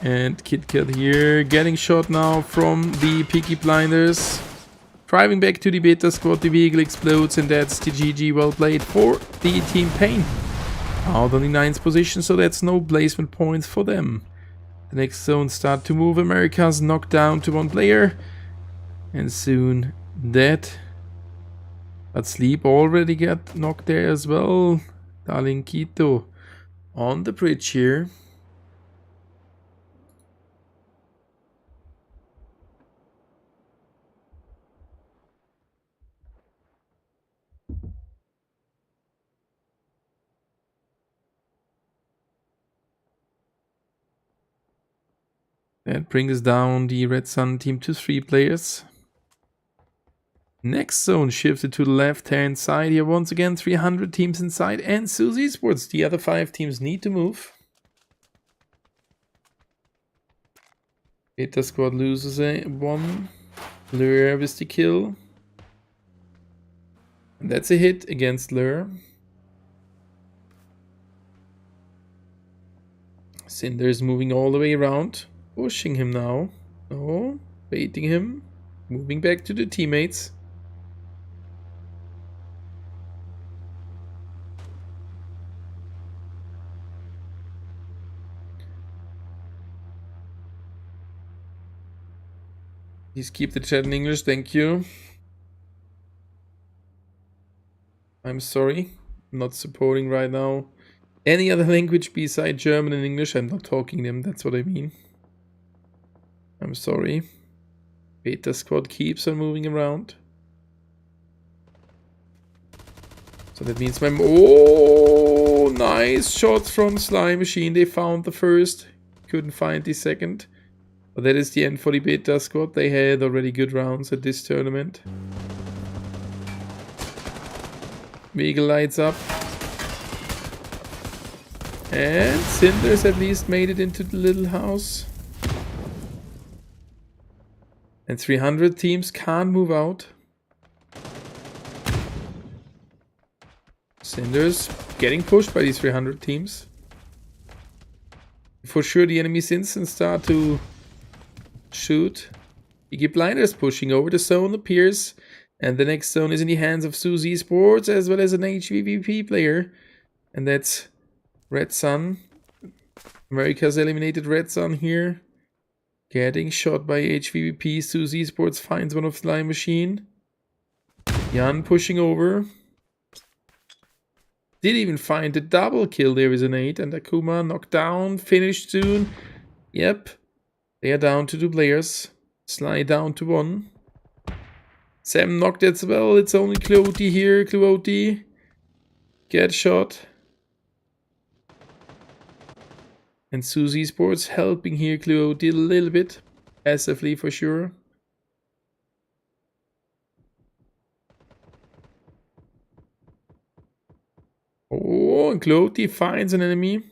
And KitKat here, getting shot now from the Peaky Blinders. Driving back to the beta squad, the vehicle explodes, and that's the GG. Well played for the Team Pain. Out on the 9th position, so that's no placement points for them. The next zone start to move. America's knocked down to 1 player. And soon dead. But Sleep already got knocked there as well. Darling Quito on the bridge here. That brings down the Red Sun team to 3 players. Next zone shifted to the left hand side here. Once again, 300 teams inside and Suzy Sports. The other 5 teams need to move. Beta squad loses one. Lure with the kill. And that's a hit against Lure. Cinder's moving all the way around. Pushing him now. Oh, baiting him. Moving back to the teammates. Please keep the chat in English, thank you. I'm sorry, I'm not supporting right now any other language beside German and English. I'm not talking them, that's what I mean. I'm sorry. Beta squad keeps on moving around. So that means my... Oh, nice shots from Slime Machine. They found the first. Couldn't find the second. But that is the end for the beta squad. They had already good rounds at this tournament. Vehicle lights up. And Cinders at least made it into the little house. And 300 teams can't move out. Cinders getting pushed by these 300 teams. For sure the enemies instant start to shoot. Peaky Blinders pushing over. The zone appears. And the next zone is in the hands of Suzy Sports as well as an HVVP player. And that's Red Sun. America's eliminated Red Sun here. Getting shot by HVVP. Suzy Sports finds one of Slime Machine. Jan pushing over. Did even find a double kill there with an 8. And Akuma knocked down. Finished soon. Yep. They are down to 2 players. Sly down to 1. Sam knocked as well. It's only Cloty here. Cloty. Get shot. And Suzy Sports helping here Cloty a little bit. Passively for sure. Oh, and Cloty finds an enemy.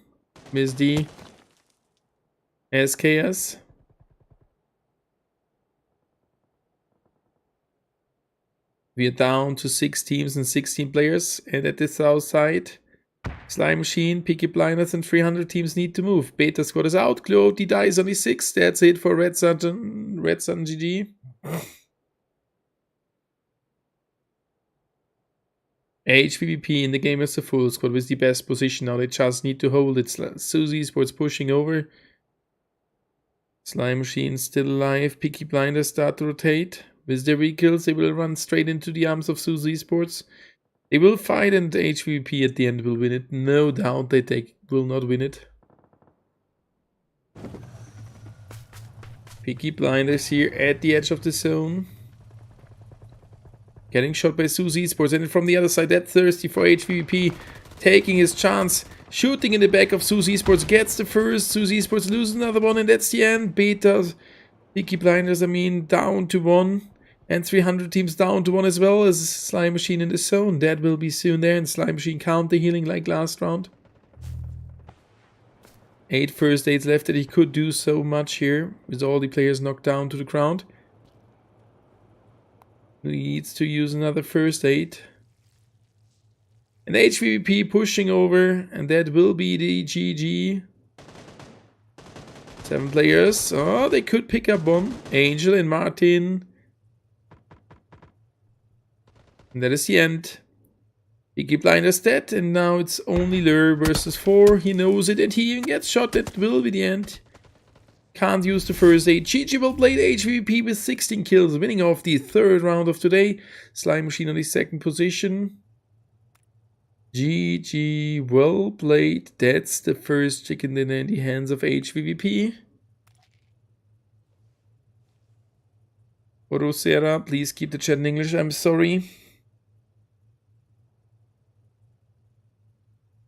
Miss the SKS. We are down to 6 teams and 16 players. And at the south side, Slime Machine, Peaky Blinders, and 300 teams need to move. Beta squad is out. Cloty dies on the 6th. That's it for Red Sun GG. HPP in the game as a full squad with the best position. Now they just need to hold it. Suzy Sports pushing over. Slime Machine still alive. Peaky Blinders start to rotate. With their vehicles, they will run straight into the arms of Suzy Sports. They will fight and HVP at the end will win it. No doubt they will not win it. Peaky Blinders here at the edge of the zone. Getting shot by Suzy Sports, and from the other side, that thirsty for HVP, taking his chance, shooting in the back of Suzy Sports, gets the first. Suzy Sports loses another one, and that's the end. Beta, Peaky Blinders, down to 1, and 300 teams down to 1 as well as Slime Machine in the zone. That will be soon there, and Slime Machine counter healing like last round. 8 first aids left, that he could do so much here with all the players knocked down to the ground. Needs to use another first aid. And HVP pushing over, and that will be the GG. 7 players. Oh, they could pick up one. Angel and Martin. And that is the end. Peaky Blinders dead, and now it's only Lure versus 4. He knows it, and he even gets shot. That will be the end. Can't use the first aid. GG well played. HVP with 16 kills, winning off the 3rd round of today. Slime Machine on the 2nd position. GG well played. That's the first chicken dinner in the hands of HVP. Orosera, please keep the chat in English. I'm sorry.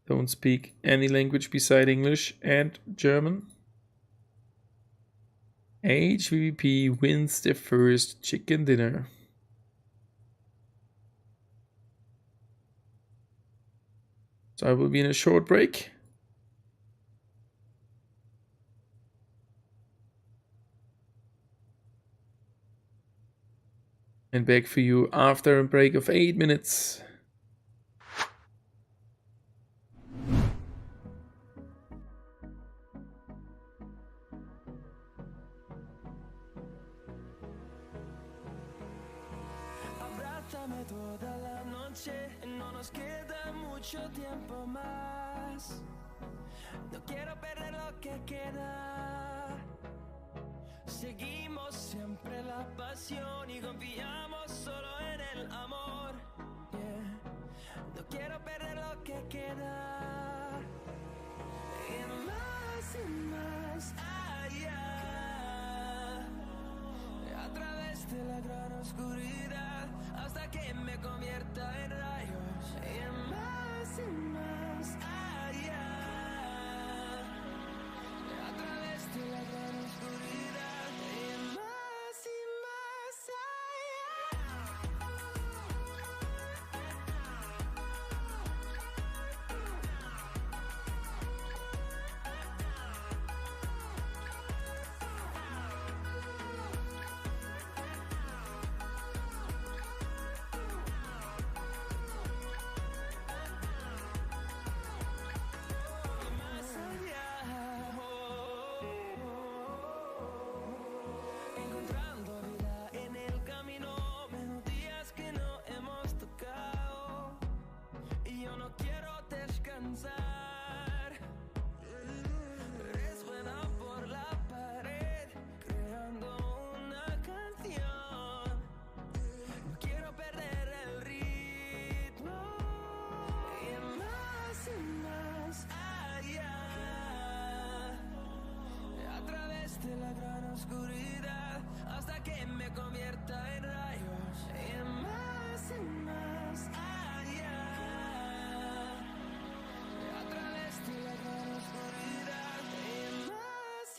Don't speak any language beside English and German. HVP wins the first chicken dinner. So I will be in a short break. And back for you after a break of 8 minutes. Abrázame toda la noche, no nos queda mucho tiempo más. No quiero perder lo que queda. Seguimos siempre la pasión y confiamos solo en el amor. Yeah. No quiero perder lo que queda. Y más allá. A través de la gran oscuridad hasta que me convierta en rayos. Y más allá. A través de la gran oscuridad y más encontrando vida en el camino, melodías que no hemos tocado y yo no quiero descansar. Resuena por la pared, creando una canción. No quiero perder el ritmo y más allá. A través de la gran oscuridad hasta que me convierta en rayos y más allá. A través de la gran oscuridad y más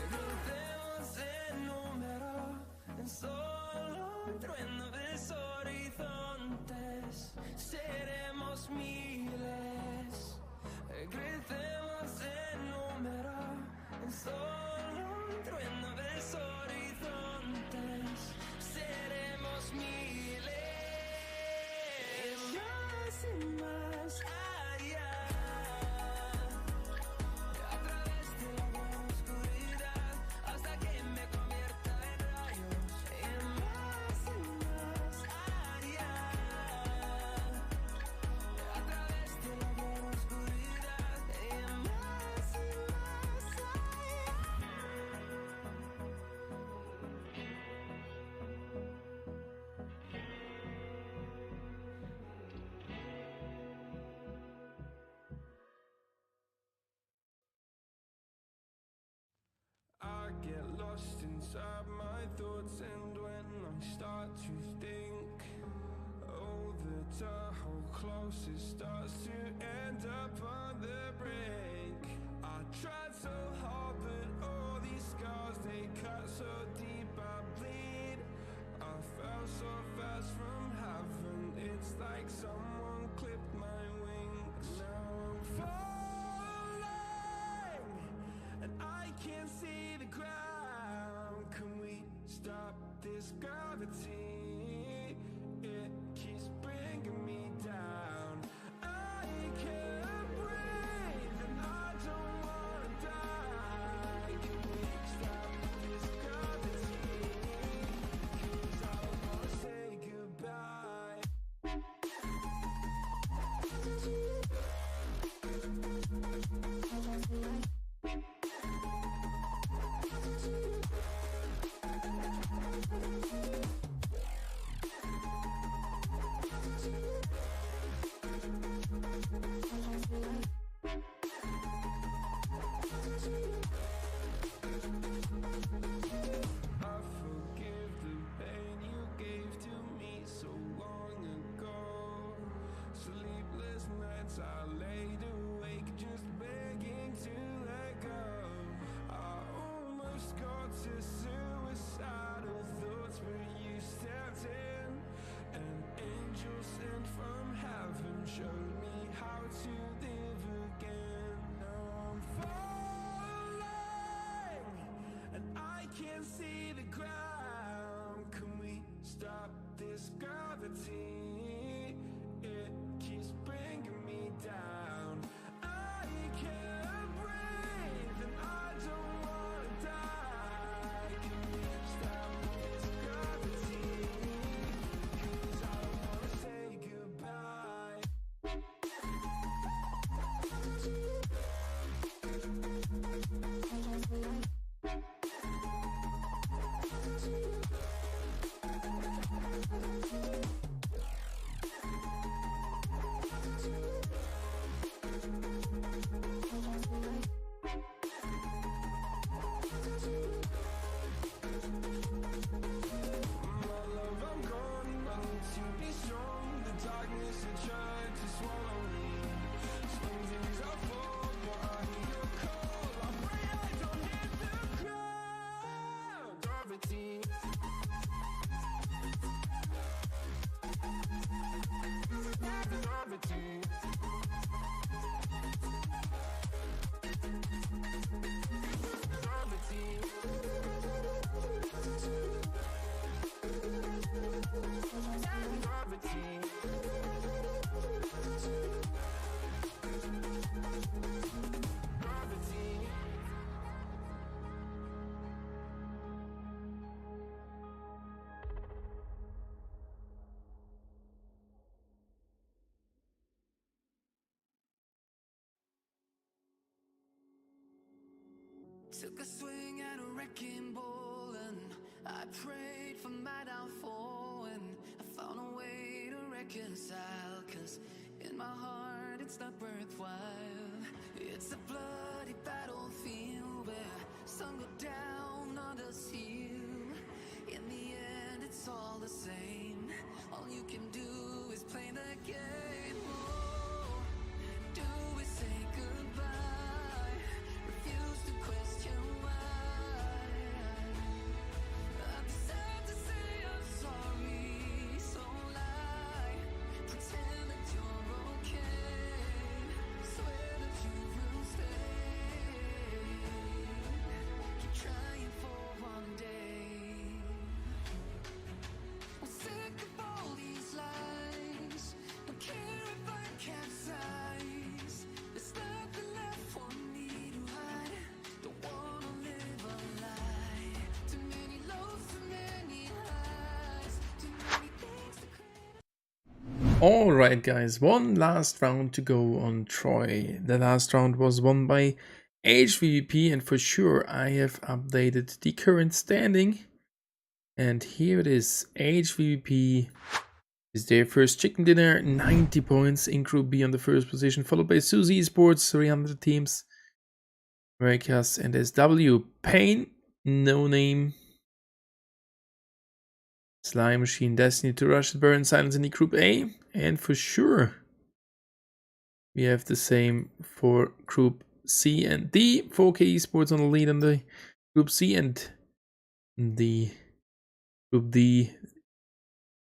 Crucemos el número, solo un trueno de horizontes, seremos miles. Crecemos en número, solo un trueno de horizontes, seremos miles. Más allá. A través de la gran oscuridad hasta que me convierta en rayos y más allá. A través de la gran oscuridad y más allá. I get lost inside my thoughts, and when I start to think, oh, the Tahoe close, it starts to end up on the brink. I tried so hard, but all these scars, they cut so deep, I bleed. I fell so fast from heaven, it's like someone clipped my wings. Now I'm falling, and I can't see the ground. Can we stop this gravity? It keeps bringing me down. I can't breathe and I don't wanna die. Can we stop this gravity? 'Cause I don't wanna say goodbye. I forgive the pain you gave to me so long ago. Sleepless nights I laid awake just begging Took a swing at a wrecking ball and I prayed for my downfall, and I found a way to reconcile, 'cause in my heart it's not worthwhile. It's a bloody battlefield where some go down, others heal. In the end it's all the same. All you can do is play the game. Oh, do we say goodbye? Refuse to question why. I deserve to say I'm sorry, so lie. Pretend that you're okay. Swear that you will stay. Keep trying for one day. I'm sick of all these lies. Don't care if I capsize. There's nothing left for me to hide. Don't wanna live a lie. Too many lows, too many highs. Too many things to cry. Alright guys, one last round to go on Troy. The last round was won by HVVP, and for sure I have updated the current standing. And here it is. HVVP is their first chicken dinner, 90 points in Group B on the first position, followed by Suzy Esports, 300 teams, Americas and SW, Pain, No Name, Slime Machine, Destiny, D2R, Burn, Silence in the Group A, and for sure we have the same for Group C and D. 4K Esports on the lead on the Group C, and the Group D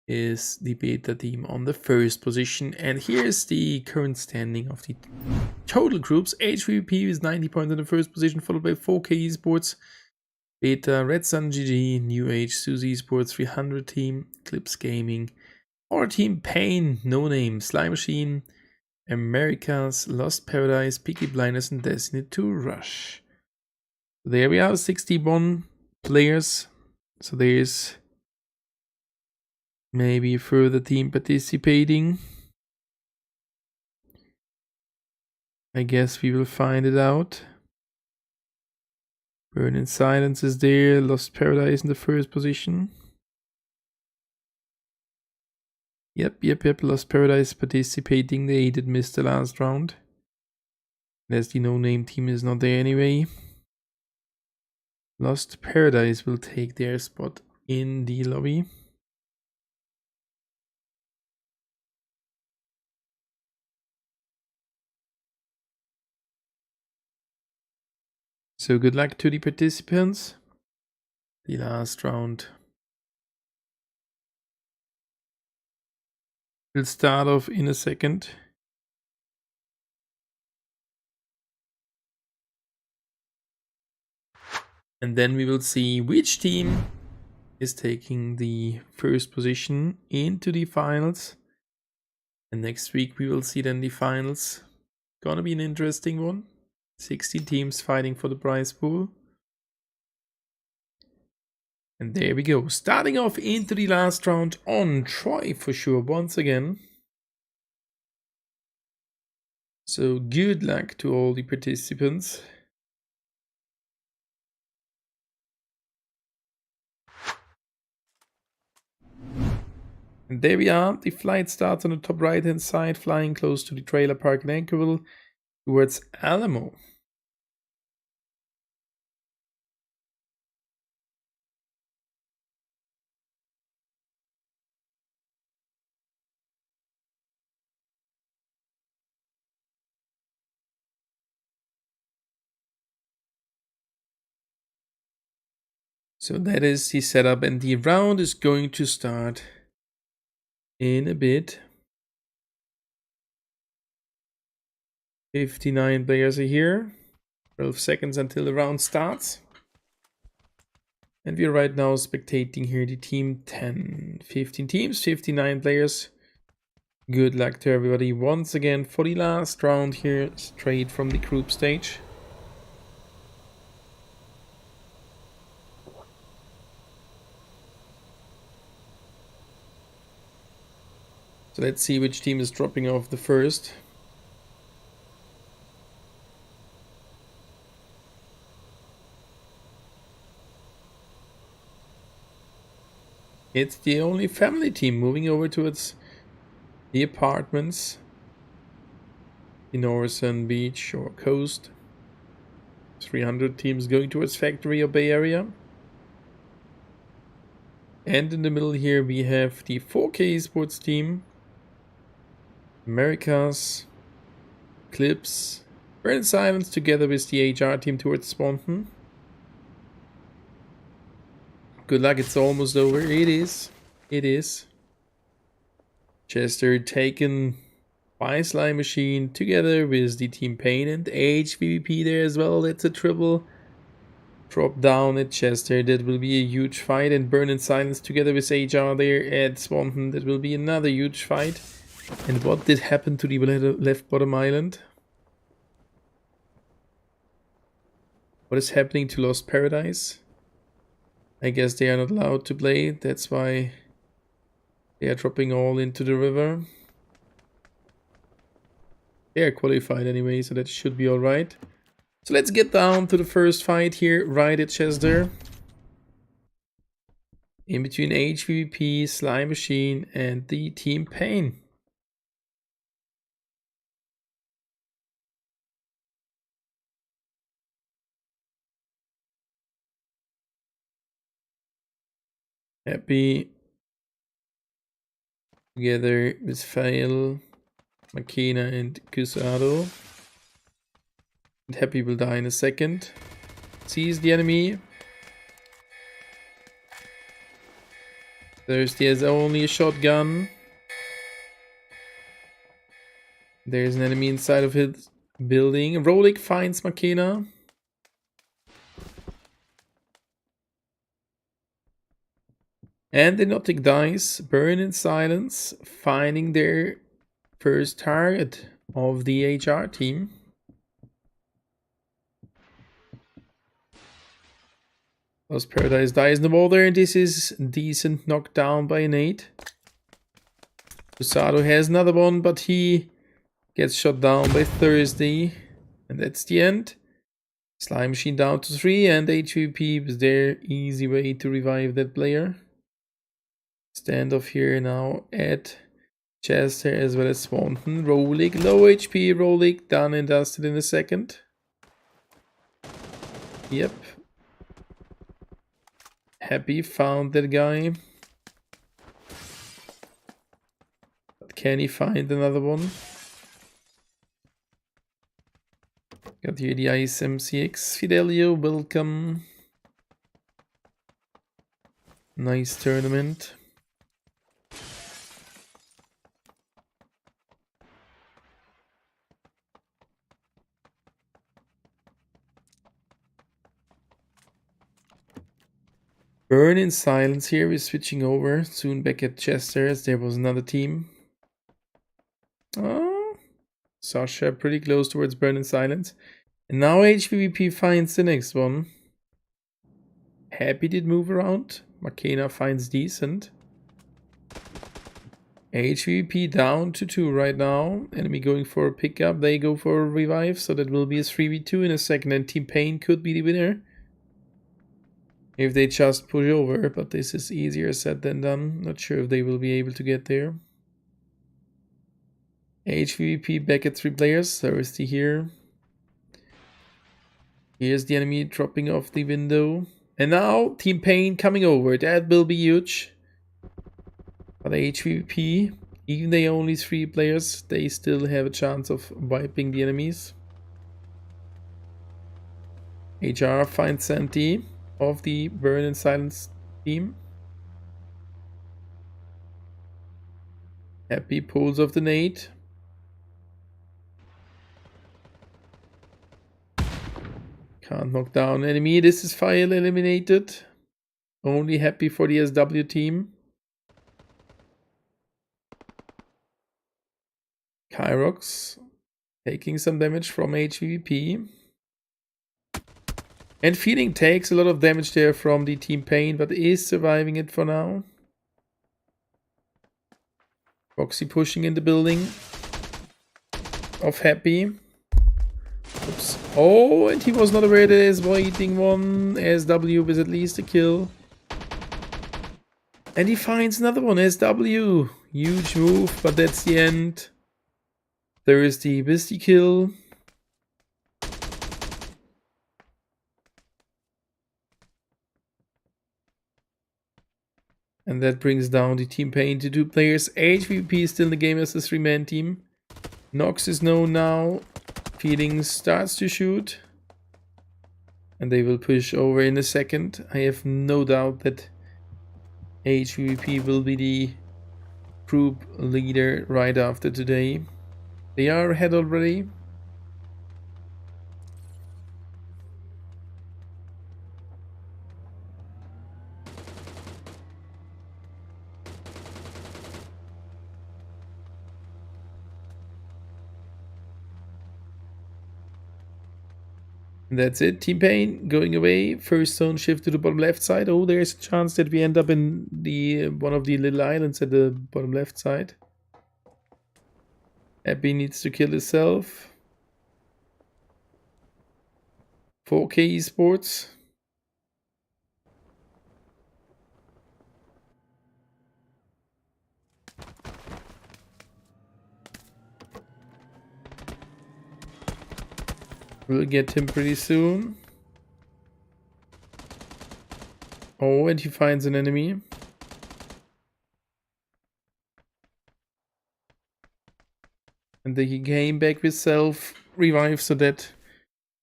is the beta team on the first position. And here's the current standing of the total groups. HVP is 90 points in the first position, followed by 4K Esports, Beta, Red Sun GG, New Age, Suzy Esports, 300 team, Clips Gaming, our team Pain, No Name, Slime Machine, Americas, Lost Paradise, Peaky Blinders, and Destiny to Rush. There we are, 61 players. So there's maybe a further team participating. I guess we will find it out. Burn in Silence is there. Lost Paradise in the first position. Yep. Lost Paradise participating. They did miss the last round. As the no-name team is not there anyway. Lost Paradise will take their spot in the lobby. So good luck to the participants. The last round will start off in a second. And then we will see which team is taking the first position into the finals. And next week we will see then the finals. Gonna be an interesting one. 60 teams fighting for the prize pool. And there we go. Starting off into the last round on Troy for sure once again. So good luck to all the participants. And there we are. The flight starts on the top right hand side, flying close to the trailer park in Anchorville towards Alamo. So that is the setup, and the round is going to start in a bit. 59 players are here. 12 seconds until the round starts. And we are right now spectating here the team 10. 15 teams, 59 players. Good luck to everybody once again for the last round here, straight from the group stage. So let's see which team is dropping off the first. It's the only family team moving over towards the apartments in Orson Beach or Coast. 300 teams going towards Factory or Bay Area. And in the middle here we have the 4K sports team, Americas, Clips, Burn Silence together with the HR team towards Swanton. Good luck, it's almost over. It is. It is. Chester taken by Slime Machine together with the Team Pain and HPP there as well. That's a triple drop down at Chester. That will be a huge fight. And Burn and Silence together with HR there at Swanton. That will be another huge fight. And what did happen to the left bottom island? What is happening to Lost Paradise? I guess they are not allowed to play. That's why they are dropping all into the river. They are qualified anyway, so that should be alright. So let's get down to the first fight here, right at Chester. In between HVP, Slime Machine, and the Team Pain. Happy together with Fail, Makina, and Kusado. And Happy will die in a second. Sees the enemy. Thirsty has only a shotgun. There's an enemy inside of his building. Rolik finds Makina. And the Hypnotic dice burn in silence, finding their first target of the HR team. Lost Paradise dies in the water, and this is decent knockdown by an 8. Kusado has another one, but he gets shot down by Thursday. And that's the end. Slime Machine down to 3, and HVP was their easy way to revive that player. Standoff here now at Chester as well as Swanton. Rolik, low HP Rolik, done and dusted in a second. Yep. Happy found that guy. But can he find another one? Got here the Ice MCX. Fidelio, welcome. Nice tournament. Burn in silence here. We're switching over. Soon back at Chester as there was another team. Oh, Sasha pretty close towards Burn in silence. And now HVP finds the next one. Happy did move around. Makena finds decent. HVP down to 2 right now. Enemy going for a pickup. They go for a revive. So that will be a 3v2 in a second. And Team Pain could be the winner if they just push over, but this is easier said than done. Not sure if they will be able to get there. HVP back at 3 players. Thirsty here. Here's the enemy dropping off the window. And now Team Pain coming over. That will be huge. But HVP, even they only 3 players, they still have a chance of wiping the enemies. HR finds Santi. of the Burn and Silence team. Happy pulls off the nade. Can't knock down enemy. This is file eliminated. Only Happy for the SW team. Kyrox taking some damage from HVP. And Feeling takes a lot of damage there from the Team Pain, but is surviving it for now. Roxy pushing in the building of Happy. Oops. Oh, and he was not aware that is waiting one. SW with at least a kill. And he finds another one. SW. Huge move, but that's the end. There is the Misty kill. And that brings down the Team Pain to 2 players. HVP is still in the game as a 3-man team. Nox is known now. Feeling starts to shoot. And they will push over in a second. I have no doubt that HVP will be the group leader right after today. They are ahead already. And that's it. Team Pain going away. First zone shift to the bottom left side. Oh, there's a chance that we end up in the one of the little islands at the bottom left side. Happy needs to kill himself. 4K Esports. We'll get him pretty soon. Oh, and he finds an enemy. And then he came back with self-revive, so that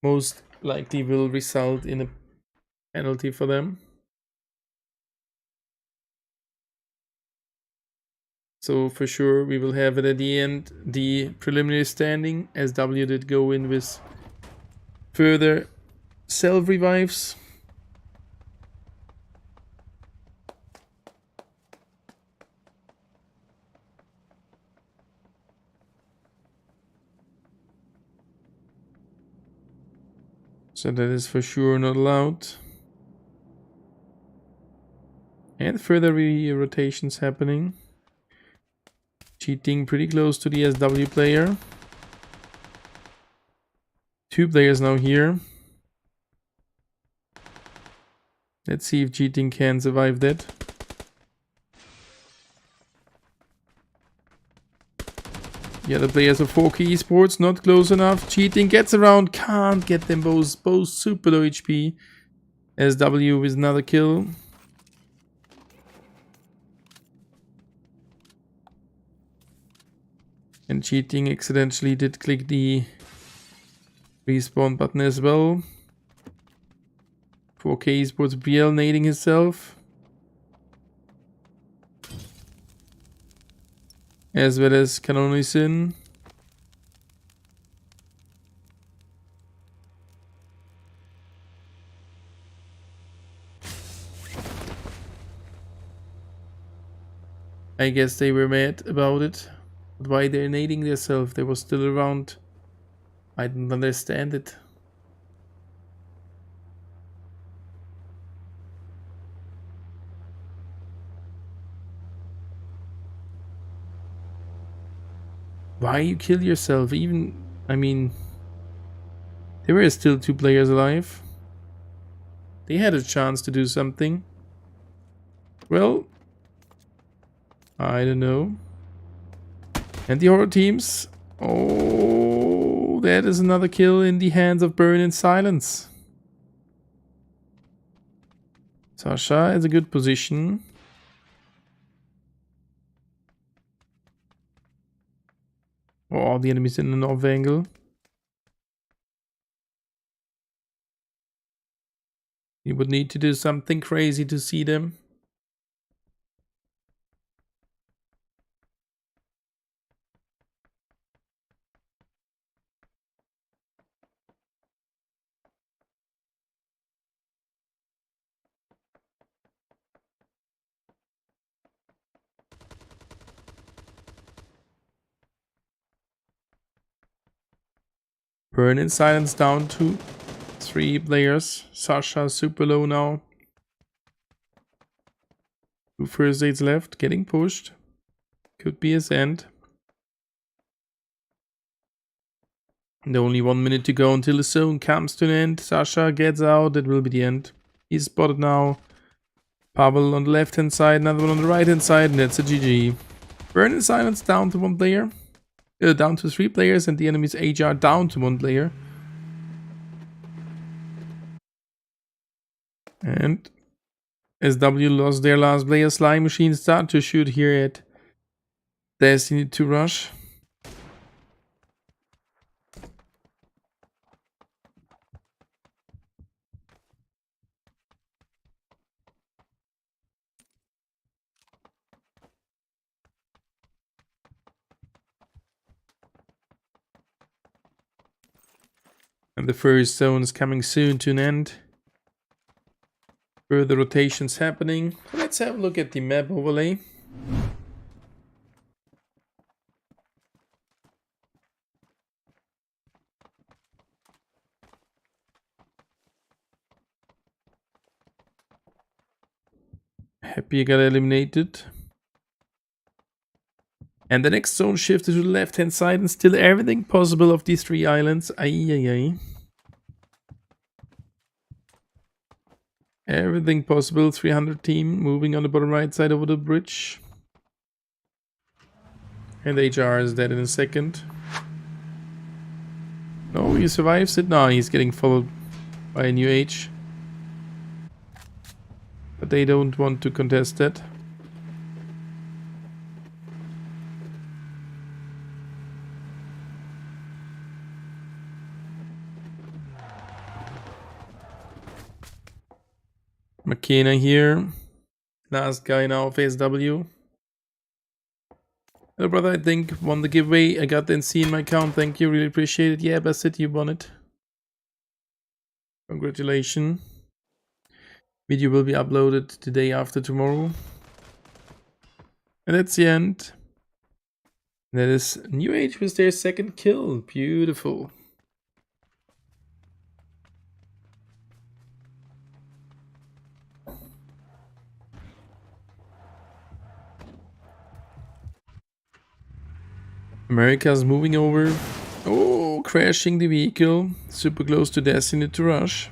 most likely will result in a penalty for them. So for sure we will have it at the end, the preliminary standing, as W did go in with further self-revives. So that is for sure not allowed. And further rotations happening. Cheating pretty close to the SW player. 2 players now here. Let's see if Cheating can survive that. The other players of 4K Esports not close enough. Cheating gets around, can't get them both super low HP. SW with another kill. And Cheating accidentally did click the respawn button as well. 4K Esports BL nading himself. As well as Canonisin. I guess they were mad about it. But why they're nading themselves? They were still around. I don't understand it. Why you kill yourself? Even, I mean, there were still 2 players alive. They had a chance to do something. Well, I don't know. And the horror teams. Oh, that is another kill in the hands of Burn in Silence. Sasha is a good position. Oh, the enemy's in an off angle. You would need to do something crazy to see them. Burn in silence down to 3 players. Sasha super low now. 2 first aids left, getting pushed. Could be his end. And only 1 minute to go until the zone comes to an end. Sasha gets out, that will be the end. He's spotted now. Pavel on the left hand side, another one on the right hand side, and that's a GG. Burn in silence down to 1 player. Down to 3 players, and the enemy's HR down to 1 player. And SW lost their last player. Slime Machine start to shoot here at Destiny 2 Rush. And the first zone is coming soon to an end. Further rotations happening. Let's have a look at the map overlay. Happy I got eliminated. And the next zone shifted to the left hand side, and still everything possible of these 3 islands. Ay. Everything possible. 300 team moving on the bottom right side over the bridge. And HR is dead in a second. No, he survives it. No, he's getting followed by a new H. But they don't want to contest that. McKenna here. Last guy now of SW. Hello brother, I think won the giveaway. I got the NC in my account. Thank you, really appreciate it. Yeah, Bassett, you won it. Congratulations. Video will be uploaded the day after tomorrow. And that's the end. That is New Age with their 2nd kill. Beautiful. America's moving over. Oh, crashing the vehicle. Super close to Destiny to Rush.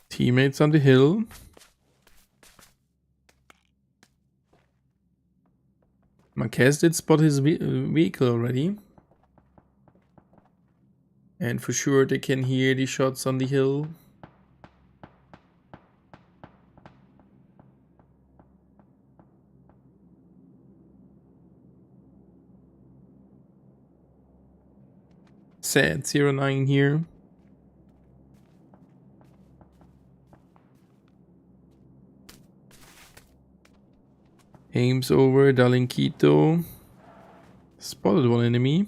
Teammates on the hill. Marquez did spot his vehicle already. And for sure they can hear the shots on the hill. Sad 09 here. Aims over Dalinquito. Spotted 1 enemy.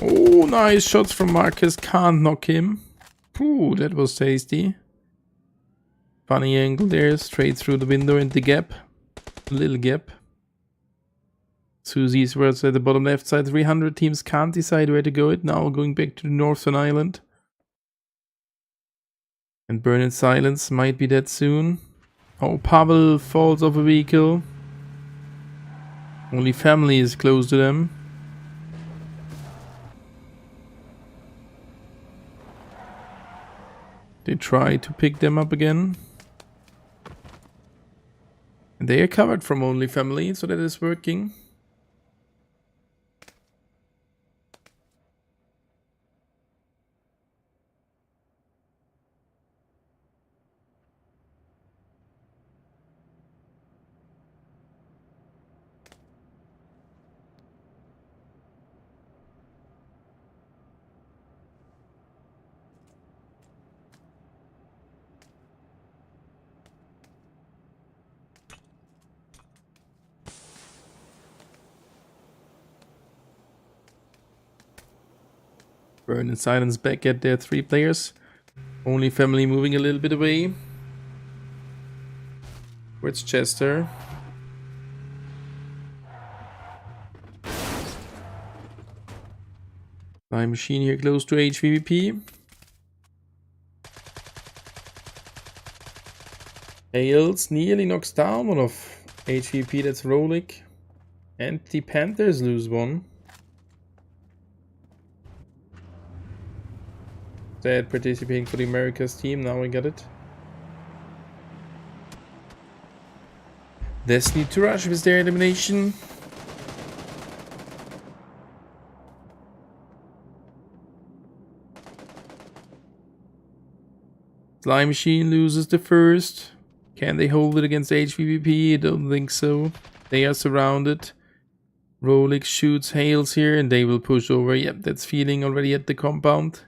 Oh, nice shots from Marcus. Can't knock him. Ooh, that was tasty. Funny angle there. Straight through the window and the gap. Little gap. Susie's words at the bottom left side. 300 teams can't decide where to go it now. Going back to the northern island. And Burn in silence might be dead soon. Oh, Pavel falls off a vehicle. Only family is close to them. They try to pick them up again. And they are covered from only family, so that is working. Burn and Silence back at their 3 players. Only Family moving a little bit away. Where's Chester? Flying Machine here close to HVVP. Hales nearly knocks down one of HVP, that's Rolik. And the Panthers lose one. They're participating for the Americas team, now I got it. Destiny to rush with their elimination. Flying Machine loses the first. Can they hold it against HVVP? I don't think so. They are surrounded. Rolik shoots Hales here and they will push over. Yep, that's feeling already at the compound.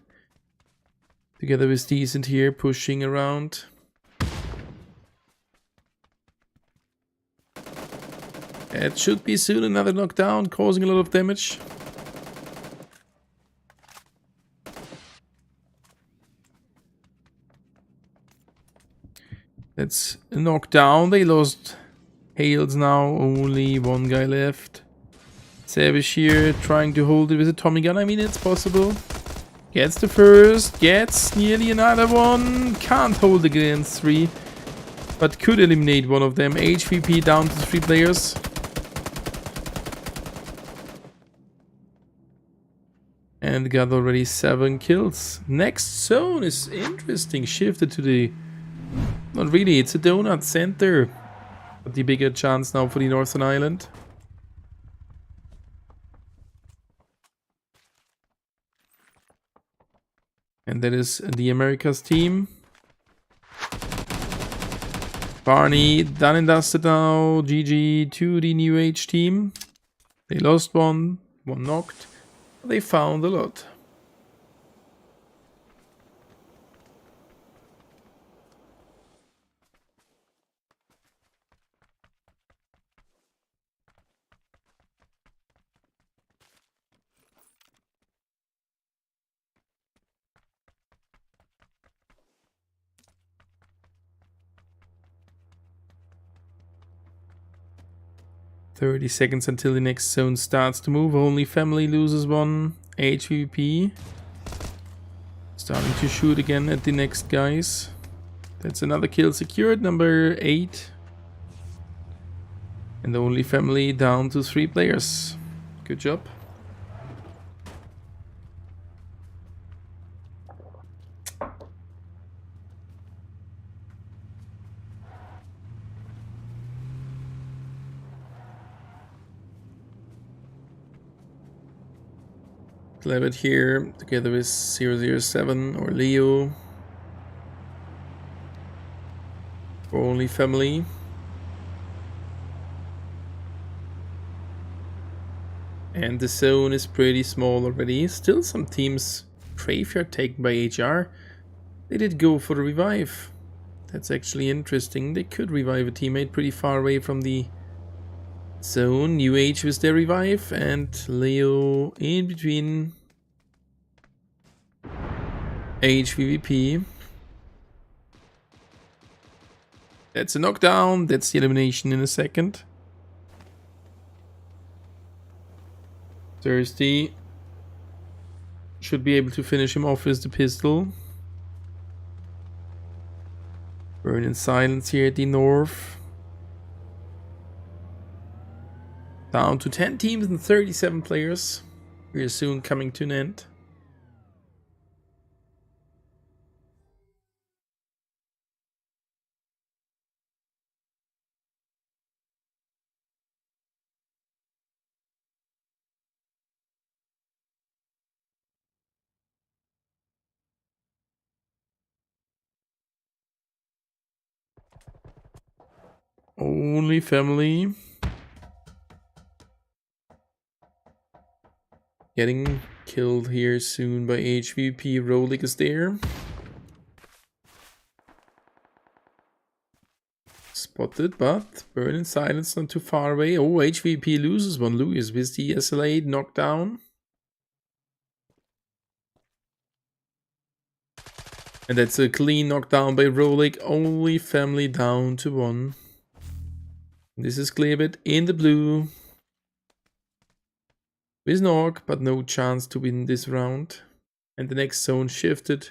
Together with Decent here, pushing around. It should be soon another knockdown, causing a lot of damage. That's a knockdown. They lost Hales now. Only one guy left. Savage here trying to hold it with a Tommy gun. I mean, it's possible. Gets the first. Gets nearly another one. Can't hold against 3. But could eliminate one of them. HVP down to 3 players. And got already 7 kills. Next zone is interesting. Shifted to the... Not really, it's a donut center. But the bigger chance now for the Northern Island. And that is the Americas team. Barney done and dusted now. GG to the New Age team. They lost one knocked. They found a lot. "30 seconds until the next zone starts to move. Only Family loses one. HVP starting to shoot again at the next guys. That's another kill secured, number 8. And Only Family down to 3 players. Good job. Clevet here, together with 007 or Leo. For Only Family. And the zone is pretty small already. Still some teams. Graveyard taken by HR. They did go for the revive. That's actually interesting. They could revive a teammate pretty far away from the zone. New Age with their revive. And Leo in between. HVVP. That's a knockdown. That's the elimination in a second. Thirsty. Should be able to finish him off with the pistol. Burn in Silence here at the north. Down to 10 teams and 37 players. We're soon coming to an end. Only Family. Getting killed here soon by HVP. Rolik is there. Spotted, but Burn in Silence not too far away. Oh, HVP loses one. Louis with the SLA knockdown. And that's a clean knockdown by Rolik. Only family down to 1. This is Klebet in the blue. With Nog, but no chance to win this round. And the next zone shifted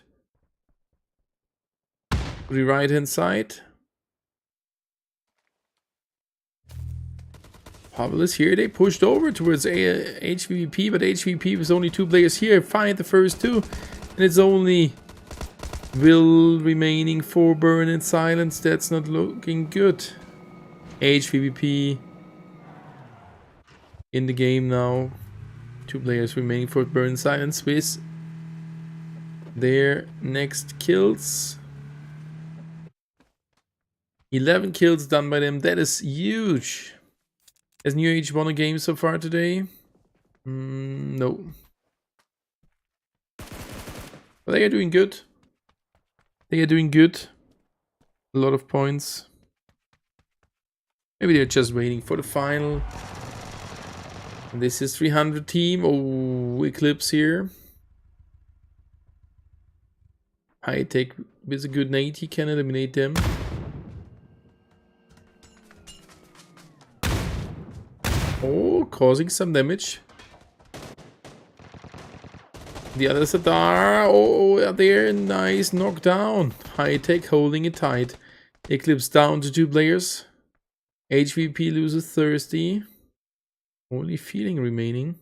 to the right hand side. Pavel is here. They pushed over towards HVP, but HVP was only 2 players here. Find the first 2. And it's only Will remaining for Burn and Silence. That's not looking good. HVP in the game now. 2 players remaining for Burn and Silence with their next kills. 11 kills done by them. That is huge. Has New Age won a game so far today? No. But they are doing good. They are doing good. A lot of points. Maybe they're just waiting for the final. And this is 300 team. Oh, Eclipse here. High Tech with a good nade. He can eliminate them. Oh, causing some damage. The others are there. Oh, there. Nice knockdown. High Tech holding it tight. Eclipse down to 2 players. HVP loses Thirsty. Only Feeling remaining.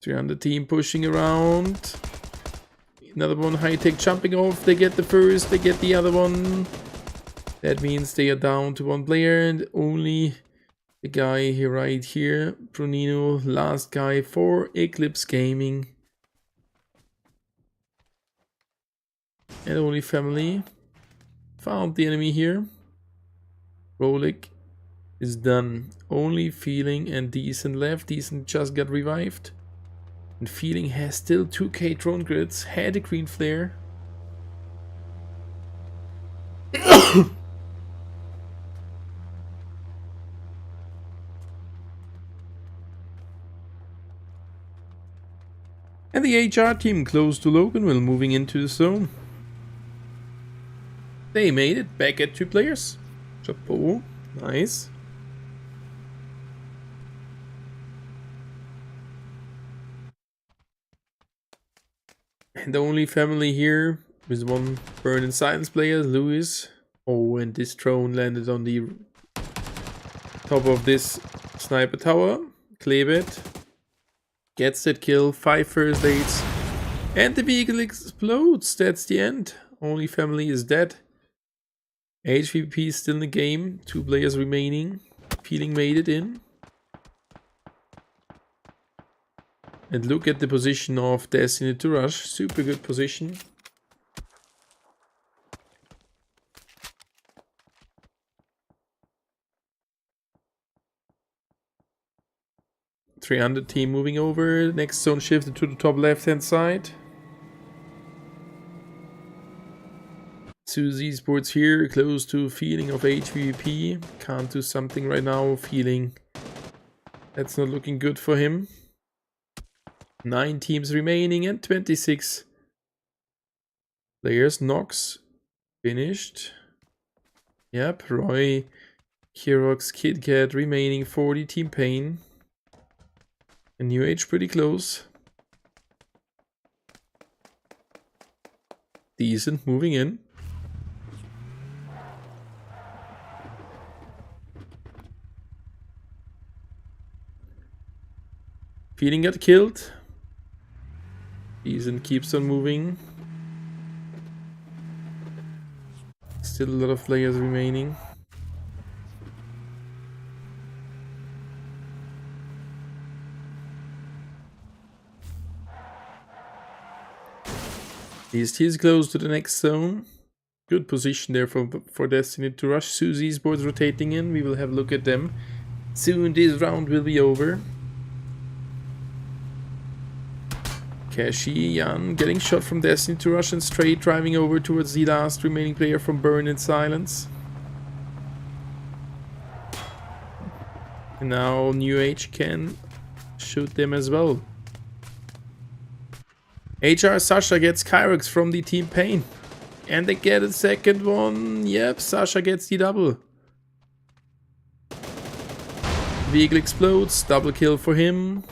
300 team pushing around. Another one. High Tech jumping off. They get the first. They get the other one. That means they are down to 1 player, and only the guy here right here, Brunino, last guy for Eclipse Gaming. And only family found the enemy here. Rolik is done. Only Feeling and Decent left. Decent just got revived. And Feeling has still 2k drone grids, had a green flare. And the HR team close to Loganville, moving into the zone. They made it back at 2 players. Chapeau. Nice. And the only family here with 1 Burn and Silence player, Lewis. Oh, and this drone landed on the top of this sniper tower. Klebet gets that kill, 5 first aids, and the vehicle explodes. That's the end. Only family is dead. HVP is still in the game. 2 players remaining. Feeling made it in. And look at the position of Destiny to Rush. Super good position. .300 team moving over. Next zone shifted to the top left hand side. Suzy Sports here, close to Feeling of HVP. Can't do something right now. Feeling that's not looking good for him. 9 teams remaining and 26 players. Nox finished. Yep, Roy, Kirox, KidCat remaining. 40 team Pain. And New Age pretty close. Decent moving in. Feeling got killed. Decent keeps on moving. Still a lot of players remaining. He's close to the next zone. Good position there for Destiny to Rush. Susie's boards rotating in. We will have a look at them. Soon this round will be over. Kashi Yan getting shot from Destiny to Rush and straight driving over towards the last remaining player from Burn in Silence. And now New Age can shoot them as well. HR Sasha gets Kyrox from the Team Pain. And they get a second one. Yep, Sasha gets the double. Vehicle explodes, double kill for him.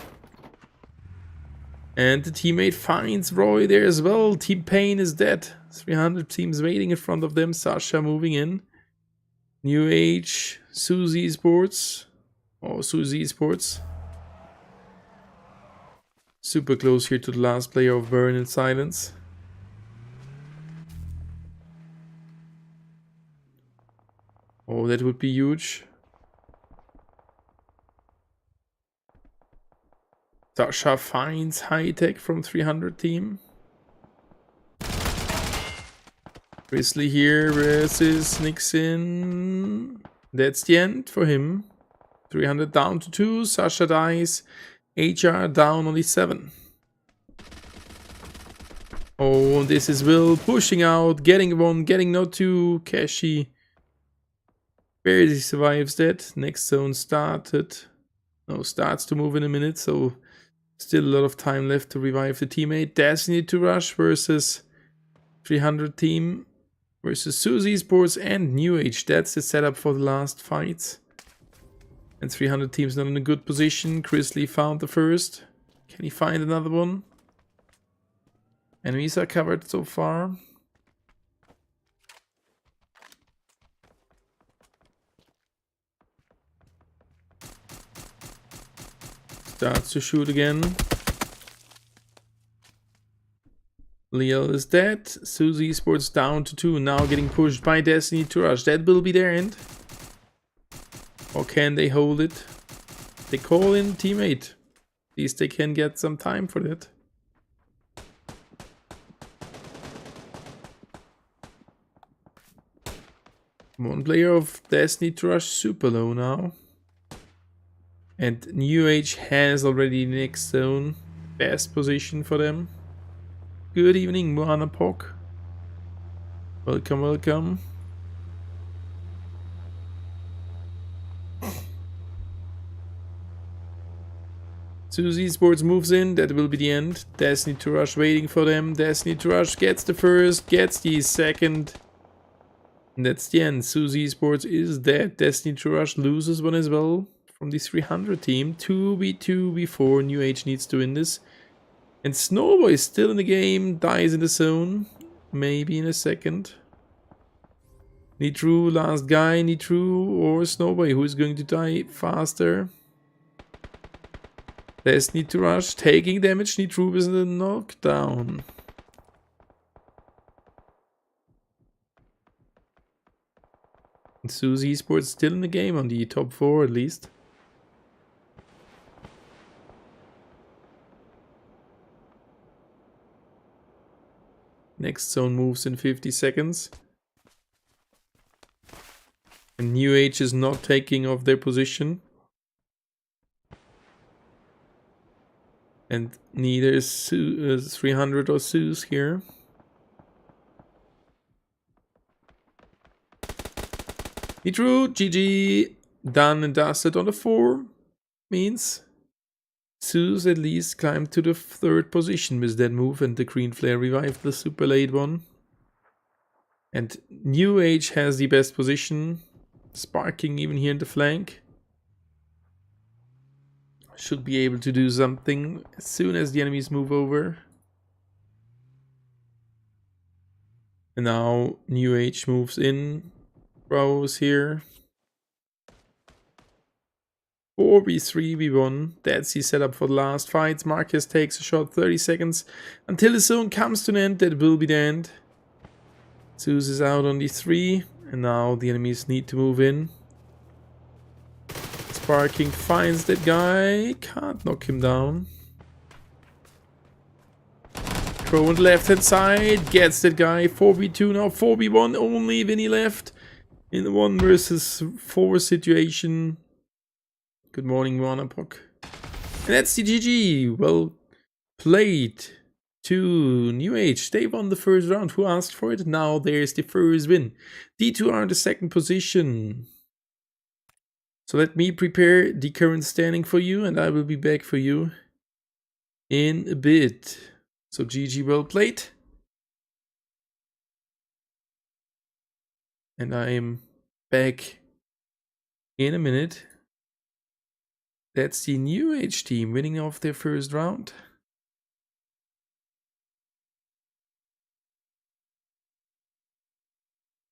And the teammate finds Roy there as well. Team Pain is dead. 300 teams waiting in front of them. Sasha moving in. New Age, Suzy Sports. Oh, Suzy Sports. Super close here to the last player of Burn in Silence. Oh, that would be huge. Sasha finds High Tech from 300 team. Grizzly here versus Nixon. That's the end for him. 300 down to 2. Sasha dies. HR down only 7. Oh, this is Will pushing out, getting 1, getting no 2. Kashi barely survives that. Next zone started. No, starts to move in a minute, so still a lot of time left to revive the teammate. Destiny to Rush versus 300 team versus Suzy Sports and New Age. That's the setup for the last fights. And 300 team's not in a good position. Grizzly found the first. Can he find another one? Enemies are covered so far. Starts to shoot again. Leo is dead. Suzy Sports down to 2. Now getting pushed by Destiny to Rush. That will be their end. Or can they hold it? They call in teammate. At least they can get some time for that. One player of Destiny to Rush super low now. And New Age has already the next zone. Best position for them. Good evening, Moana Pok. Welcome, welcome. Suzy Sports moves in. That will be the end. Destiny to Rush waiting for them. Destiny to Rush gets the first, gets the second. And that's the end. Suzy Sports is dead. Destiny to Rush loses one as well from the 300 team. 2v2 before New Age needs to win this. And Snowboy is still in the game. Dies in the zone. Maybe in a second. Nitru, last guy. Nitru or Snowboy. Who is going to die faster? Destiny to Rush taking damage. Nitru is the knockdown. Suzy Sports still in the game on the top 4 at least. Next zone moves in 50 seconds. And New Age is not taking off their position. And neither is 300 or Zeus here. Nitru, GG, done and dusted on the 4. Means Zeus at least climbed to the 3rd position with that move, and the green flare revived the super late one. And New Age has the best position, sparking even here in the flank. Should be able to do something as soon as the enemies move over. And now New Age moves in. Bros here. 4v3v1. That's the setup for the last fights. Marcus takes a shot, 30 seconds until the zone comes to an end. That will be the end. Zeus is out on the 3, and now the enemies need to move in. Sparking finds that guy, can't knock him down. Crow on the left hand side, gets that guy. 4v2 now, 4v1, only Vinny left in the 1 versus 4 situation. Good morning, Wanapok. And that's the GG. Well played to New Age. They won the first round. Who asked for it? Now there's the first win. D2R in the 2nd position. So let me prepare the current standing for you, and I will be back for you in a bit. So GG, well played. And I am back in a minute. That's the New Age team winning off their first round.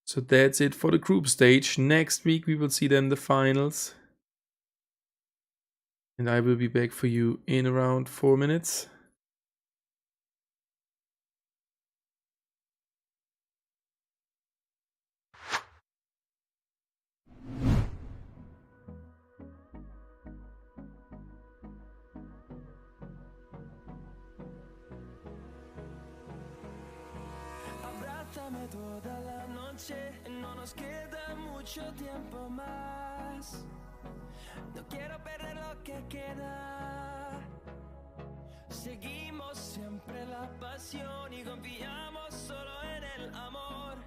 So that's it for the group stage. Next week we will see then the finals. And I will be back for you in around 4 minutes. Abrázame toda la noche, no nos queda mucho tiempo más. No quiero perder lo que queda. Seguimos siempre la pasión y confiamos solo en el amor.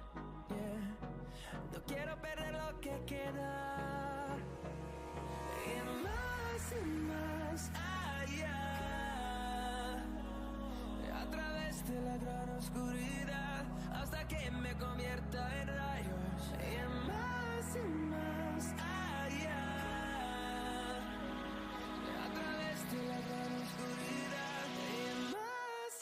Yeah. No quiero perder lo que queda. Y más allá. A través de la gran oscuridad hasta que me convierta en rayos. Y más allá. A través de la gran oscuridad y más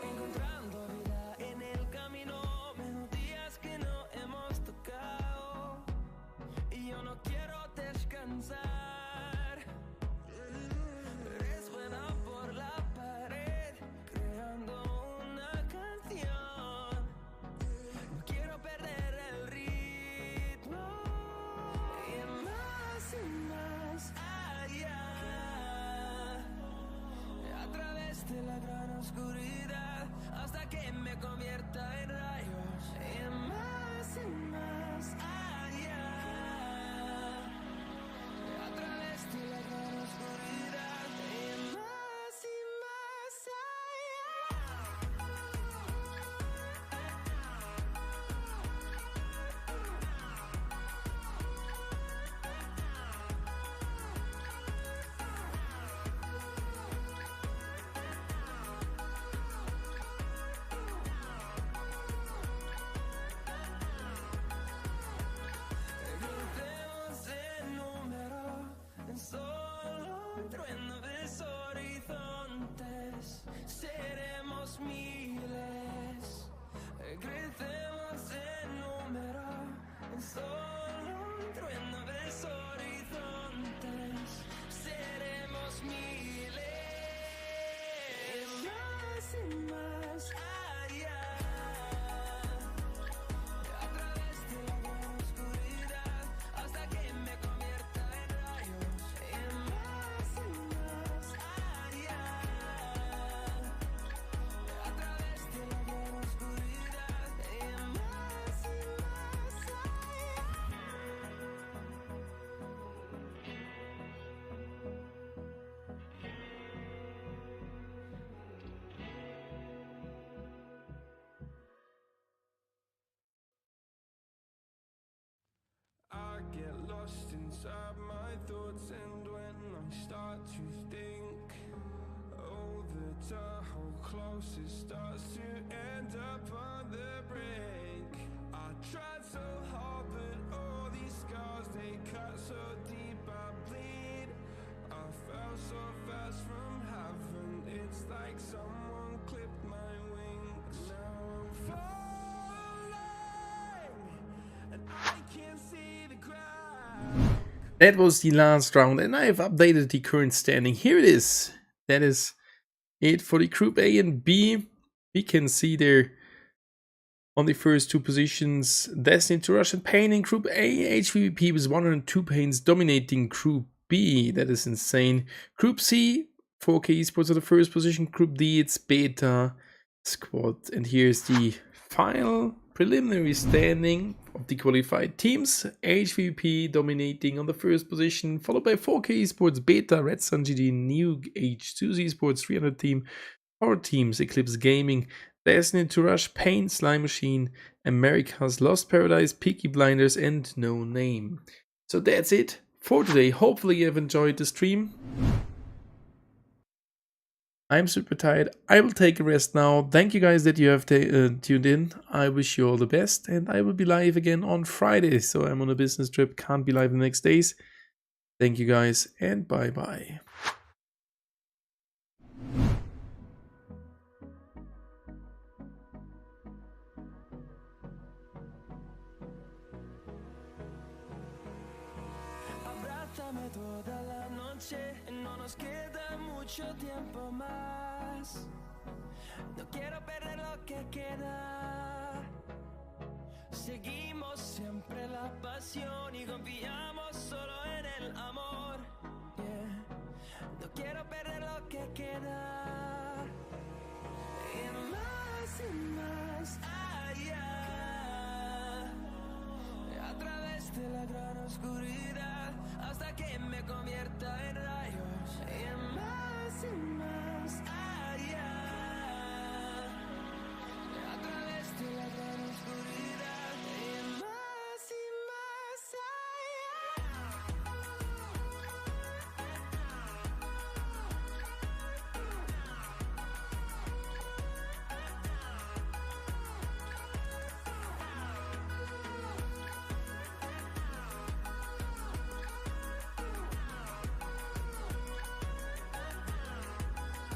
encontrando vida en el camino, melodías que no hemos tocado y yo no quiero descansar. Resuena por la pared creando una canción. No quiero perder el ritmo y más allá. A través de la gran oscuridad hasta que me convierta en rayos. Y más allá. A través de la gran oscuridad y más Crucemos en número, en solo un trueno de horizontes. Seremos miles. Crecemos en número, en solo un trueno de horizontes. Seremos miles. Más allá. A través de la gran oscuridad hasta que me convierta en rayos. Y más allá. A través de la gran oscuridad y más allá. I get lost inside my thoughts, and when I start to think, oh, the Tahoe closest starts to end up on the brink. I tried so hard, but all these scars, they cut so deep, I bleed. I fell so fast from heaven, it's like someone clipped my wings. Now I'm falling, and I can't see the ground. That was the last round, and I have updated the current standing. Here it is. That is it for the Group A and B. We can see there on the first two positions, Destined to Rush and Pain in Group A. HVVP with 102 pains dominating Group B. That is insane. Group C, 4K Esports at the first position. Group D, it's Beta squad. And here's the final preliminary standing of the qualified teams. HVP dominating on the first position, followed by 4K Esports, Beta, Red Sun GD, New H2 Esports 300 team, our teams Eclipse Gaming, Destiny to Rush, Pain, Slime Machine, America's Lost Paradise, Peaky Blinders, and No Name. So that's it for today. Hopefully you have enjoyed the stream. I'm super tired. I will take a rest now. Thank you guys that you have tuned in. I wish you all the best, and I will be live again on Friday. So I'm on a business trip, can't be live the next days. Thank you guys, and bye-bye. Abrázame toda la noche, no nos queda mucho tiempo más. No quiero perder lo que queda. Seguimos siempre la pasión y confiamos solo en el amor. Yeah. No quiero perder lo que queda. Y más allá. A través de la gran oscuridad hasta que me convierta en rayos. Y más allá.